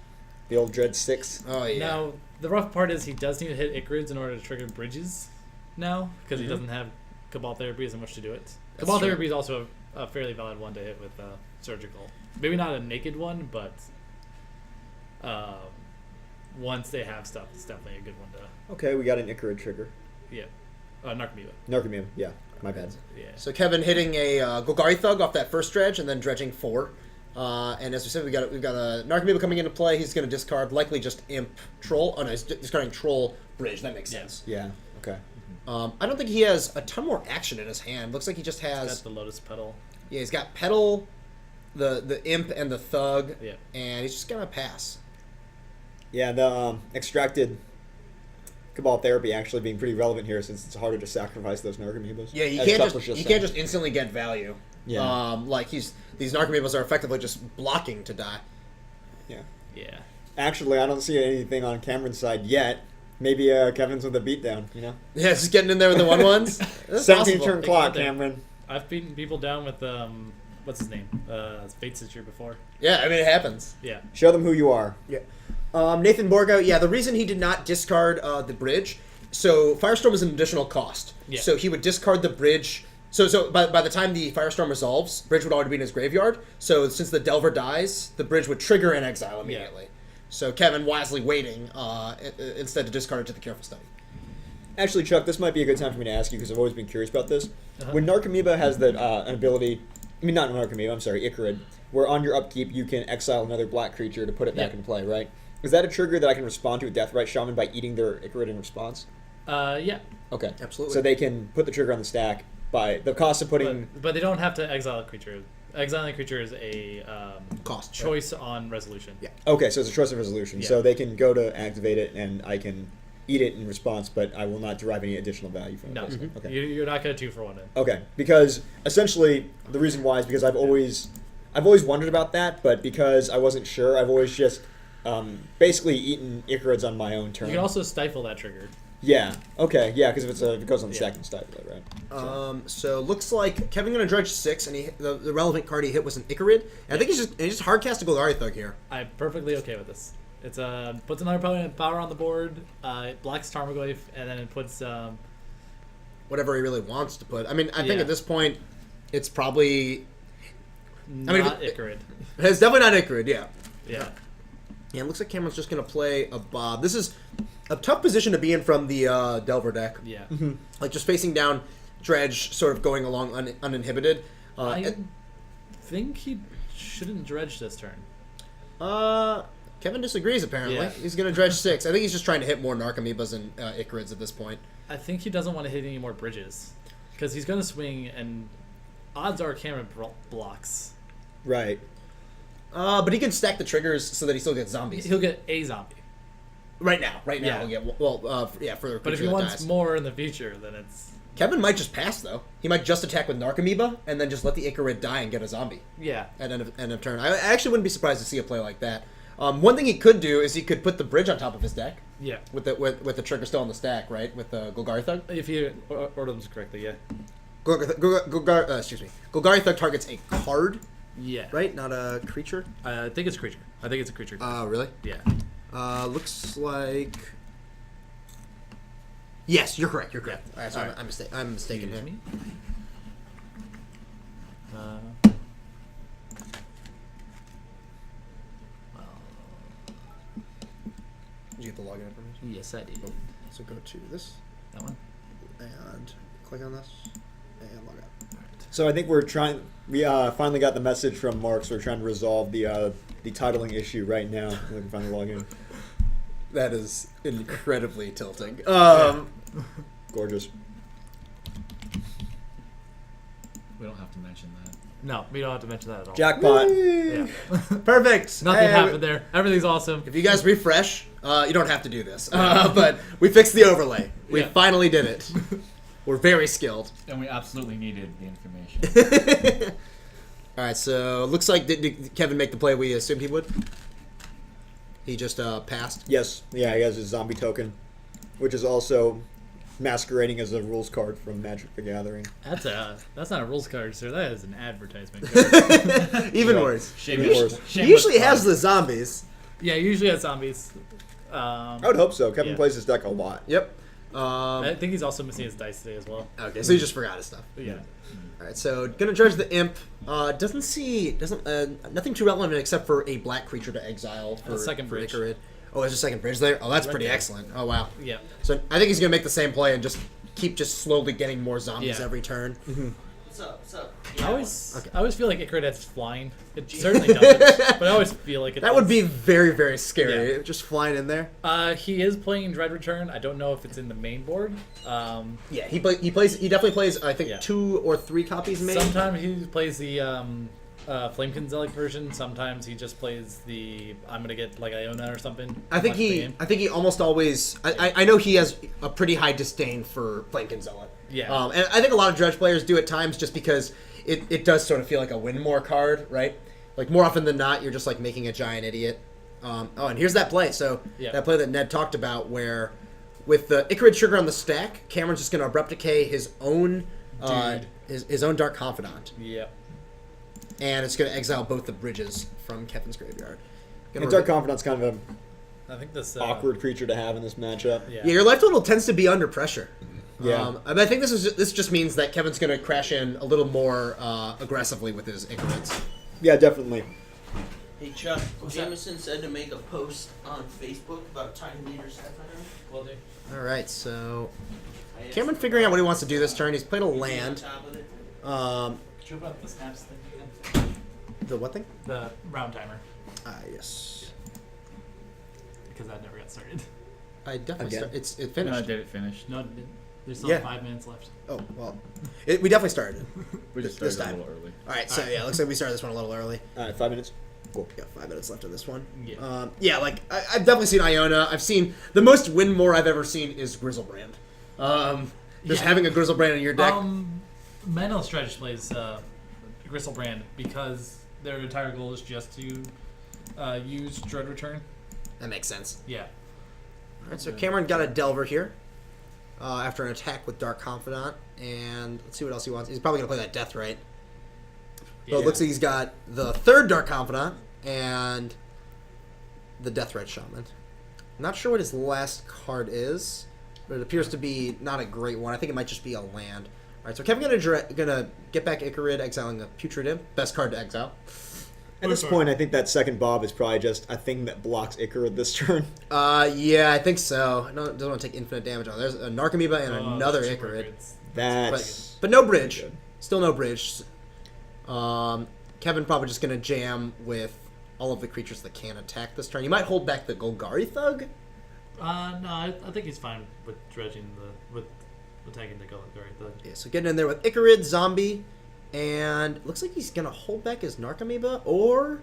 The old Dread 6. Oh yeah. Now, the rough part is he does need to hit Icarids in order to trigger bridges now, because he doesn't have Cabal Therapy as much to do it. That's Cabal true. Therapy is also a fairly valid one to hit with Surgical. Maybe not a naked one, but once they have stuff, it's definitely a good one to... Okay, we got an Icarid trigger. Yeah. Narcomoeba. Narcomoeba, yeah. My bad. Yeah. So Kevin hitting a Golgari Thug off that first dredge, and then dredging 4. And as we said, we've got a Narcomoeba coming into play. He's going to discard likely just Imp Troll. Oh no, he's discarding Troll Bridge. That makes Yeah. sense. Yeah, okay. I don't think he has a ton more action in his hand. Looks like he just Got has. the Lotus Petal. Yeah, he's got Petal, the Imp, and the Thug. Yeah. And he's just gonna pass. Yeah, the extracted Cabal Therapy actually being pretty relevant here since it's harder to sacrifice those Narcomoebas. Yeah, you As can't Chuck just was you saying. can't just instantly get value. Yeah. Like these Narcomoebas are effectively just blocking to die. Yeah. Yeah. Actually, I don't see anything on Cameron's side yet. Maybe Kevin's with a beatdown, you know? Yeah, just getting in there with the 1/1s. That's 17 possible. turn clock, Think about Cameron. I've beaten people down with, what's his name? Fate Stitcher before. Yeah, I mean it happens. Yeah. Show them who you are. Yeah. Nathan Borgo, yeah, the reason he did not discard the bridge, so Firestorm is an additional cost. Yeah. So he would discard the bridge. So by the time the Firestorm resolves, bridge would already be in his graveyard. So since the Delver dies, the bridge would trigger and exile immediately. So Kevin wisely waiting instead to discard it to the careful study. Actually, Chuck, this might be a good time for me to ask you because I've always been curious about this. Uh-huh. When Narcomoeba has that an ability, I mean not Narcomoeba, I'm sorry, Icarid, where on your upkeep you can exile another black creature to put it back Yeah. in play, right? Is that a trigger that I can respond to a Deathrite Shaman by eating their Icarid in response? Yeah. Okay. Absolutely. So they can put the trigger on the stack by the cost of putting... But they don't have to exile a creature. Exiling a creature is a Cost. choice on resolution. Yeah. Okay, so it's a choice of resolution. Yeah. So they can go to activate it and I can eat it in response, but I will not derive any additional value from it. No, basically. Okay. you're not going to 2-for-1 it. Okay, because essentially the reason why is because I've always wondered about that, but because I wasn't sure, I've always just basically eaten Icarids on my own turn. You can also stifle that trigger. Yeah. Okay. Yeah, because if it goes on the Yeah. second stifle it, right? So looks like Kevin gonna dredge 6, and the relevant card he hit was an Icarid. And I think he just hard cast a Golgari Thug here. I'm perfectly okay with this. It's puts another power on the board. It blocks Tarmogoyf, and then it puts Whatever he really wants to put. I mean, I think Yeah. at this point, it's probably not if Icarid. it's definitely not Icarid. Yeah. Yeah. Yeah, it looks like Cameron's just going to play a Bob. This is a tough position to be in from the Delver deck. Yeah. Like, just facing down Dredge, sort of going along uninhibited. I think he shouldn't dredge this turn. Kevin disagrees, apparently. Yeah. He's going to Dredge 6. I think he's just trying to hit more Narcomoebas and Icarids at this point. I think he doesn't want to hit any more bridges. Because he's going to swing, and odds are Cameron blocks. Right. But he can stack the triggers so that he still gets zombies. He'll get a zombie. Right now. Yeah. He'll get, for the But if creature he that wants dies. more in the future, then it's... Kevin might just pass, though. He might just attack with Narcomoeba and then just let the Icarid die and get a zombie Yeah. at end of turn. I actually wouldn't be surprised to see a play like that. One thing he could do is he could put the bridge on top of his deck Yeah. with the trigger still on the stack, right? With the Golgari Thug. If he ordered them correctly, yeah. Golgari Thug targets a card, Yeah. right? Not a creature. I think it's a creature. I think it's a creature. Really? Yeah. Looks like. Yes, you're correct. You're correct. Yeah. All right, so All right. I'm mistaken Excuse here. me. Well, Did you get the login information? yes, I did. So go to this That one? and click on this and log out. So I think we finally got the message from Mark, so we're trying to resolve the titling issue right now. We can finally log in. That is incredibly tilting. Gorgeous. We don't have to mention that. No, we don't have to mention that at all. Jackpot. Yeah. Perfect. Nothing Hey, happened there. Everything's awesome. If you guys refresh, you don't have to do this. But we fixed the overlay. We Yeah. finally did it. We're very skilled. And we absolutely needed the information. All right, so looks like did Kevin make the play we assumed he would? He just passed. Yes. Yeah, he has his zombie token, which is also masquerading as a rules card from Magic the Gathering. That's not a rules card, sir. That is an advertisement. Even Yeah. worse. Shameless. He usually has the zombies. Yeah, usually has zombies. I would hope so. Kevin Yeah. plays his deck a lot. Yep. I think he's also missing his dice today as well. Okay, so he just forgot his stuff. But yeah. All right, so gonna judge the imp. Doesn't nothing too relevant except for a black creature to exile for a second bridge. Icarid. Oh, there's a second bridge there. Oh, that's Right pretty there. excellent. Oh wow. Yeah. So I think he's gonna make the same play and just keep slowly getting more zombies Yeah. every turn. What's up? What's up? I always Okay. I always feel like Icarid has flying. It certainly doesn't, but I always feel like it That would does. be very very scary. Yeah. Just flying in there. He is playing Dread Return. I don't know if it's in the main board. Yeah, he definitely plays. I think Yeah. 2 or 3 copies made. Sometimes he plays the Flamekin Zelic version. Sometimes he just plays the I'm gonna get like Iona or something. I think Watch the he. game. I think he almost always. I know he has a pretty high disdain for Flamekin Zealot. Yeah. And I think a lot of Dredge players do at times just because it does sort of feel like a win more card, right? Like more often than not, you're just like making a giant idiot. And here's that play. So Yeah. that play that Ned talked about, where with the Icarid trigger on the stack, Cameron's just going to abrupt decay his own his own Dark Confidant, Yeah. and it's going to exile both the bridges from Kevin's graveyard. Gonna And Dark reveal- Confidant's kind of an I think this awkward creature to have in this matchup. Yeah. Yeah, your life total tends to be under pressure. Yeah. I think this just means that Kevin's going to crash in a little more aggressively with his Icarids. Yeah, definitely. Hey Chuck, that? Jameson said to make a post on Facebook about Tiny Leader Sapphire. Will do. All right, so Cameron figuring out what he wants to do this turn. He's played a land. Should we put the snaps thing again? The what thing? The round timer, Yes. because that never got started. I definitely Again? it No, finished. did it finish? No, there's still Yeah. 5 minutes left. Oh well, we definitely started. We just This started time. a little early. All right, so yeah, looks like we started this one a little early. All right, 5 minutes. Cool. We got 5 minutes left on this one. Yeah. Like I've definitely seen Iona. I've seen the most win more I've ever seen is Grizzlebrand. Just Yeah. having a Grizzlebrand in your deck. Manel Stretch plays Gristlebrand because their entire goal is just to use Dread Return. That makes sense. Yeah. All right, so Cameron got a Delver here after an attack with Dark Confidant, and let's see what else he wants. He's probably gonna play that Death Right. So it looks like he's got the third Dark Confidant and the Death Right Shaman. Not sure what his last card is, but it appears to be not a great one. I think it might just be a land. All right, so Kevin gonna get back Icarid, exiling a Putrid Imp, best card to exile. At this point, I think that second Bob is probably just a thing that blocks Icarus this turn. Yeah, I think so. No, doesn't want to take infinite damage on. There's a Narcomoeba and another That's two Icarus. records. That's But no bridge. good. Still no bridge. Kevin probably just gonna jam with all of the creatures that can attack this turn. You might hold back the Golgari Thug. No, I think he's fine with dredging with attacking the Golgari Thug. Yeah, so getting in there with Icarid, Zombie, and looks like he's gonna hold back his Narcomoeba, or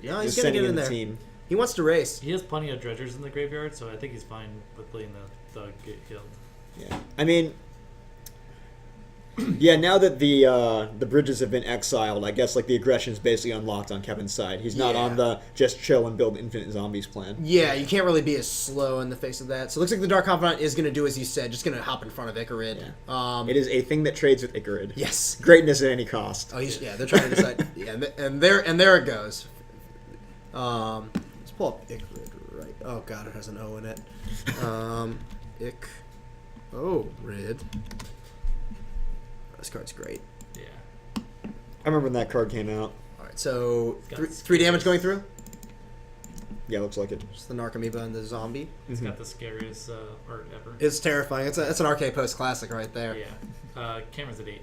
no, he's just gonna sending get in in the there. team. He wants to race. He has plenty of dredgers in the graveyard, so I think he's fine with letting the Thug get killed. Yeah, I mean, yeah. Now that the bridges have been exiled, I guess like the aggression is basically unlocked on Kevin's side. He's not Yeah. on the just chill and build infinite zombies plan. Yeah, you can't really be as slow in the face of that. So it looks like the Dark Confidant is gonna do as you said, just gonna hop in front of Icarid. It is a thing that trades with Icarus. Yes. Greatness at any cost. Oh, they're trying to decide. Yeah, and there it goes. Let's pull up Icarid right. Oh god, it has an O in it. Rid. This card's great. Yeah. I remember when that card came out. All right, so got three damage going through. Yeah, looks like it. Just the Narcomoeba and the zombie. It's got the scariest art ever. It's terrifying. It's an RK Post classic right there. Yeah. Camera's at 8.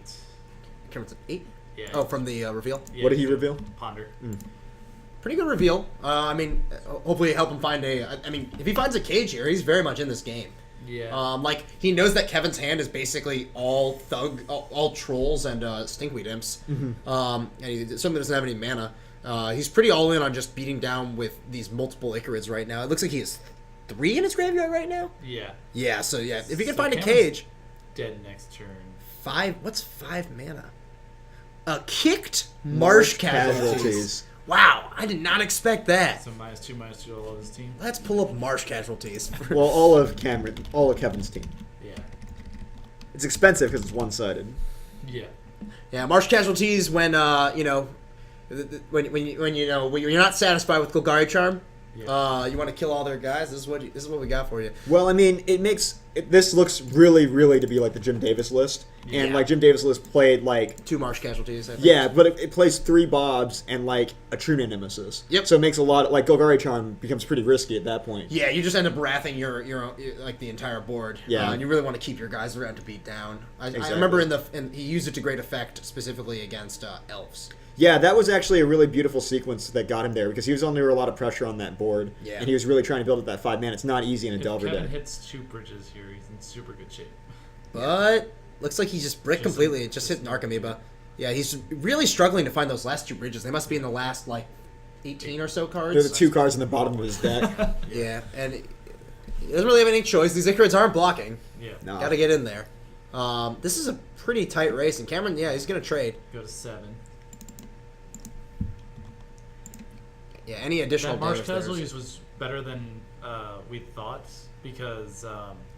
Camera's at 8. Yeah. Oh, from the reveal. Yeah, What did he reveal? Ponder. Pretty good reveal. I mean, hopefully help him find I mean, if he finds a cage here, he's very much in this game. Yeah. Like he knows that Kevin's hand is basically all thug, all trolls and stinkweed imps. And he certainly doesn't have any mana. He's pretty all in on just beating down with these multiple Icarids right now. It looks like he has 3 in his graveyard right now. Yeah. Yeah. So yeah, if he can So find a Cameron's cage, Dead next turn. 5. What's 5 mana? A kicked Marsh Casualties. Wow, I did not expect that. So -2/-2 to all of his team. Let's pull up Marsh Casualties. Well, all of Kevin's team. Yeah. It's expensive because it's one-sided. Yeah. Yeah, Marsh Casualties when you know when you're not satisfied with Golgari Charm, Yeah. you want to kill all their guys. This is what we got for you. Well, I mean, this looks really to be like the Jim Davis list, and Yeah. like Jim Davis list played like 2 Marsh Casualties. I think. yeah, but it plays 3 Bobs and like a True Nemesis. Yep. So it makes a lot of, like Golgari Charm becomes pretty risky at that point. Yeah, you just end up wrathing your like the entire board. Yeah. And you really want to keep your guys around to beat down. I Exactly. remember he used it to great effect specifically against elves. Yeah, that was actually a really beautiful sequence that got him there because he was under a lot of pressure on that board. Yeah. And he was really trying to build up that 5 mana. It's not easy in a If Delver Kevin deck. hits 2 bridges here, he's in super good shape. But looks like he just bricked Just completely. a- It just just hit Narcomoeba. Yeah, he's really struggling to find those last 2 bridges. They must be in the last like 18 or so cards. They're the 2 cards in the bottom of his deck. Yeah, and he doesn't really have any choice. These Icarids aren't blocking. Yeah. No. Got to get in there. This is a pretty tight race, and Cameron, yeah, he's gonna trade. Go to 7. Yeah, any additional That Marsh damage there is- Casualties was better than we thought because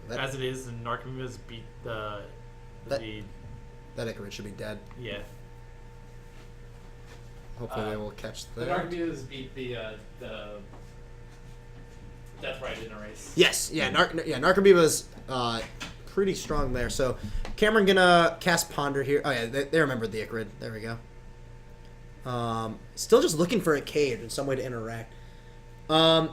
That- as it is, the Narcomoebas beat the That Icarid should be dead. yeah. Hopefully they will catch The that. Narcomoebas beat the Death Ride in a race. Yes, yeah, Narcomoeba's pretty strong there. So Cameron gonna cast Ponder here. Oh yeah, they remembered the Icarid. There we go. Still just looking for a cave and some way to interact. I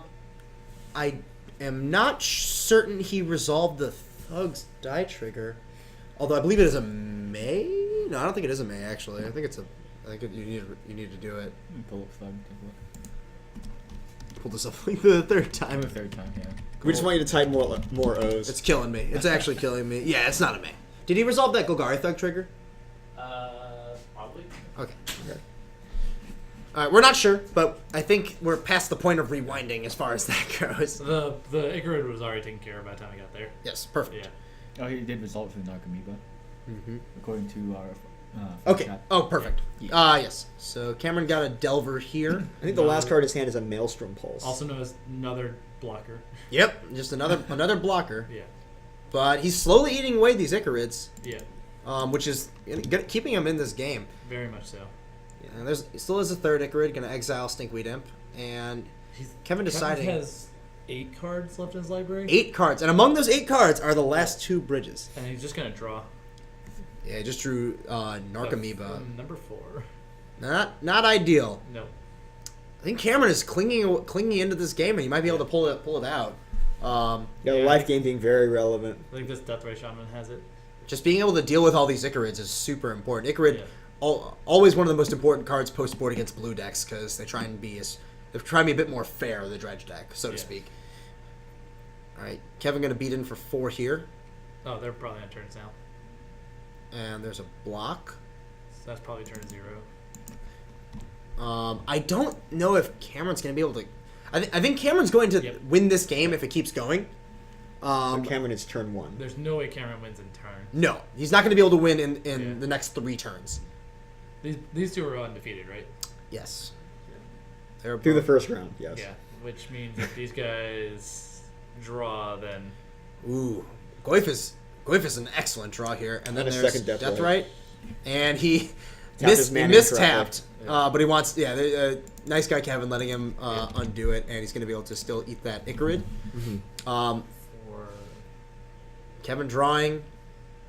am not certain he resolved the Thug's die trigger, although I believe it is a May. No, I don't think it is a May actually. I think you need to do it. Pull up Thug. Take a look. Pull this up like the 3rd time. The 3rd time, yeah. We just want you to type more O's. It's killing me. It's actually killing me. Yeah, it's not a May. Did he resolve that Golgari Thug trigger? Probably. Okay. All right, we're not sure, but I think we're past the point of rewinding as far as that goes. The Icarid was already taken care of by the time I got there. Yes, perfect. Yeah. Oh, he did resolve through Narcomoeba, Mm-hmm. according to our. Okay. chat. Oh, perfect. Yeah. Yes. So Cameron got a Delver here. I think the last card in his hand is a Maelstrom Pulse. Also known as another blocker. Yep, just another blocker. Yeah. But he's slowly eating away these Icarids, Yeah. which is keeping him in this game. Very much so. Yeah, and he still has a 3rd Icarid, going to exile Stinkweed Imp, and Kevin deciding Kevin has 8 cards left in his library. 8 cards, and among those 8 cards are the last 2 bridges. And he's just gonna draw. Yeah, I just drew Narcomoeba. Number 4. Not ideal. No. I think Cameron is clinging into this game, and he might be able to pull it out. Yeah, the life game being very relevant. I think this Deathray Shaman has it. Just being able to deal with all these Icarids is super important. Icarid, Yeah. always one of the most important cards post board against blue decks because they try and be a bit more fair with the dredge deck, so to Yeah. speak. All right, Kevin going to beat in for 4 here, Oh, they're probably on turns now. and there's a block. So that's probably turn 0. I don't know if Cameron's going to be able to. I think Cameron's going to Yep. win this game if it keeps going. So Cameron is turn 1. There's no way Cameron wins in turn. No, he's not going to be able to win in Yeah. the next 3 turns. These two are undefeated, right? Yes. They're Through the both- first round, yes. Yeah. Which means if these guys draw, then Ooh, Goyf is an excellent draw here, and then And a there's second Death Right, and he his mana mistapped, incorrectly. but he wants nice guy Kevin letting him undo it, and he's going to be able to still eat that Icarid. Mm-hmm. for Kevin drawing,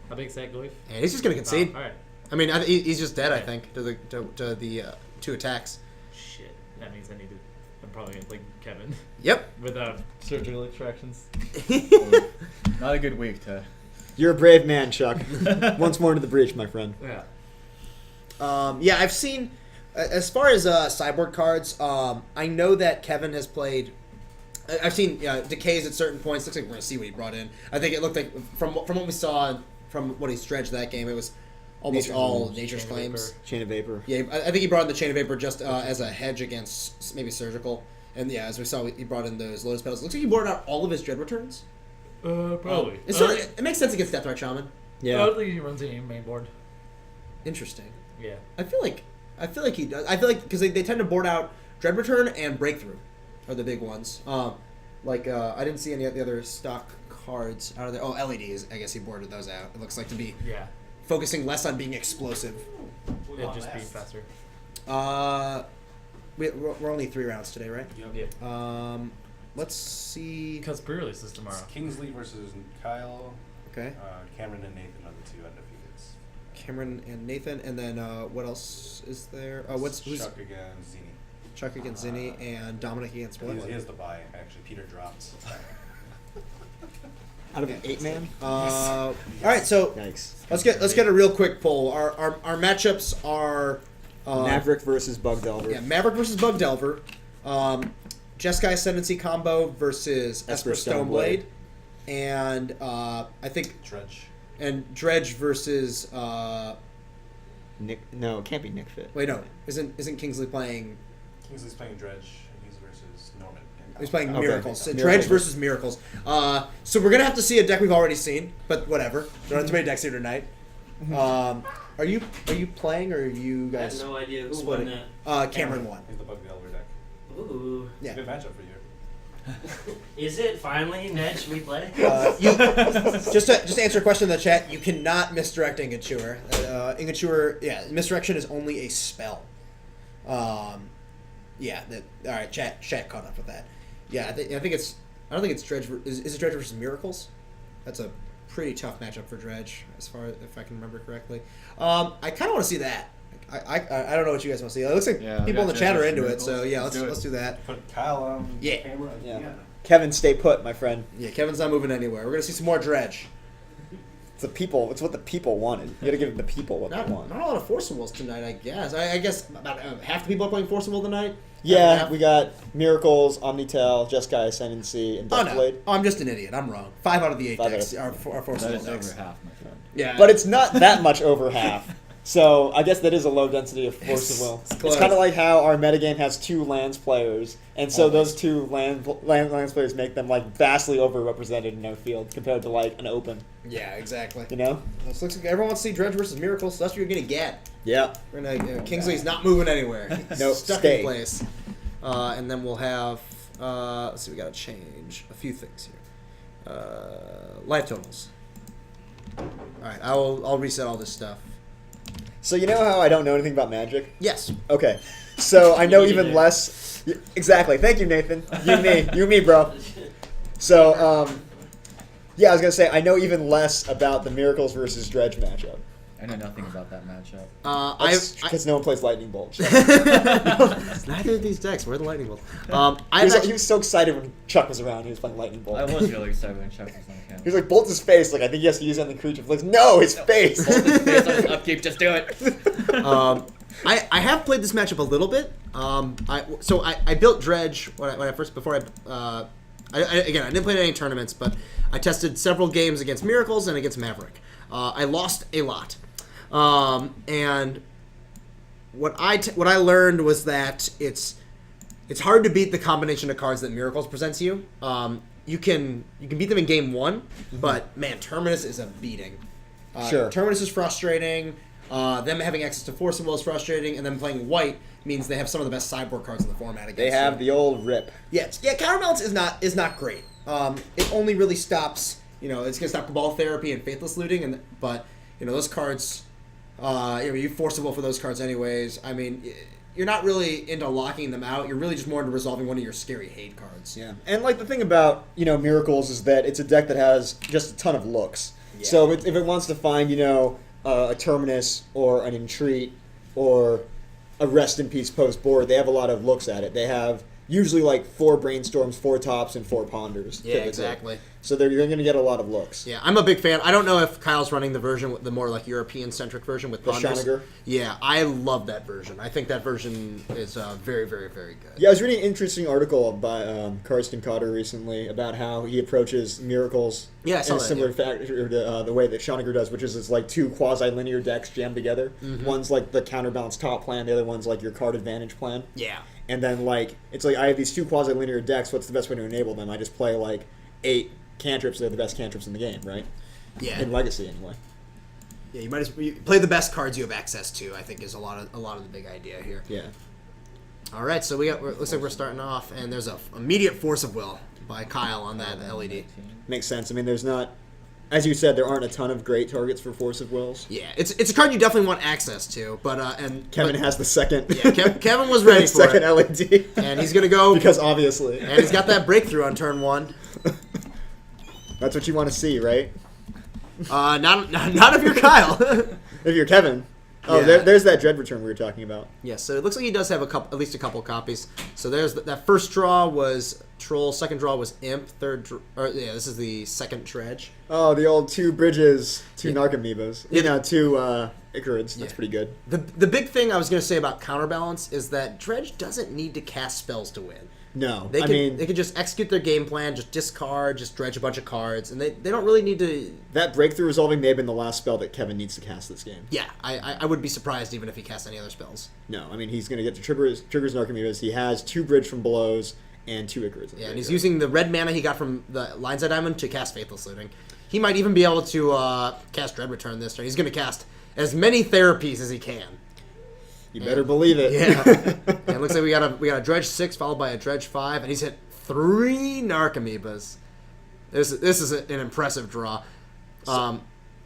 how big's that Goyf? and he's just going to concede. All right. I mean, he's just dead. I Okay. think to the 2 attacks. Shit. That means I need to. I'm probably gonna play Kevin Yep. without surgical extractions. Not a good week to. You're a brave man, Chuck. Once more into the breach, my friend. Yeah. Yeah, I've seen. As far as sideboard cards, I know that Kevin has played. I've seen decays at certain points. Looks like we're gonna see what he brought in. I think it looked like from what we saw from what he dredged that game, it was almost Nature's all Claims. Nature's Chain of Claims. Vapor. Chain of Vapor. Yeah, I think he brought in the Chain of Vapor just as a hedge against maybe surgical. And yeah, as we saw, he brought in those Lotus Petals. Looks like he brought out all of his Dread Returns. Probably. It makes sense against Deathray Shaman. I Yeah. don't think he runs any main board. Interesting. Yeah. I feel like he does. I feel like because they tend to board out Dread Return and Breakthrough are the big ones. I didn't see any of the other stock cards out of there. Oh, LEDs. I guess he boarded those out. It looks like to be Yeah. focusing less on being explosive. It'd just be faster. We're only 3 rounds today, right? Yeah. Let's see. Because pre-release is tomorrow. It's Kingsley versus Kyle. Okay, Cameron and Nathan are the 2 undefeateds. Cameron and Nathan, and then what else is there? Who's Chuck against Zini. Chuck against Zinni and Dominic against what? He has the bye, actually. Peter dropped. Out of an 8-man? All right, so Yikes. let's get a real quick poll. Our matchups are Maverick versus Bug Delver. Yeah, Maverick versus Bug Delver. Jeskai Ascendancy combo versus Esper Esper Stoneblade. Stoneblade. And I think Dredge. and Dredge versus Nick? No, it can't be Nick Fit. wait, no, isn't Kingsley playing? Kingsley's playing Dredge. He's versus Norman. He's playing Okay. Miracles. So Miracles. Dredge versus Miracles. So we're gonna have to see a deck we've already seen, but whatever. There aren't too many decks here tonight. Are you playing or are you I have guys? no idea who splitting? won that. Cameron won. He's the Bug Delver deck. Ooh. Yeah. It's a good matchup for you. Is it finally Nedge we play? Just to answer a question in the chat, you cannot misdirect Ingature. Ingature, yeah, misdirection is only a spell. Yeah. All right. Chat caught up with that. Yeah, I think it's. I don't think it's Dredge. Is it Dredge versus Miracles? That's a pretty tough matchup for Dredge, as far if I can remember correctly. I kind of want to see that. I don't know what you guys want to see. It looks like Yeah, people in the Dredge chat are versus into it, Miracles. so yeah, Let's let's do do that. Put Kyle on Yeah. camera. Yeah. Kevin, stay put, my friend. Yeah, Kevin's not moving anywhere. We're gonna see some more Dredge. It's the people. It's what the people wanted. You got to give the people what Not they want. a lot of Forcibles tonight, I guess. I guess about half the people are playing Forcible tonight. Yeah, Half- we got Miracles, Omnitel, Jeskai Ascendancy, and Oh Deathblade. no! Oh, I'm just an idiot. I'm wrong. 5 out of the 8 5 decks out are That Forcible is decks. over half, my friend. Yeah, But it's not that much over half. So I guess that is a low density of Forcible. It's It's, close. kind of like how our metagame has 2 lands players, and so Always. those 2 lands players make them like vastly overrepresented in our field compared to like an open. yeah, exactly. You know? This looks like everyone wants to see Dredge versus Miracles, so that's what you're gonna get. Yeah. We're gonna Kingsley's not moving anywhere. He's Nope, stuck stay. in place. And then we'll have let's see, we gotta change a few things here. Life totals. All right, I'll reset all this stuff. So you know how I don't know anything about Magic? Yes. Okay. So I know Me even neither. less. Exactly. Thank you, Nathan. You and me, bro. So, yeah, I was gonna say I know even less about the Miracles versus Dredge matchup. I know nothing about that matchup. Because no one plays Lightning Bolt. Neither of these decks. We're the Lightning Bolt. He was so excited when Chuck was around. He was playing Lightning Bolt. I was really excited when Chuck was on camera. He was like, bolt his face. Like, I think he has to use it on the creature. Like, no, his face. Bolt his face on his upkeep, just do it. I have played this matchup a little bit. I built Dredge when I first before I didn't play in any tournaments, but I tested several games against Miracles and against Maverick. I lost a lot, and what I learned was that it's hard to beat the combination of cards that Miracles presents you. You can beat them in game one, but man, Terminus is a beating. Sure. Terminus is frustrating. Them having access to Force of Will is frustrating, and them playing white means they have some of the best sideboard cards in the format against They have you. the old rip. Yeah, Counterbalance is not great. It only really stops, it's gonna stop Cabal Therapy and Faithless Looting, but those cards, you Force of Will for those cards anyways. I mean, you're not really into locking them out. You're really just more into resolving one of your scary hate cards. Yeah, and like the thing about Miracles is that it's a deck that has just a ton of looks. Yeah. So if it wants to find a Terminus or an Entreat or a Rest in Peace post board, they have a lot of looks at it. They have usually like 4 Brainstorms, 4 Tops, and 4 Ponders. Yeah, typically. exactly. So you're going to get a lot of looks. Yeah, I'm a big fan. I don't know if Kyle's running the version, the more like European-centric version with The Ponders. Shaniger? Yeah, I love that version. I think that version is very, very, very good. Yeah, I was reading an interesting article by Karsten Cotter recently about how he approaches Miracles Yeah, I saw in a that, similar yeah. factor to the way that Shaniger does, which is it's like 2 quasi-linear decks jammed together. Mm-hmm. One's like the counterbalance top plan, the other one's like your card advantage plan. Yeah. And then it's like I have these 2 quasi-linear decks. What's the best way to enable them? I just play like 8 cantrips. They're the best cantrips in the game, right? Yeah. In Legacy, anyway. Yeah, you might as well play the best cards you have access to. I think is a lot of the big idea here. Yeah. All right, so looks like we're starting off, and there's a immediate Force of Will by Kyle on that LED. Makes sense. I mean, there's not, as you said, there aren't a ton of great targets for Force of Wills. Yeah, it's a card you definitely want access to, but Kevin has the second. Yeah, Kevin was ready for second it, LED, and he's gonna go because obviously, and he's got that breakthrough on turn 1. that's what you want to see, right? Not if you're Kyle. If you're Kevin. Oh, Yeah. there's that Dread Return we were talking about. Yeah, so it looks like he does have at least a couple copies. So there's that first draw was Troll, second draw was Imp, this is the second Dredge. Oh, the old 2 bridges, 2 Yeah. Narcomoebas. Yeah. 2 Icarids. That's Yeah. pretty good. The big thing I was going to say about Counterbalance is that Dredge doesn't need to cast spells to win. No, They I could just execute their game plan, just discard, just dredge a bunch of cards, and they don't really need to. that Breakthrough Resolving may have been the last spell that Kevin needs to cast this game. Yeah, I would be surprised even if he casts any other spells. No, I mean, he's going to get to triggers Narcomoebas. He has 2 Bridge from Belows and 2 Icarids. Yeah, and he's using the red mana he got from the Lion's Eye Diamond to cast Faithless Looting. He might even be able to cast Dread Return this turn. He's going to cast as many therapies as he can. You better believe it. Yeah. And it looks like we got a Dredge 6 followed by a Dredge 5, and he's hit 3 Narcomoebas. This is an impressive draw. Now,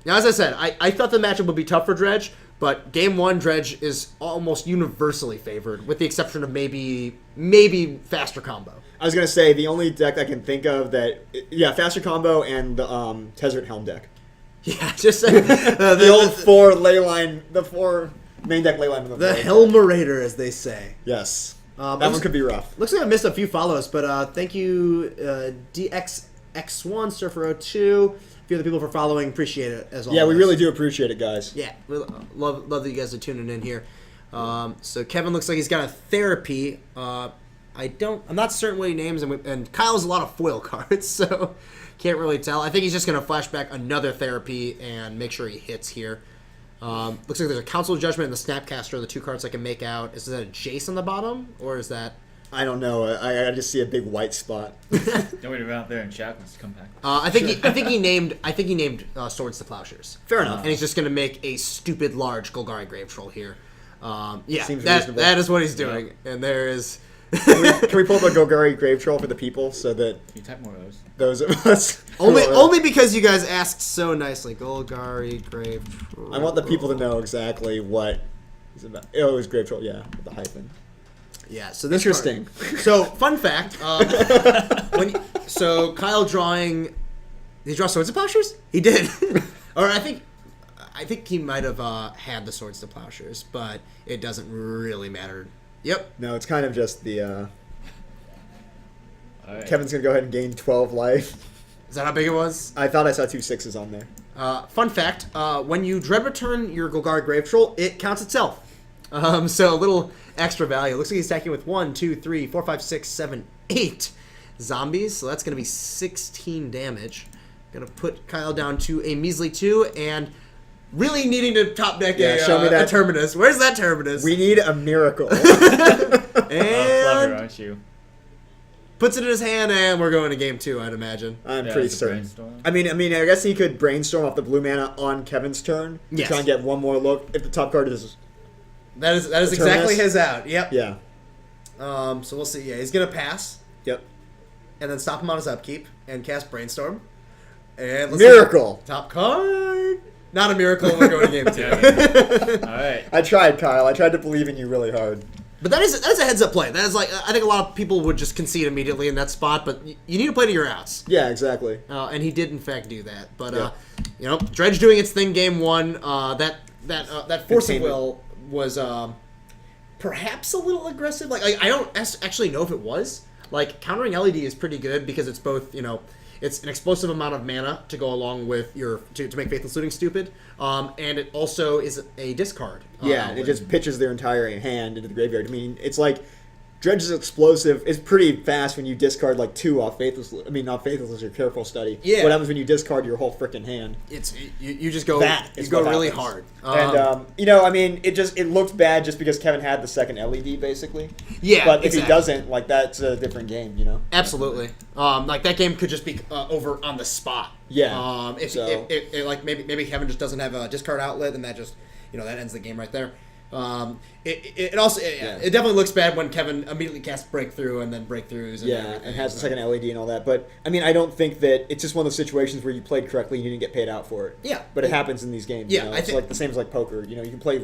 as I said, I thought the matchup would be tough for Dredge, but Game 1, Dredge is almost universally favored, with the exception of maybe Faster Combo. I was going to say, the only deck I can think of that... Yeah, Faster Combo and the Tezzeret Helm deck. Yeah, just The old 4 leyline... The 4 main deck leyline. the Helmerator, as they say. Yes. That That one could be rough. Looks like I missed a few follows, but thank you, DXX1, Surfer02, a few other people for following. Appreciate it, as always. Yeah, we really do appreciate it, guys. Yeah, we love that you guys are tuning in here. So Kevin looks like he's got a therapy. I'm not certain what he names, and Kyle has a lot of foil cards, so can't really tell. I think he's just going to flash back another therapy and make sure he hits here. Looks like there's a Council of Judgment and the Snapcaster, the 2 cards I can make out. Is that a Jace on the bottom, or is that... I don't know. I just see a big white spot. Nobody around there in chat wants to come back. I think he named Swords to Plowshares. Fair enough. And he's just going to make a stupid large Golgari Grave Troll here. Yeah, Seems reasonable. that is what he's doing. And there is... Can we pull up a Golgari Grave Troll for the people so that Can you type more of those? those of us... only because you guys asked so nicely. Golgari Grave Troll. I want the people to know exactly what it's about. Oh, it was Grave Troll, yeah, with the hyphen. Yeah, so this Interesting. So, fun fact. So Kyle drawing... Did he draw Swords of Plowshares? He did. Or I think I think he might have had the Swords to Plowshares, but it doesn't really matter. Yep. No, it's kind of just the. All right. Kevin's gonna go ahead and gain 12 life. Is that how big it was? I thought I saw 2 6s on there. Fun fact, when you dread return your Golgari Grave Troll, it counts itself. So a little extra value. Looks like he's attacking with 1, 2, 3, 4, 5, 6, 7, 8 zombies. So that's going to be 16 damage. Going to put Kyle down to a measly 2 and really needing to top deck show me that. a Terminus. Where's that Terminus? We need a miracle. And Oh, clever, aren't you? puts it in his hand, and we're going to game 2, I'd imagine. I'm Yeah, pretty it's a certain. brainstorm. I mean, I guess he could brainstorm off the blue mana on Kevin's turn to Yes. try and get one more look. If the top card is, That is Terminus? exactly his out. Yep. yeah, So we'll see. Yeah, he's going to pass. yep, And then stop him on his upkeep and cast Brainstorm. And miracle. Top card. Not a miracle. We're going to game 2. All right. I tried, Kyle. I tried to believe in you really hard. But that is a heads up play. That is like, I think a lot of people would just concede immediately in that spot. But you need to play to your outs. Yeah, exactly. And he did in fact do that. But Yeah. Dredge doing its thing game 1. That Force of Containment. Will was perhaps a little aggressive. Like I don't actually know if it was. Like countering LED is pretty good because it's both it's an explosive amount of mana to go along with your to make Faithless Looting stupid, and it also is a discard. Yeah, it just pitches their entire hand into the graveyard. I mean, it's like Dredge's explosive is pretty fast when you discard like 2 off Faithless. I mean, not Faithless, your Careful Study. Yeah. What happens when you discard your whole freaking hand? It's you just go That you is go what really happens. hard. And I mean, it looked bad just because Kevin had the second LED basically. Yeah, But if he exactly. doesn't, like that's a different game, Absolutely. Like that game could just be over on the spot. Yeah. If So- like maybe Kevin just doesn't have a discard outlet, and that just that ends the game right there. It also it definitely looks bad when Kevin immediately casts Breakthrough and then Breakthroughs. And Yeah, everything. and has the second LED and all that. But I mean, I don't think that it's just one of those situations where you played correctly and you didn't get paid out for it. Yeah. But it happens in these games. Yeah, I it's think- like the same as like poker. You can play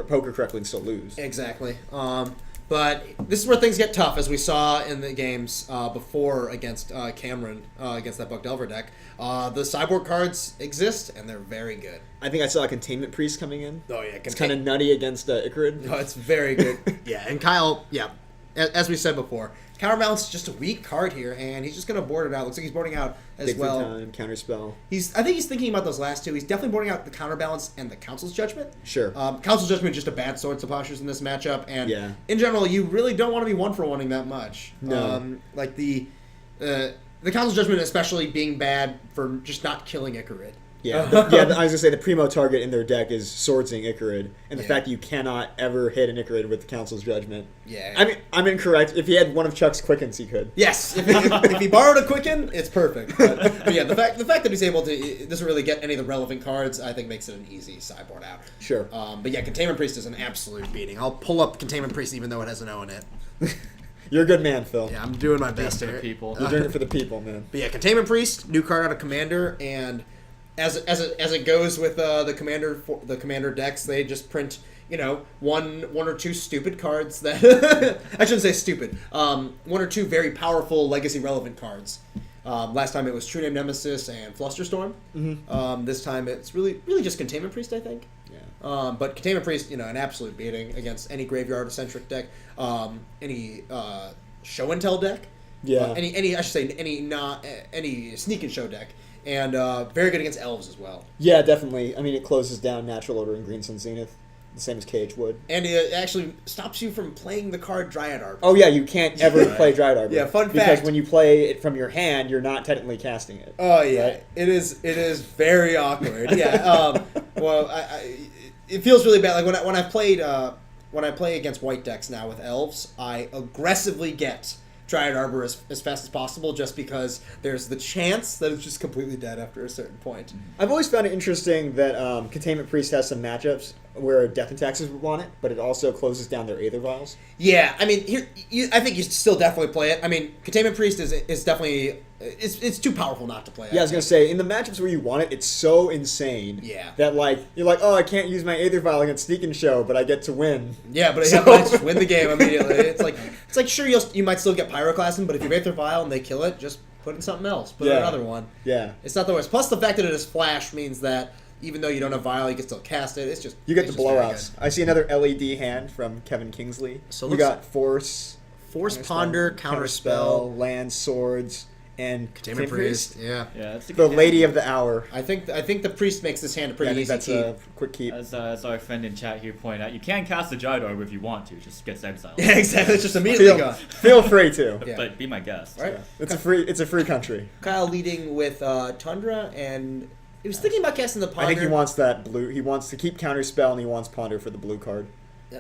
poker correctly and still lose. Exactly. But this is where things get tough, as we saw in the games before against Cameron, against that Buck Delver deck. The sideboard cards exist, and they're very good. I think I saw a Containment Priest coming in. Oh, yeah. It's kind of nutty against Icarid. No, it's very good. Yeah, and Kyle, as we said before, Counterbalance is just a weak card here, and he's just going to board it out. Looks like he's boarding out as Dig for well. time, Counterspell. I think he's thinking about those last two. He's definitely boarding out the Counterbalance and the Council's Judgment. Sure. Council's Judgment is just a bad Swords to Plowshares in this matchup, and Yeah. in general, you really don't want to be 1-for-1ing that much. No. Like the Council's Judgment especially being bad for just not killing Icarid. Yeah, I was gonna say the primo target in their deck is Swordsing Icarid, and the Yeah. fact that you cannot ever hit an Icarid with the Council's Judgment. Yeah. I mean, I'm incorrect. If he had one of Chuck's Quickens, he could. Yes, if he borrowed a Quicken, it's perfect. But yeah, the fact that he's able to doesn't really get any of the relevant cards, I think makes it an easy sideboard out. Sure. But yeah, Containment Priest is an absolute beating. I'll pull up Containment Priest even though it has an O in it. You're a good man, Phil. Yeah, I'm doing my best for the here. people. You're doing it for the people, man. But yeah, Containment Priest, new card out of Commander, and as it goes with the Commander decks, they just print one or two stupid cards that I shouldn't say stupid. One or two very powerful legacy relevant cards. Last time it was True Name Nemesis and Flusterstorm. Mm-hmm. This time it's really just Containment Priest, I think. Yeah. But Containment Priest, an absolute beating against any graveyard-centric deck, any show and tell deck, Yeah. any sneak and show deck, and very good against elves as well. Yeah, definitely. I mean, it closes down Natural Order and Green Sun Zenith, the same as Cage would. And it actually stops you from playing the card Dryad Arbor. Oh yeah, you can't ever play Dryad Arbor. Yeah, fun because fact. when you play it from your hand, you're not technically casting it. Oh yeah, Right? it is very awkward. Yeah. Well, it feels really bad. Like when I play against white decks now with elves, I aggressively get Dryad Arbor as fast as possible, just because there's the chance that it's just completely dead after a certain point. I've always found it interesting that Containment Priest has some matchups where Death and Taxes would want it, but it also closes down their Aether Vials. Yeah, I mean, I think you still definitely play it. I mean, Containment Priest is definitely it's too powerful not to play it. Yeah, I was gonna say in the matchups where you want it, it's so insane. Yeah. That you're like, oh, I can't use my Aether Vial against Sneak and Show, but I get to win. Yeah, but So- I just win the game immediately. It's like sure you might still get Pyroclasm, but if you break their file and they kill it, just put in something else. Put in Yeah. another one. Yeah. It's not the worst. Plus the fact that it is flash means that even though you don't have Vial, you can still cast it. It's just You get it's the just very blowouts. good. I see another LED hand from Kevin Kingsley. So you looks- got Force, Force Ponder, Counterspell, Land, Swords, and Containment Priest. Yeah, Yeah, that's a The good Lady hand. of the Hour. I think the priest makes this hand a Yeah, pretty I think easy that's keep. a quick keep. As our friend in chat here pointed out, you can cast a Giant Orb if you want to. It just gets exiled. Yeah, exactly. It's just immediately Feel, gone. feel free to. Yeah. But be my guest. All right. It's a free country. Kyle leading with Tundra, and he was thinking about casting the Ponder. I think he wants that blue. He wants to keep Counterspell, and he wants Ponder for the blue card Yeah.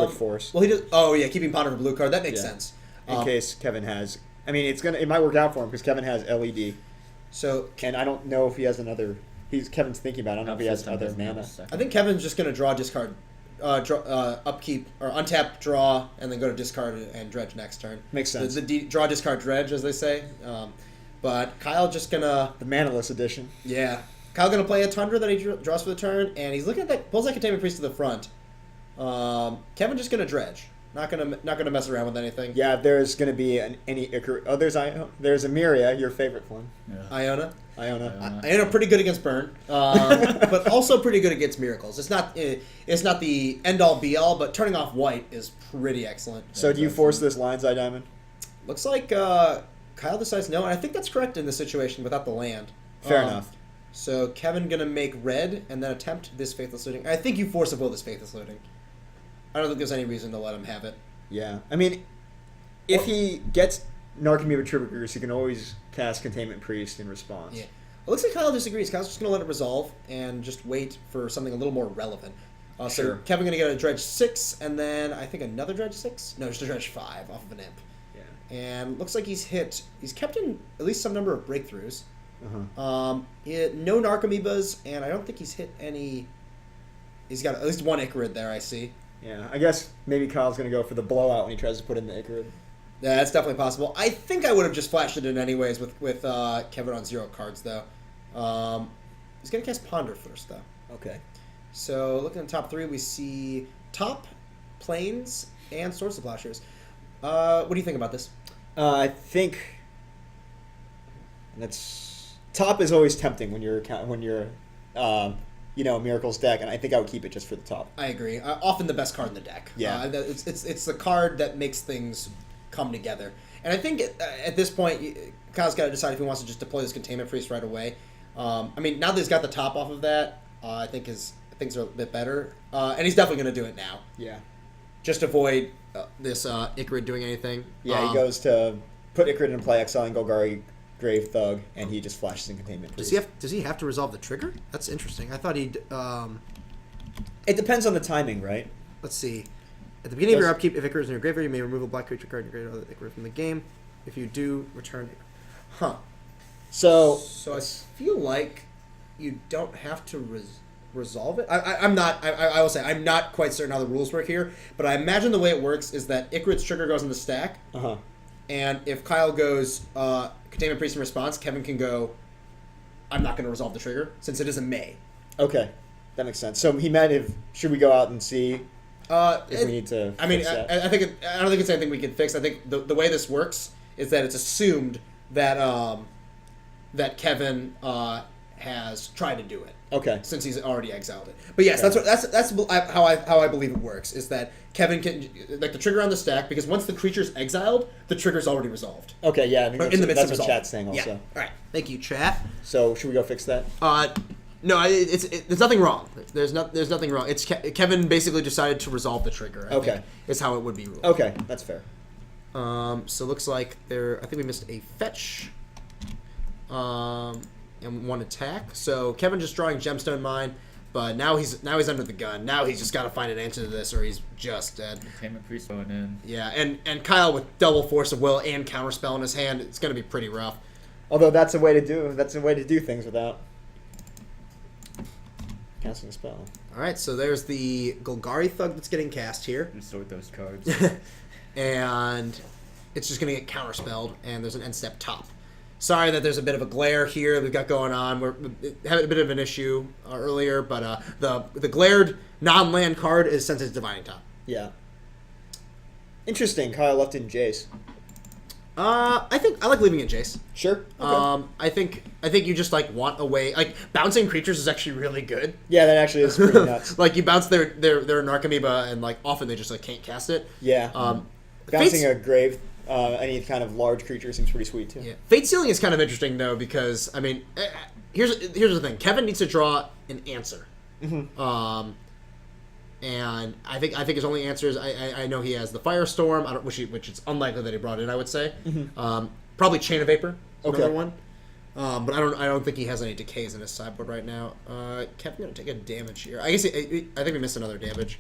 with Force. Well, he does. Oh yeah, keeping Ponder for blue card. That makes Yeah. sense. In case Kevin has. I mean, it might work out for him because Kevin has LED, So and I don't know if he has another. Kevin's thinking about it. I don't know if he has other mana. I think Kevin's just gonna draw discard, upkeep or untap, draw, and then go to discard and dredge next turn. Makes sense. Draw, discard, dredge, as they say. But Kyle just gonna The manaless edition. Kyle gonna play a Tundra that he draws for the turn, and he's looking at that pulls that Containment Priest to the front. Kevin just gonna dredge. Not gonna mess around with anything. Yeah, there's going to be any Icar. Oh, there's Emiria, your favorite one. Yeah. Iona. Iona. Iona pretty good against burn, but also pretty good against miracles. It's not the end all be all, but turning off white is pretty excellent. So do you force this Lion's Eye Diamond? Looks like Kyle decides no, and I think that's correct in this situation without the land. Fair enough. So Kevin gonna make red and then attempt this Faithless Looting. I think you force a will this Faithless Looting. I don't think there's any reason to let him have it. Yeah. I mean, if he gets Narcomoeba Triggers, he can always cast Containment Priest in response. Yeah. It looks like Kyle disagrees. Kyle's just going to let it resolve and just wait for something a little more relevant. So Sure. Kevin going to get a dredge 6, and then I think another dredge 6? No, just a dredge 5 off of an imp. Yeah. And looks like he's kept in at least some number of breakthroughs. Uh-huh. No Narcomoebas, and I don't think he's hit any. He's got at least one Icarid there, I see. Yeah. I guess maybe Kyle's going to go for the blowout when he tries to put in the Icarus. Yeah, that's definitely possible. I think I would have just flashed it in anyways with Kevin on 0 cards, though. He's going to cast Ponder first, though. Okay. So looking at the top 3, we see Top, Plains, and Swords to Plowshares. What do you think about this? I think that's top is always tempting when you're Miracles deck, and I think I would keep it just for the top. I agree. Often the best card in the deck. Yeah. It's the card that makes things come together. And I think at this point, Kyle's got to decide if he wants to just deploy this Containment Priest right away. I mean, now that he's got the top off of that, I think things are a bit better. And he's definitely going to do it now. Yeah. Just avoid this Icarid doing anything. Yeah, he goes to put Icarid in play, exiling Golgari Grave Thug, and he just flashes in Containment Priest. Does he have to resolve the trigger? That's interesting. I thought he'd. It depends on the timing, right? Let's see. At the beginning of your upkeep, if Icarus is in your graveyard, you may remove a black creature card in your graveyard of Icarus from the game. If you do, return it. Huh. So I feel like you don't have to resolve it. I'm not. I will say I'm not quite certain how the rules work here, but I imagine the way it works is that Icarid's trigger goes in the stack, and if Kyle goes Containment Priest in response, Kevin can go. I'm not going to resolve the trigger since it is a May. Okay, that makes sense. So he might have. Should we go out and see if we need to? I mean, fix that? I think I don't think it's anything we can fix. I think the way this works is that it's assumed that that Kevin has tried to do it. Okay. Since he's already exiled it. But yes, that's how I believe it works. Is that Kevin can like the trigger on the stack because once the creature's exiled, the trigger's already resolved. Okay. Yeah. I think In the midst that's of what resolve. chat's saying also. Yeah. All right. Thank you, chat. So should we go fix that? No, there's nothing wrong. There's nothing wrong. It's Kevin basically decided to resolve the trigger. I think, is how it would be ruled. Okay, that's fair. So it looks like I think we missed a fetch. And one attack. So Kevin just drawing Gemstone Mine, but now he's under the gun. Now he's just got to find an answer to this, or he's just dead. Containment Priest going in. Yeah, and Kyle with double Force of Will and Counterspell in his hand, it's going to be pretty rough. Although that's a way to do things without casting a spell. All right, so there's the Golgari Thug that's getting cast here, Resort those cards. and it's just going to get counterspelled, and there's an end step top. Sorry that there's a bit of a glare here we've got going on. We're having a bit of an issue earlier, but the glared non-land card is Sense's Divining Top. Yeah. Interesting. Kyle left in Jace. I think I like leaving it Jace. Sure. Okay. I think you just like want a way like bouncing creatures is actually really good. Yeah, that actually is pretty nuts. Like you bounce their Narcomoeba and like often they just like can't cast it. Yeah. Fate's- Bouncing a grave, any kind of large creature seems pretty sweet too. Yeah. Fate Sealing is kind of interesting though because I mean, here's the thing. Kevin needs to draw an answer. Mm-hmm. And I think his only answer is I know he has the Firestorm, which it's unlikely that he brought in. I would say probably Chain of Vapor, another one. But I don't think he has any decays in his sideboard right now. Kevin's gonna take a damage here. I guess I think we missed another damage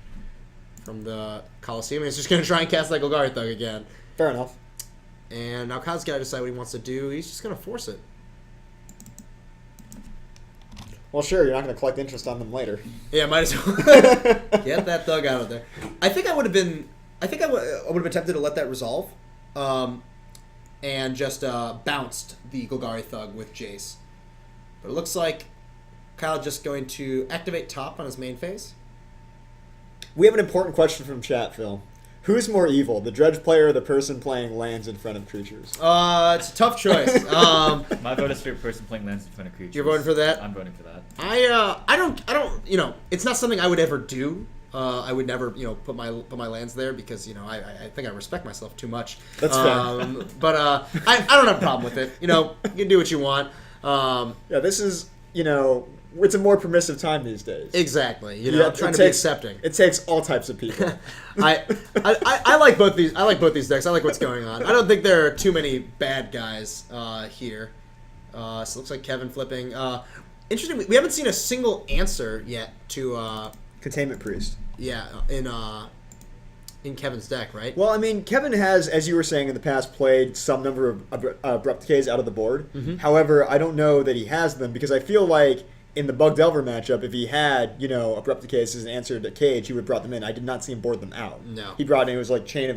from the Coliseum. He's just gonna try and cast like Golgari Thug again. Fair enough. And now Kyle's got to decide what he wants to do. He's just gonna force it. Well, sure, you're not going to collect interest on them later. Yeah, might as well get that Thug out of there. I think I would have been. I think I would have been tempted to let that resolve, and just bounced the Golgari Thug with Jace. But it looks like Kyle just going to activate top on his main phase. We have an important question from chat, Phil. Who's more evil, the dredge player or the person playing lands in front of creatures? It's a tough choice. My vote is for a person playing lands in front of creatures. You're voting for that? I'm voting for that. I don't. You know, it's not something I would ever do. I would never, put my lands there because I think I respect myself too much. That's fair. But I don't have a problem with it. You can do what you want. Yeah, this is it's a more permissive time these days. Exactly. Yeah, I'm trying to be accepting. It takes all types of people. I like both these. I like both these decks. I like what's going on. I don't think there are too many bad guys here. So it looks like Kevin flipping. Interesting. We haven't seen a single answer yet to. Containment Priest. Yeah, in Kevin's deck, right? Well, I mean, Kevin has, as you were saying in the past, played some number of abrupt decays out of the board. Mm-hmm. However, I don't know that he has them because I feel like in the Bug Delver matchup, if he had, abrupt decays as an answer to Cage, he would have brought them in. I did not see him board them out. No. He brought in, it was Chain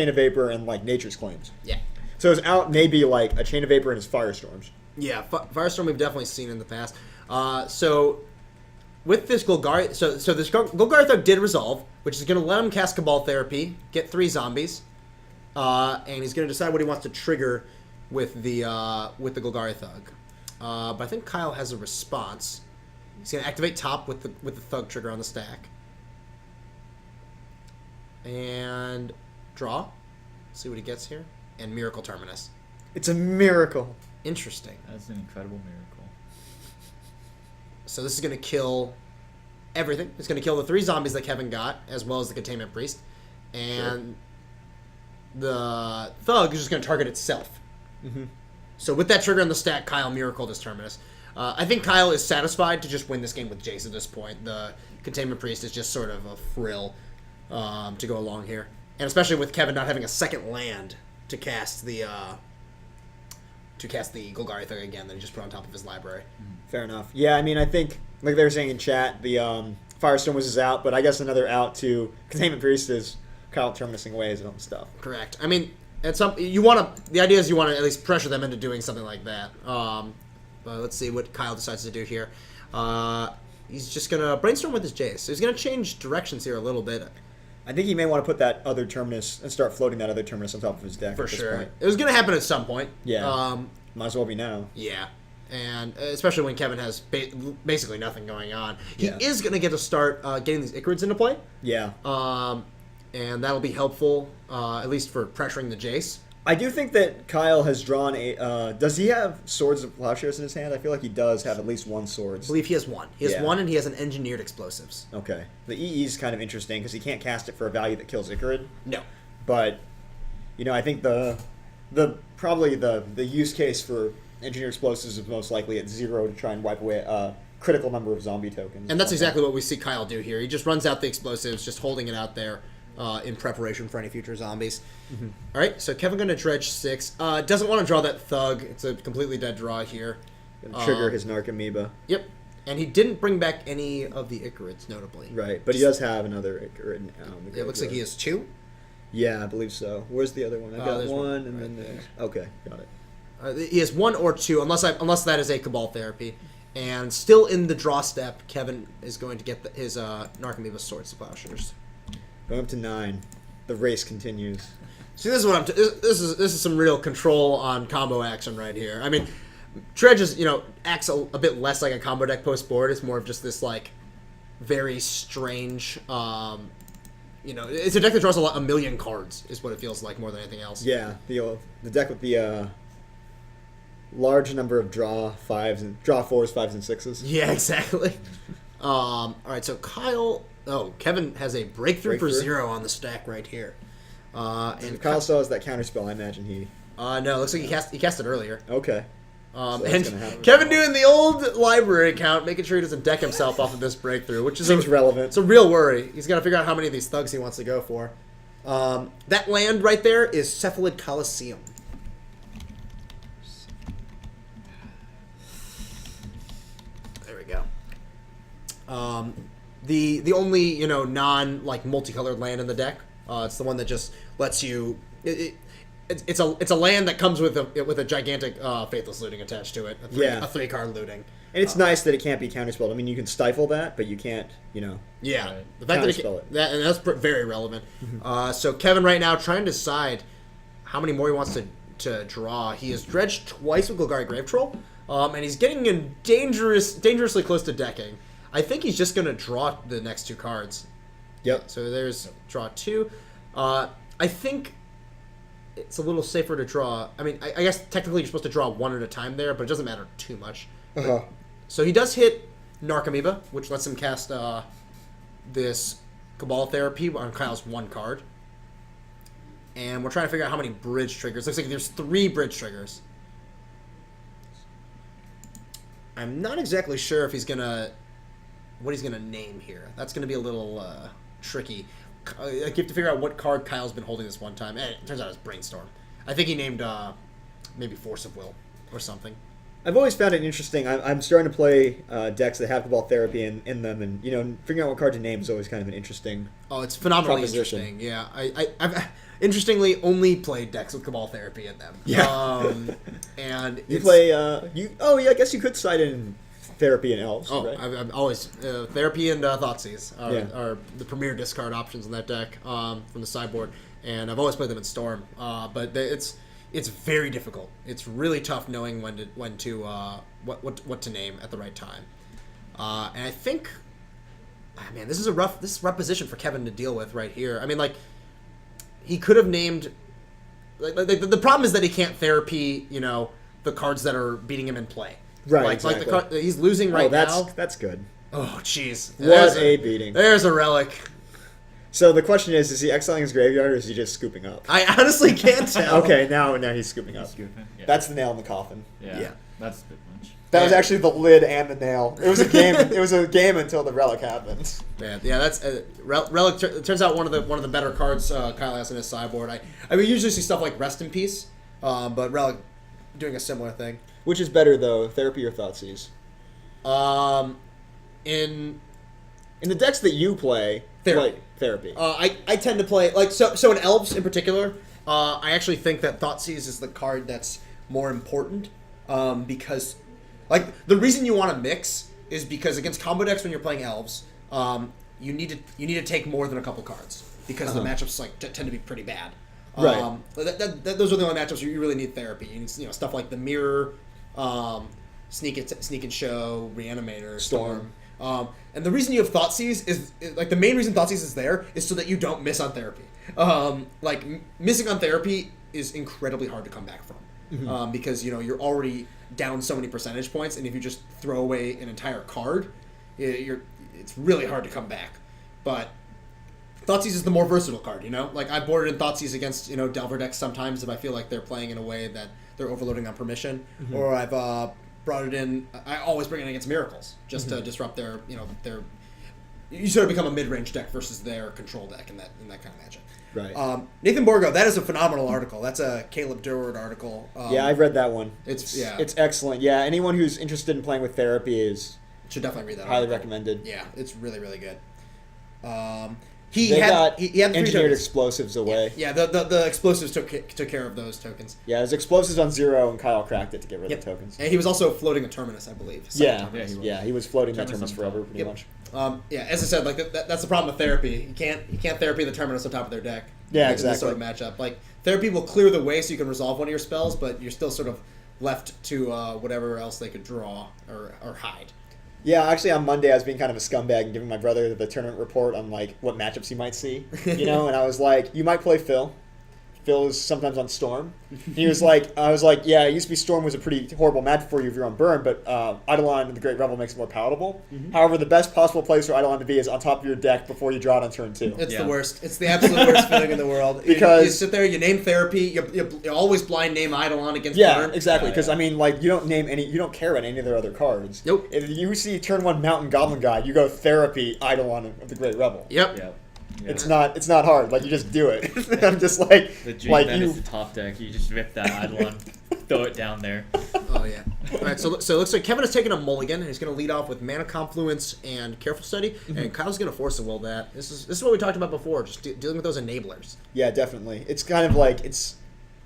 of Vapor and like Nature's Claims. Yeah. So his out may be like a Chain of Vapor and his Firestorms. Yeah, Firestorm we've definitely seen in the past. So with this Golgari, so this Golgari Thug did resolve, which is going to let him cast Cabal Therapy, get 3 zombies, and he's going to decide what he wants to trigger with the Golgari Thug. But I think Kyle has a response. He's going to activate top with the Thug trigger on the stack, and draw. See what he gets here, and Miracle Terminus. It's a miracle. Interesting. That's an incredible miracle. So this is going to kill everything. It's going to kill the 3 zombies that Kevin got, as well as the Containment Priest. And the Thug is just going to target itself. Mm-hmm. So with that trigger on the stack, Kyle miracled his Terminus. I think Kyle is satisfied to just win this game with Jace at this point. The Containment Priest is just sort of a frill to go along here. And especially with Kevin not having a second land to cast the Golgari Thug again that he just put on top of his library. Fair enough. Yeah, I mean, I think, like they were saying in chat, the Firestorm was his out, but I guess another out to Containment Priest is Kyle terminusing away his own stuff. Correct. I mean, the idea is you want to at least pressure them into doing something like that. But let's see what Kyle decides to do here. He's just going to brainstorm with his Jace. So he's going to change directions here a little bit. I think he may want to put that other Terminus and start floating that other Terminus on top of his deck. For at this sure. point. It was going to happen at some point. Yeah. Might as well be now. Yeah. And especially when Kevin has basically nothing going on. He Yeah. is going to get to start getting these Icarids into play. Yeah. And that'll be helpful, at least for pressuring the Jace. I do think that Kyle has drawn a... does he have Swords of Plowshares in his hand? I feel like he does have at least one Swords. I believe he has one. He has Yeah. one, and he has an Engineered Explosives. Okay. The EE is kind of interesting because he can't cast it for a value that kills Icarid. No. But, I think the use case for Engineered Explosives is most likely at 0 to try and wipe away a critical number of zombie tokens. And that's exactly what we see Kyle do here. He just runs out the explosives, just holding it out there in preparation for any future zombies. Mm-hmm. All right, so Kevin going to dredge 6. Doesn't want to draw that Thug. It's a completely dead draw here. Gonna trigger his Narcomoeba. Yep. And he didn't bring back any of the Icarids, notably. Right, but he does have another Icarid now. It looks like he has 2. Yeah, I believe so. Where's the other one? I've got there's one, one and right then there's... Okay, got it. He has 1 or 2, unless that is a Cabal Therapy. And still in the draw step, Kevin is going to get his Narcomoeba Swords of Plowshares. Going up to 9. The race continues. See, this is what this is some real control on combo action right here. I mean, Dredge is acts a bit less like a combo deck post board. It's more of just this like very strange. It's a deck that draws a million cards. Is what it feels like more than anything else. Yeah, the deck with the large number of draw 4s, 5s, and 6s. Yeah, exactly. All right, so Kevin has a breakthrough for 0 on the stack right here. And if Kyle still has that counterspell, I imagine he. No, it looks like he cast it earlier. Okay. So that's And gonna happen. Kevin doing the old library account, making sure he doesn't deck himself off of this breakthrough, which is Seems relevant. It's a real worry. He's got to figure out how many of these thugs he wants to go for. That land right there is Cephalid Coliseum. There we go. The only non multicolored land in the deck. It's the one that just lets you. It's a land that comes with a gigantic Faithless Looting attached to it. Yeah. A 3-card looting. And it's nice that it can't be counterspelled. I mean, you can stifle that, but you can't, Yeah, Right. the fact that Counterspell it. and that's very relevant. So Kevin right now trying to decide how many more he wants to draw. He has dredged twice with Golgari Grave Troll, and he's getting in dangerously close to decking. I think he's just going to draw the next 2 cards. Yep. So there's draw 2. I think it's a little safer to draw. I mean, I guess technically you're supposed to draw 1 at a time there, but it doesn't matter too much. Uh-huh. So he does hit Narcomoeba, which lets him cast this Cabal Therapy on Kyle's 1 card. And we're trying to figure out how many bridge triggers. Looks like there's 3 bridge triggers. I'm not exactly sure if what he's gonna name here. That's gonna be a little tricky. You have to figure out what card Kyle's been holding this one time. And it turns out it's Brainstorm. I think he named maybe Force of Will or something. I've always found it interesting. I'm starting to play decks that have Cabal Therapy in them, and figuring out what card to name is always kind of an interesting. Oh, it's phenomenally proposition. interesting. Yeah, I've interestingly only played decks with Cabal Therapy in them. Yeah. And You play. I guess you could side in Therapy and Elves. Oh, right? I've always Therapy and Thoughtseize are the premier discard options in that deck from the sideboard, and I've always played them in Storm. But it's very difficult. It's really tough knowing what to name at the right time. And I think, man, this is rough position for Kevin to deal with right here. I mean, like, he could have named. The problem is that he can't Therapy, the cards that are beating him in play. Right, Like the exactly. card he's losing right now. That's good. Oh, jeez. What a beating. There's a relic. So the question is he exiling his graveyard, or is he just scooping up? I honestly can't tell. Okay, now he's scooping up. Yeah. That's the nail in the coffin. Yeah. That's a bit much. That was actually the lid and the nail. It was a game. It was a game until the relic happened. Yeah. That's relic. It turns out one of the better cards Kyle has in his sideboard. I mean, usually see stuff like Rest in Peace, but relic doing a similar thing. Which is better though, Therapy or Thoughtseize? In the decks that you play, Therapy. Therapy. I tend to play so in Elves in particular. I actually think that Thoughtseize is the card that's more important because the reason you want to mix is because against combo decks when you're playing Elves, you need to take more than a couple cards because the matchups tend to be pretty bad. Right. Those are the only matchups where you really need Therapy. You need stuff like the Mirror, Sneak and Show, Reanimator, Storm. And the reason you have Thoughtseize is the main reason Thoughtseize is there is so that you don't miss on Therapy. Missing on Therapy is incredibly hard to come back from because you're already down so many percentage points, and if you just throw away an entire card, it's really hard to come back. But Thoughtseize is the more versatile card, I boarded in Thoughtseize against Delver decks sometimes if I feel like they're playing in a way that they're overloading on permission, or I've brought it in. I always bring it in against Miracles just to disrupt their you sort of become a mid-range deck versus their control deck in that kind of matchup. Right. Nathan Borgo, that is a phenomenal article. That's a Caleb Durward article. Yeah, I've read that one. It's excellent. Yeah, anyone who's interested in playing with Therapy should definitely read that. highly article. recommended. Yeah, it's really really good. He had got 3 engineered tokens. explosives away. Yeah, the explosives took care of those tokens. Yeah, his explosives on 0, and Kyle cracked it to get rid of the tokens. And he was also floating a Terminus, I believe. Yeah, Terminus. he was floating that Terminus Terminus on top. forever, pretty much. As I said, that's the problem with Therapy. You can't Therapy the Terminus on top of their deck. Yeah, in this exactly. sort of matchup. Therapy will clear the way so you can resolve one of your spells, but you're still sort of left to whatever else they could draw or hide. Yeah, actually on Monday I was being kind of a scumbag and giving my brother the tournament report on like what matchups he might see, and I was like, you might play Phil. Phil is sometimes on Storm. He was like, I was like, yeah, it used to be Storm was a pretty horrible match for you if you're on Burn, but Eidolon the Great Revel makes it more palatable. However, the best possible place for Eidolon to be is on top of your deck before you draw it on turn 2. It's the worst. It's the absolute worst feeling in the world. Because you sit there, you name Therapy, you always blind name Eidolon against yeah, Burn. exactly. Because I mean, like, you don't care about any of their other cards. Nope. If you see turn 1 Mountain Goblin Guide, you go Therapy Eidolon of the Great Revel. Yep. Yeah. It's not hard. Like, you just do it. I'm just like, The dream like then you. is the top deck. You just rip that Eidolon, throw it down there. Oh, yeah. All right, so it looks like Kevin has taken a mulligan, and he's going to lead off with Mana Confluence and Careful Study, and Kyle's going to force to will that. This is what we talked about before, just dealing with those enablers. Yeah, definitely. It's kind of like it's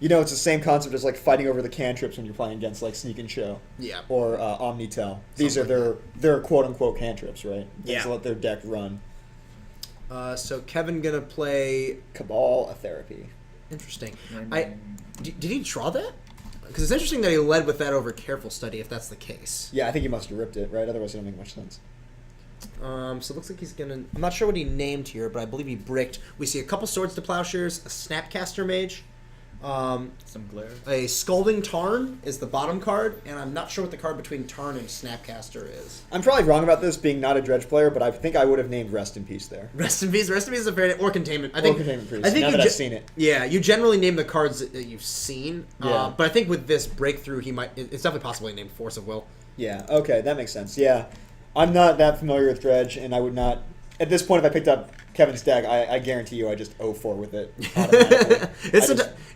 the same concept as like fighting over the cantrips when you're playing against like Sneak and Show. Yeah. Or Omnitel. These Something are their quote unquote cantrips, right? They just Yeah. let their deck run. So Kevin going to play... Cabal a Therapy. Interesting. Did he draw that? Because it's interesting that he led with that over Careful Study, if that's the case. Yeah, I think he must have ripped it, right? Otherwise, it don't make much sense. So it looks like he's gonna... I'm not sure what he named here, but I believe he bricked. We see a couple Swords to Plowshares, a Snapcaster Mage, Some glare. a Scalding Tarn is the bottom card, and I'm not sure what the card between Tarn and Snapcaster is. I'm probably wrong about this being not a Dredge player, but I think I would have named Rest in Peace there. Rest in Peace is a fair... Or Containment. I think, Containment Priest, I think now you that I've seen it. Yeah, you generally name the cards that you've seen. Yeah. But I think with this breakthrough, it's definitely possible he named Force of Will. Yeah, okay, that makes sense. Yeah. I'm not that familiar with Dredge, and I would not... At this point, if I picked up Kevin's deck, I guarantee you I just 0-4 with it automatically.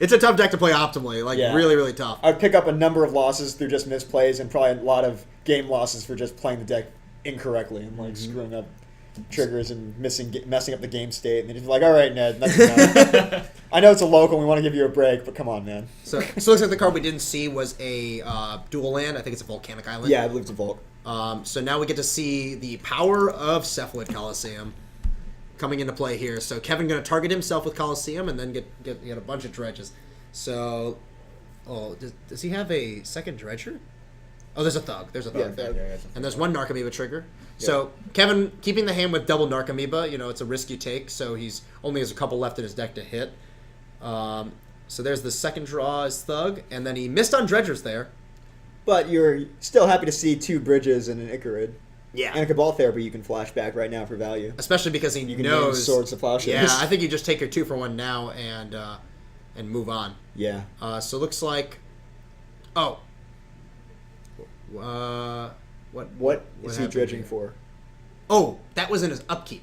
It's a tough deck to play optimally, like Yeah. really, really tough. I would pick up a number of losses through just misplays and probably a lot of game losses for just playing the deck incorrectly and like screwing up triggers and messing up the game state. And then just like, all right, Ned, that's enough. I know it's a local, we want to give you a break, but come on, man. So it looks like the card we didn't see was a dual land. I think it's a volcanic island. Yeah, I believe it's a Volk. So now we get to see the power of Cephalid Coliseum coming into play here. So Kevin going to target himself with Coliseum and then get a bunch of dredges. So, does he have a second dredger? Oh, there's a Thug. There's a Thug there. Yeah, And there's one Narcomoeba trigger. So Kevin keeping the hand with double Narcomoeba, it's a risk you take. So he's only has a couple left in his deck to hit. So there's the second draw as Thug, and then he missed on dredgers there. But you're still happy to see 2 Bridges and an Icarid. Yeah. And a Cabal Therapy you can flash back right now for value. Especially because he You can knows name Swords to Plowshares. Yeah, I think you just take your 2-for-1 now and move on. Yeah. So it looks like, what What is he happened dredging here? for? Oh, that was in his upkeep.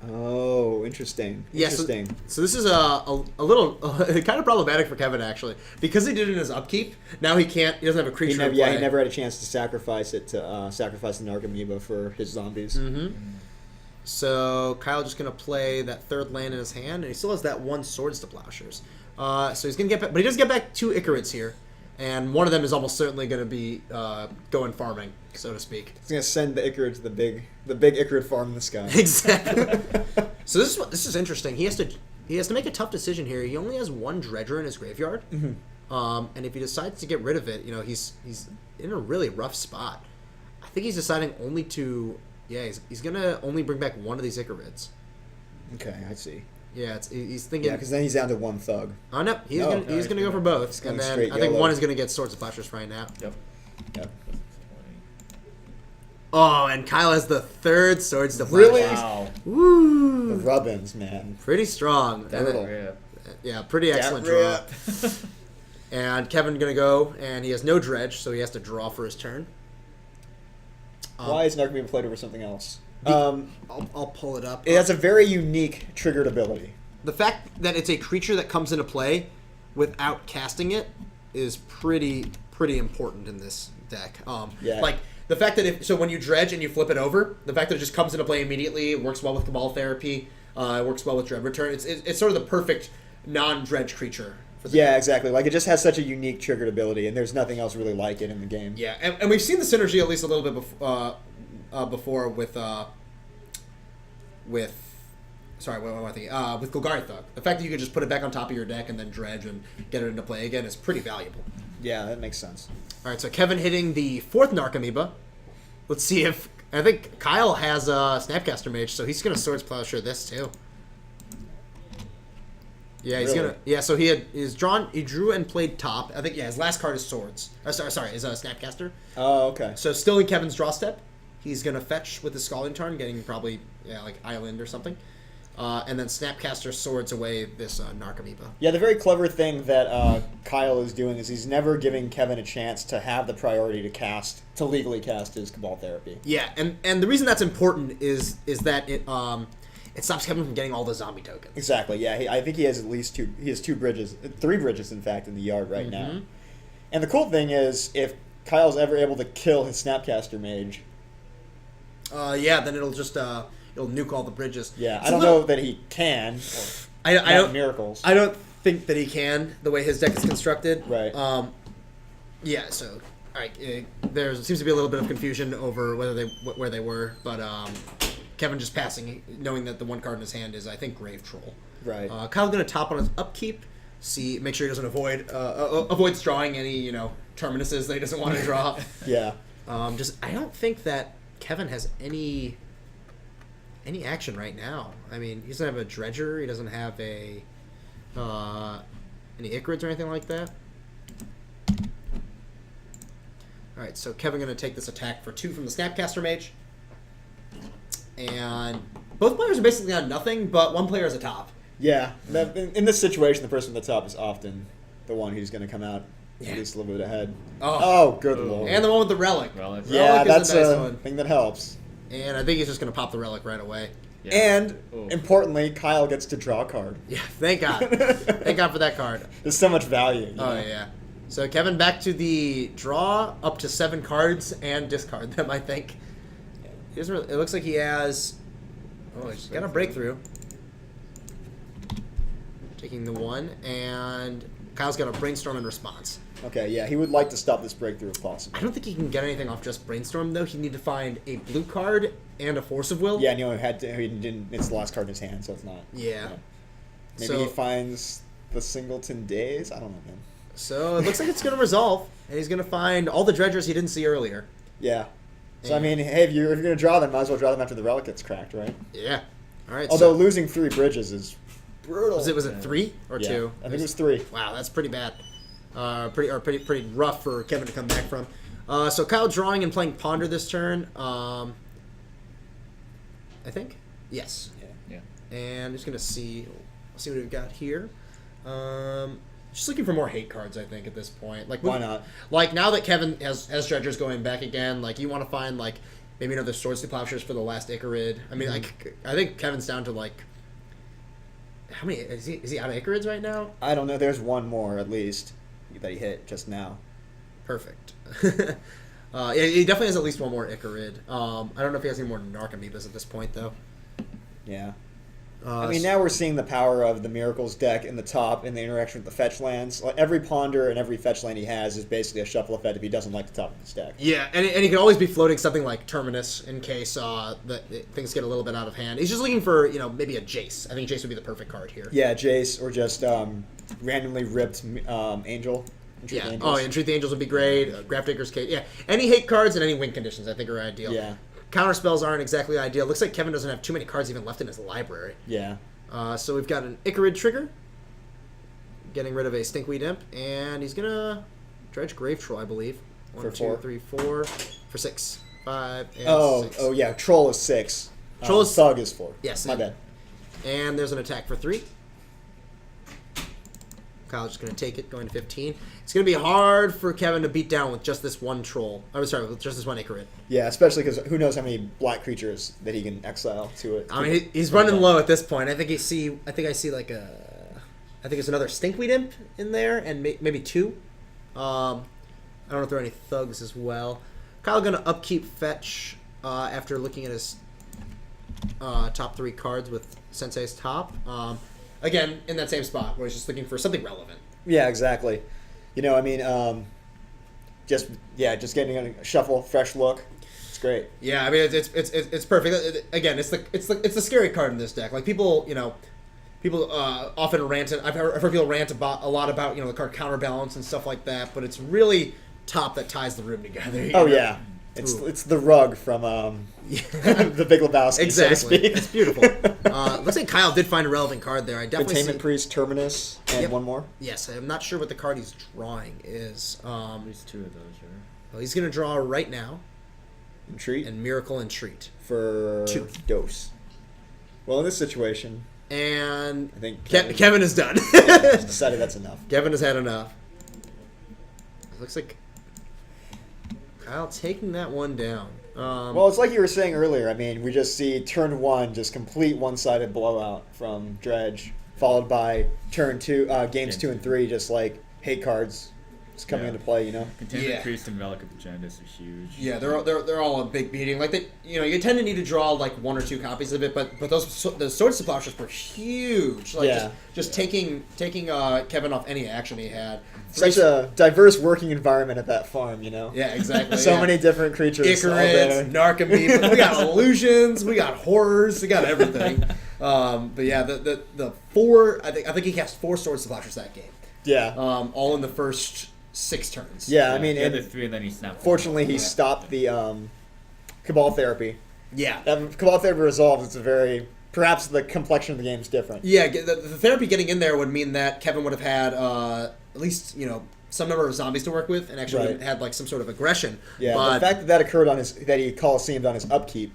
Oh, interesting. Yeah, Interesting. So this is a little kind of problematic for Kevin actually, because he did it in his upkeep. Now he doesn't have a creature. He to play. never had a chance to sacrifice it to sacrifice the Narcomoeba for his zombies. Mm-hmm. So Kyle just gonna play that third land in his hand, and he still has that 1 Swords to Plowshares. So he's gonna get back, but he does get back 2 Icarids here, and one of them is almost certainly gonna be going farming, so to speak. He's gonna send the Icarid to the big Icarid farm in the sky. Exactly. So this is interesting. He has to make a tough decision here. He only has 1 Dredger in his graveyard, and if he decides to get rid of it, he's in a really rough spot. I think he's deciding only to he's gonna only bring back 1 of these Icarids. Okay, I see. Yeah, he's thinking. Yeah, because then he's down to 1 Thug. Oh no, he's No, gonna go for both, going and then straight I think YOLO. 1 is gonna get Swords of Plowshares right now. Yep. Yep. Oh, and Kyle has the 3rd Swords to Plowshares. Really? Wow. The Woo! Rubbins, man. Pretty strong. And Brutal. then- Yeah. yeah, pretty excellent That draw. rip. And Kevin gonna go, and he has no dredge, so he has to draw for his turn. Why is Narcomoeba played over something else? I'll pull it up. It has a very unique triggered ability. The fact that it's a creature that comes into play without casting it is pretty important in this deck. Yeah. Like the fact that when you dredge and you flip it over, the fact that it just comes into play immediately, it works well with Cabal Therapy, it works well with Dread Return. It's sort of the perfect non-dredge creature. For the Yeah, deck. exactly. Like, it just has such a unique triggered ability, and there's nothing else really like it in the game. Yeah, and we've seen the synergy at least a little bit before with Sorry, what am I thinking? With Golgari Thug. The fact that you can just put it back on top of your deck and then dredge and get it into play again is pretty valuable. Yeah, that makes sense. All right, so Kevin hitting the 4th Narcomoeba. Let's see if... I think Kyle has a Snapcaster Mage, so he's going to Swords Plowshare this, too. Yeah, he's Really? gonna. Yeah, so he's drawn. He drew and played top. I think his last card is Swords. Sorry, is a Snapcaster. Oh, okay. So still in Kevin's draw step. He's gonna fetch with the Scalding Tarn, getting probably like Island or something, and then Snapcaster Swords away this Narcomoeba. Yeah, the very clever thing that Kyle is doing is he's never giving Kevin a chance to have the priority to legally cast his Cabal Therapy. Yeah, and the reason that's important is that it stops Kevin from getting all the zombie tokens. Exactly. Yeah, I think he has at least two. He has 2 bridges, 3 bridges, in fact, in the yard right now. And the cool thing is, if Kyle's ever able to kill his Snapcaster Mage, yeah, then it'll just it'll nuke all the bridges. yeah, It's I a don't little- know that he can. I Not don't. miracles. I don't think that he can the way his deck is constructed. Right. Yeah. So, all right. There seems to be a little bit of confusion over where they were, but Kevin just passing, knowing that the one card in his hand is, I think, Grave Troll. Right. Kyle's gonna top on his upkeep. Make sure he doesn't avoids drawing any terminuses that he doesn't want to draw. Yeah. I don't think that Kevin has any action right now. I mean, he doesn't have a Dredger. He doesn't have any Icarids or anything like that. All right, so Kevin going to take this attack for 2 from the Snapcaster Mage. And both players are basically on nothing, but one player is a top. Yeah. In this situation, the person at the top is often the one who's going to come out Yeah. at least a little bit ahead. Oh. Good Ooh. lord. And the one with the Relic. Relic. Yeah, Relic is that's a nice a one. thing that helps. And I think he's just going to pop the Relic right away. Yeah. And, Ooh. importantly, Kyle gets to draw a card. Yeah, thank God. Thank God for that card. There's so much value. you Oh, know? yeah. So Kevin back to the draw, up to 7 cards, and discard them, I think. He doesn't really, it looks like he has... Oh, he's got a breakthrough. Taking the 1, and Kyle's got a Brainstorm in response. Okay, yeah, he would like to stop this breakthrough if possible. I don't think he can get anything off just Brainstorm, though. He'd need to find a blue card and a Force of Will. Yeah, and he didn't. It's the last card in his hand, so it's not. Yeah. Maybe So- he finds the Singleton Days. I don't know, man. So it looks like it's going to resolve, and he's going to find all the Dredgers he didn't see earlier. Yeah. So I And- mean, hey, if you're going to draw them, might as well draw them after the relic gets cracked, right? Yeah. All right. Although so, losing 3 bridges is brutal. was it 3 or Yeah, 2? I think it was 3. Wow, that's pretty bad. Pretty rough for Kevin to come back from. So Kyle drawing and playing Ponder this turn. I think. Yes. Yeah. And I'm just gonna see what we've got here. Just looking for more hate cards, I think, at this point. Like, Why not? Like now that Kevin has Dredgers going back again, like you want to find like maybe another Swords to Plowshares for the last Icarid. I mean, like I think Kevin's down to like how many is he out of Icarids right now? I don't know. There's one more at least that he hit just now. Perfect. Yeah, he definitely has at least one more Icarid. I don't know if he has any more Narcomoebas at this point, though. Yeah. I mean, now we're seeing the power of the Miracles deck in the top in the interaction with the fetch lands. Like, every Ponder and every fetch land he has is basically a shuffle effect if he doesn't like the top of his deck. Yeah, and he can always be floating something like Terminus in case things get a little bit out of hand. He's just looking for, maybe a Jace. I think Jace would be the perfect card here. Yeah, Jace, or just randomly ripped Angel. Entreat Yeah. Angels. Oh, Entreat the Angels would be great. Grafdigger's Cage. Yeah. Any hate cards and any win conditions, I think, are ideal. Yeah. Counter spells aren't exactly ideal. Looks like Kevin doesn't have too many cards even left in his library. Yeah. So we've got an Icarid trigger, getting rid of a Stinkweed Imp, and he's gonna dredge Grave Troll, I believe. For 1, 2, 4. 3, 4, for 6, 5, and 6. Oh, yeah. Troll is 6. Troll is- Thug is 4. Yes, My and- bad. And there's an attack for 3. Kyle's just gonna take it, going to 15. It's gonna be hard for Kevin to beat down with just this one troll. I'm sorry, with just this one Icarid. Yeah, especially because who knows how many black creatures that he can exile to it. I mean, he's running low at this point. I think I see like I think it's another Stinkweed Imp in there, and maybe 2. I don't know if there are any thugs as well. Kyle gonna upkeep fetch after looking at his top 3 cards with Sensei's top. Again, in that same spot where he's just looking for something relevant. Yeah, exactly. Just getting a shuffle, fresh look. It's great. Yeah, I mean it's perfect. Again, it's the scary card in this deck. Like people, people often rant. I've heard people rant about a lot about the card counterbalance and stuff like that. But it's really top that ties the room together. Oh yeah, it's the rug from the Big Lebowski. Exactly, so to speak. it's beautiful. Looks like Kyle did find a relevant card there. I definitely Containment Priest, Terminus, and Yep. one more. Yes, I'm not sure what the card he's drawing is. At least 2 of those are. Well, he's gonna draw right now, Entreat and Miracle Entreat, for 2. Dose. Well, in this situation, and I think Kevin is done. has decided that's enough. Kevin has had enough. It looks like Kyle taking that one down. Well, it's like you were saying earlier. I mean, we just see turn 1 just complete one-sided blowout from Dredge, followed by turn 2, games 2 and 3 just like hate cards just coming Yeah. into play. Containment Yeah. Priest and Relic of Agendus are huge. Yeah, they're all a big beating. Like you tend to need to draw like 1 or 2 copies of it, but the Swords to Plowshares were huge. Like Yeah. just taking Kevin off any action he had. Such a diverse working environment at that farm. Yeah, exactly. So yeah. many different creatures all Ichorids, there. Narcomoeba. We got illusions. We got horrors. We got everything. But yeah, the 4. I think he cast 4 Swords to Plowshares that game. Yeah. All in the first 6 turns. Yeah, I mean, the other and 3 and then he snapped. fortunately, he stopped the Cabal Therapy. Yeah. That Cabal Therapy resolves. It's a very perhaps the complexion of the game is different. Yeah, the therapy getting in there would mean that Kevin would have had at least some number of zombies to work with, and actually would have had like some sort of aggression. Yeah, but, the fact that occurred on that he Coliseumed on his upkeep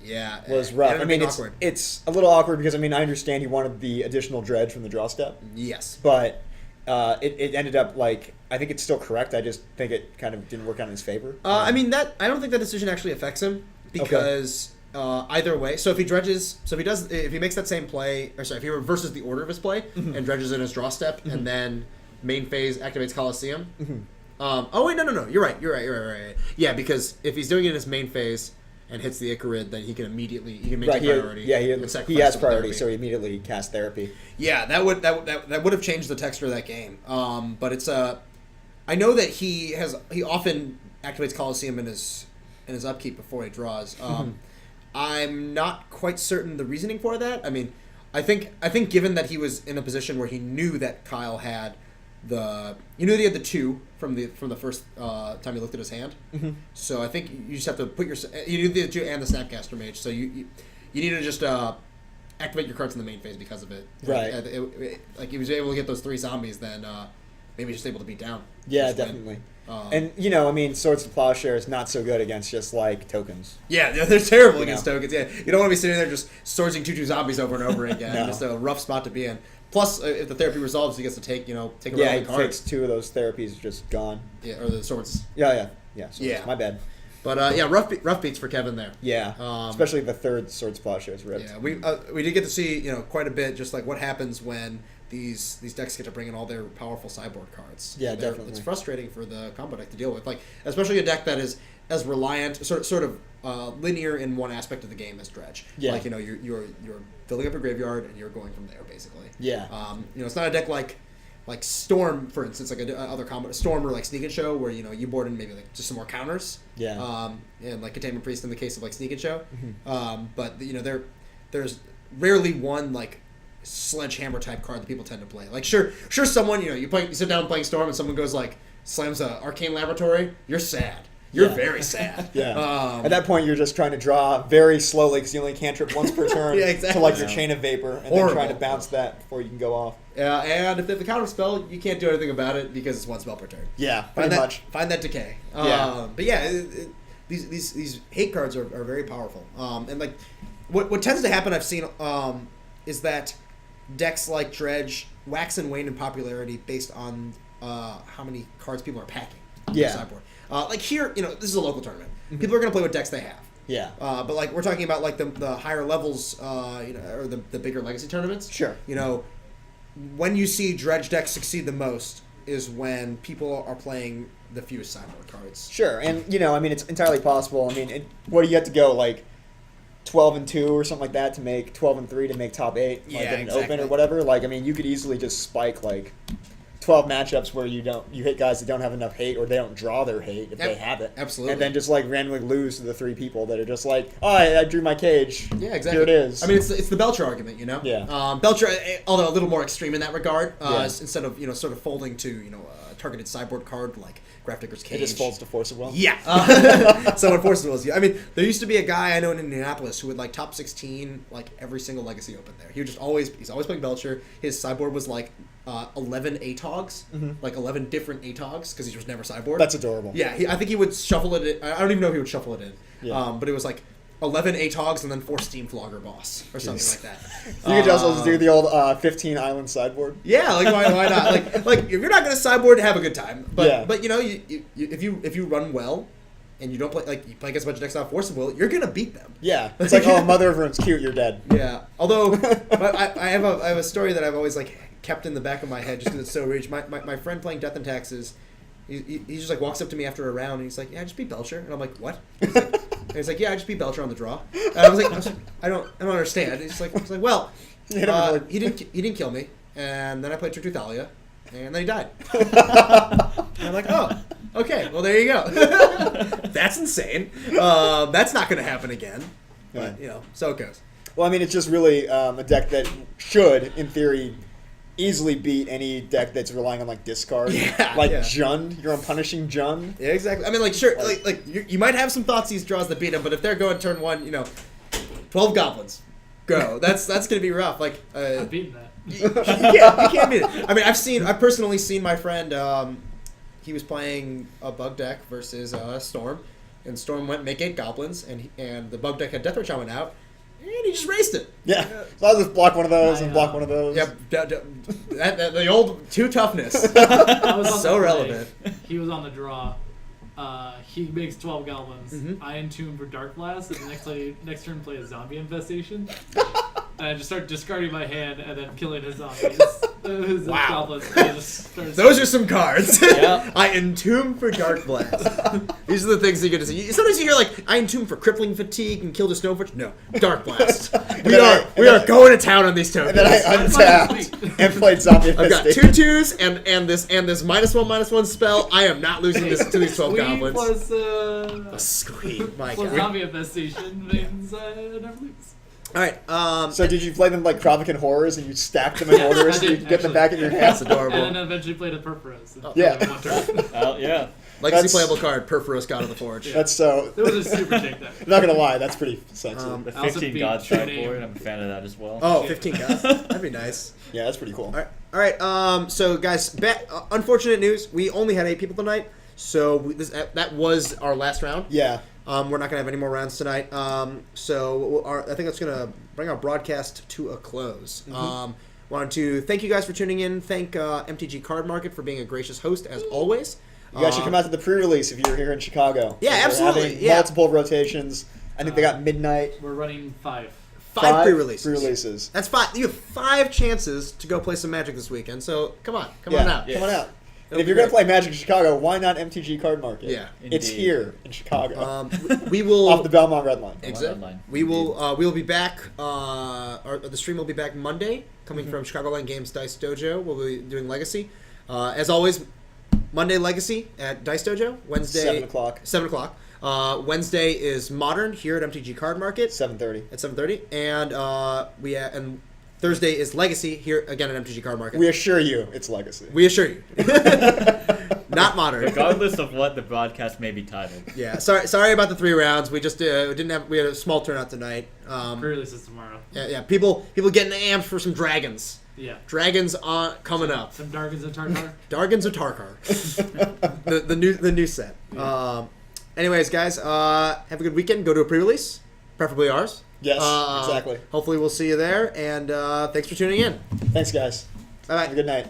yeah, was it rough. ended I up mean, being it's awkward. it's a little awkward because I understand he wanted the additional dredge from the draw step, Yes. but it ended up like I think it's still correct. I just think it kind of didn't work out in his favor. I don't think that decision actually affects him because either way. So if he makes that same play, or sorry, if he reverses the order of his play and dredges in his draw step, and then main phase activates Coliseum. Oh wait, no, you're right. Yeah, because if he's doing it in his main phase and hits the Ichorid, then he can make Right, a priority. he and sacrifice has some priority, therapy. so he immediately cast therapy. Yeah, that would have changed the texture of that game. But it's I know that he often activates Coliseum in his upkeep before he draws. I'm not quite certain the reasoning for that. I mean, I think given that he was in a position where he knew that Kyle had the 2 from the first time he looked at his hand. So I think you just have to put you knew the 2 and the Snapcaster Mage. So you need to just activate your cards in the main phase because of it. Right. Like he was able to get those 3 zombies, then maybe just able to beat down. Yeah, Just win. definitely. Um, Swords to Plowshare is not so good against just like tokens. Yeah, they're terrible You against know. tokens. Yeah, you don't want to be sitting there just swordsing 2/2 zombies over and over again. No. Just a rough spot to be in. Plus, if the therapy resolves, he gets to take a Yeah, he relevant card. takes 2 of those therapies just gone. Yeah, or the swords. Yeah. So Yeah. my bad. But rough beats for Kevin there. Yeah, especially the third Swords Plowshare is ripped. Yeah, we did get to see quite a bit, just like what happens when these decks get to bring in all their powerful sideboard cards. Yeah, definitely. It's frustrating for the combo deck to deal with, like especially a deck that is as reliant, sort of linear in one aspect of the game as Dredge. Yeah. Like you're filling up your graveyard and you're going from there basically. Yeah. It's not a deck like Storm, for instance, like other combo Storm or like Sneak and Show, where you board in maybe like just some more counters. Yeah. And like Containment Priest in the case of like Sneak and Show. But there's rarely one like sledgehammer type card that people tend to play. Like sure someone you sit down playing Storm and someone goes like slams a Arcane Laboratory, you're sad. You're very sad. Yeah. At that point, you're just trying to draw very slowly because you only cantrip once per turn Yeah, exactly. to like your Chain of Vapor, and Horrible. then trying to bounce that before you can go off. And if they have the counter spell, you can't do anything about it because it's one spell per turn. Yeah, pretty much. Find that decay. Yeah. But yeah, these hate cards are very powerful. And like what tends to happen, I've seen, is that decks like Dredge wax and wane in popularity based on how many cards people are packing on Yeah. their sideboard. Like here, this is a local tournament. People are going to play what decks they have. Yeah. But like we're talking about like the higher levels, or the bigger legacy tournaments. Sure. When you see Dredge decks succeed the most is when people are playing the fewest sideboard cards. Sure, and it's entirely possible. What do you have to go like 12-2 or something like that to make 12-3 to make top 8, like Yeah, in an exactly. open or whatever? Like, you could easily just spike like 12 matchups where you hit guys that don't have enough hate or they don't draw their hate if they have it. Absolutely. And then just like randomly lose to the 3 people that are just like, oh, I drew my cage. Yeah, exactly. Here it is. I mean, it's the Belcher argument, you know. Yeah. Belcher, although a little more extreme in that regard, Yeah. instead of sort of folding to a targeted sideboard card like Grafdigger's Cage. It just folds to Force of Will. Yeah. Someone forces Will's. I mean, there used to be a guy I know in Indianapolis who would like top 16 like every single Legacy Open there. He would he's always playing Belcher. His sideboard was like 11 ATOGs, like 11 different ATOGs because he was never sideboard. That's adorable. Yeah, I think he would shuffle it in. I don't even know if he would shuffle it in. Yeah. But it was like 11 ATOGs and then 4 Steamflogger Boss or something like that. You could also do the old 15 island sideboard. Yeah, like why not? Like if you're not gonna sideboard, have a good time. But if you run well and you don't play you play against a bunch of decks out of Force of Will, you're gonna beat them. Yeah, it's like, oh, Mother of Rune's cute, you're dead. Yeah. Although I have a story that I've always like kept in the back of my head just because it's so rich. My friend playing Death and Taxes, he just like walks up to me after a round and he's like, "Yeah, I just beat Belcher," and I'm like, "What?" And he's like, "Yeah, I just beat Belcher on the draw." And I was like, I don't understand. He's like, "Well, he didn't kill me, and then I played Tertuthalia, and then he died." And I'm like, "Oh, okay. Well, there you go. That's insane. That's not going to happen again." But so it goes. Well, I mean, it's just really a deck that should, in theory, easily beat any deck that's relying on like discard. Jund. You're on punishing Jund. Yeah, exactly. I mean, like sure, like you might have some Thoughtseize draws that beat them, but if they're going turn 1, 12 goblins, go. That's gonna be rough. Like I'm beating that. you can't beat it. I mean, I've personally seen my friend. He was playing a bug deck versus Storm, and Storm went make 8 goblins, and the bug deck had Death Ray Shaman out. And he just raced it. Yeah. So I'll just block one of those and block one of those. Yep. The old 2 toughness. I was on So the play. relevant. He was on the draw. He makes 12 goblins. Mhm. I entomb for Dark Blast, and the next turn play a zombie infestation. And I just start discarding my hand and then killing his zombies. His Wow. goblins. And I just start Those are some cards. Yeah. I entomb for Dark Blast. These are the things you get to see. Sometimes you hear like, I entomb for Crippling Fatigue and kill the Snowforge. No, Dark Blast. we are going to town on these tokens. And then I untapped and played Zombie I've got Infestation. 2/2s and this -1/-1 spell. I am not losing this to these 12 Squeak goblins. plus, A squeak, my plus god. zombie infestation means I never lose. All right. So did you play them like Kravikan Horrors and you stacked them in order so you did, could get them actually. back in your That's hand? adorable. And then eventually played a Purpurose. Yeah. One turn. Yeah. Legacy That's- playable card, Perforos God of the Forge. That's so. It was a super take deck. I'm not gonna lie, that's pretty sexy. The I also 15 beat God True sideboard. Name. I'm a fan of that as well. Oh, 15 guys. That'd be nice. Yeah, that's pretty cool. All right. So guys, unfortunate news. We only had 8 people tonight, so that was our last round. Yeah. We're not gonna have any more rounds tonight. So I think that's gonna bring our broadcast to a close. Wanted to thank you guys for tuning in. Thank MTG Card Market for being a gracious host as always. You guys should come out to the pre-release if you're here in Chicago. Yeah, They're absolutely, having yeah. multiple rotations. I think they got midnight. We're running 5. 5 pre-releases. Pre-releases. That's 5. You have 5 chances to go play some Magic this weekend. So come on Yeah, out. Come on out. It'll And if be you're going great. to play Magic in Chicago, why not MTG Card Market? Yeah. It's Indeed. here in Chicago. We will Off the Belmont Red Line. Exactly. Line. We will be back. The stream will be back Monday, coming from Chicagoland Games Dice Dojo. We'll be doing Legacy, as always. Monday Legacy at Dice Dojo. Wednesday 7 o'clock. 7 o'clock. Wednesday is Modern here at MTG Card Market 7:30. at 7:30, and and Thursday is Legacy here again at MTG Card Market. We assure you, it's Legacy. We assure you, not Modern. Regardless of what the broadcast may be titled. Yeah, sorry about the 3 rounds. We just we had a small turnout tonight. Pre-releases tomorrow. Yeah, people getting amped for some dragons. Yeah. Dragons coming up. Some Dargans and Tartar. Dargans or Tarkar. the new set. Anyways, guys, have a good weekend. Go to a pre-release, preferably ours. Yes, exactly. Hopefully, we'll see you there. And thanks for tuning in. Thanks, guys. Bye bye. Have a good night.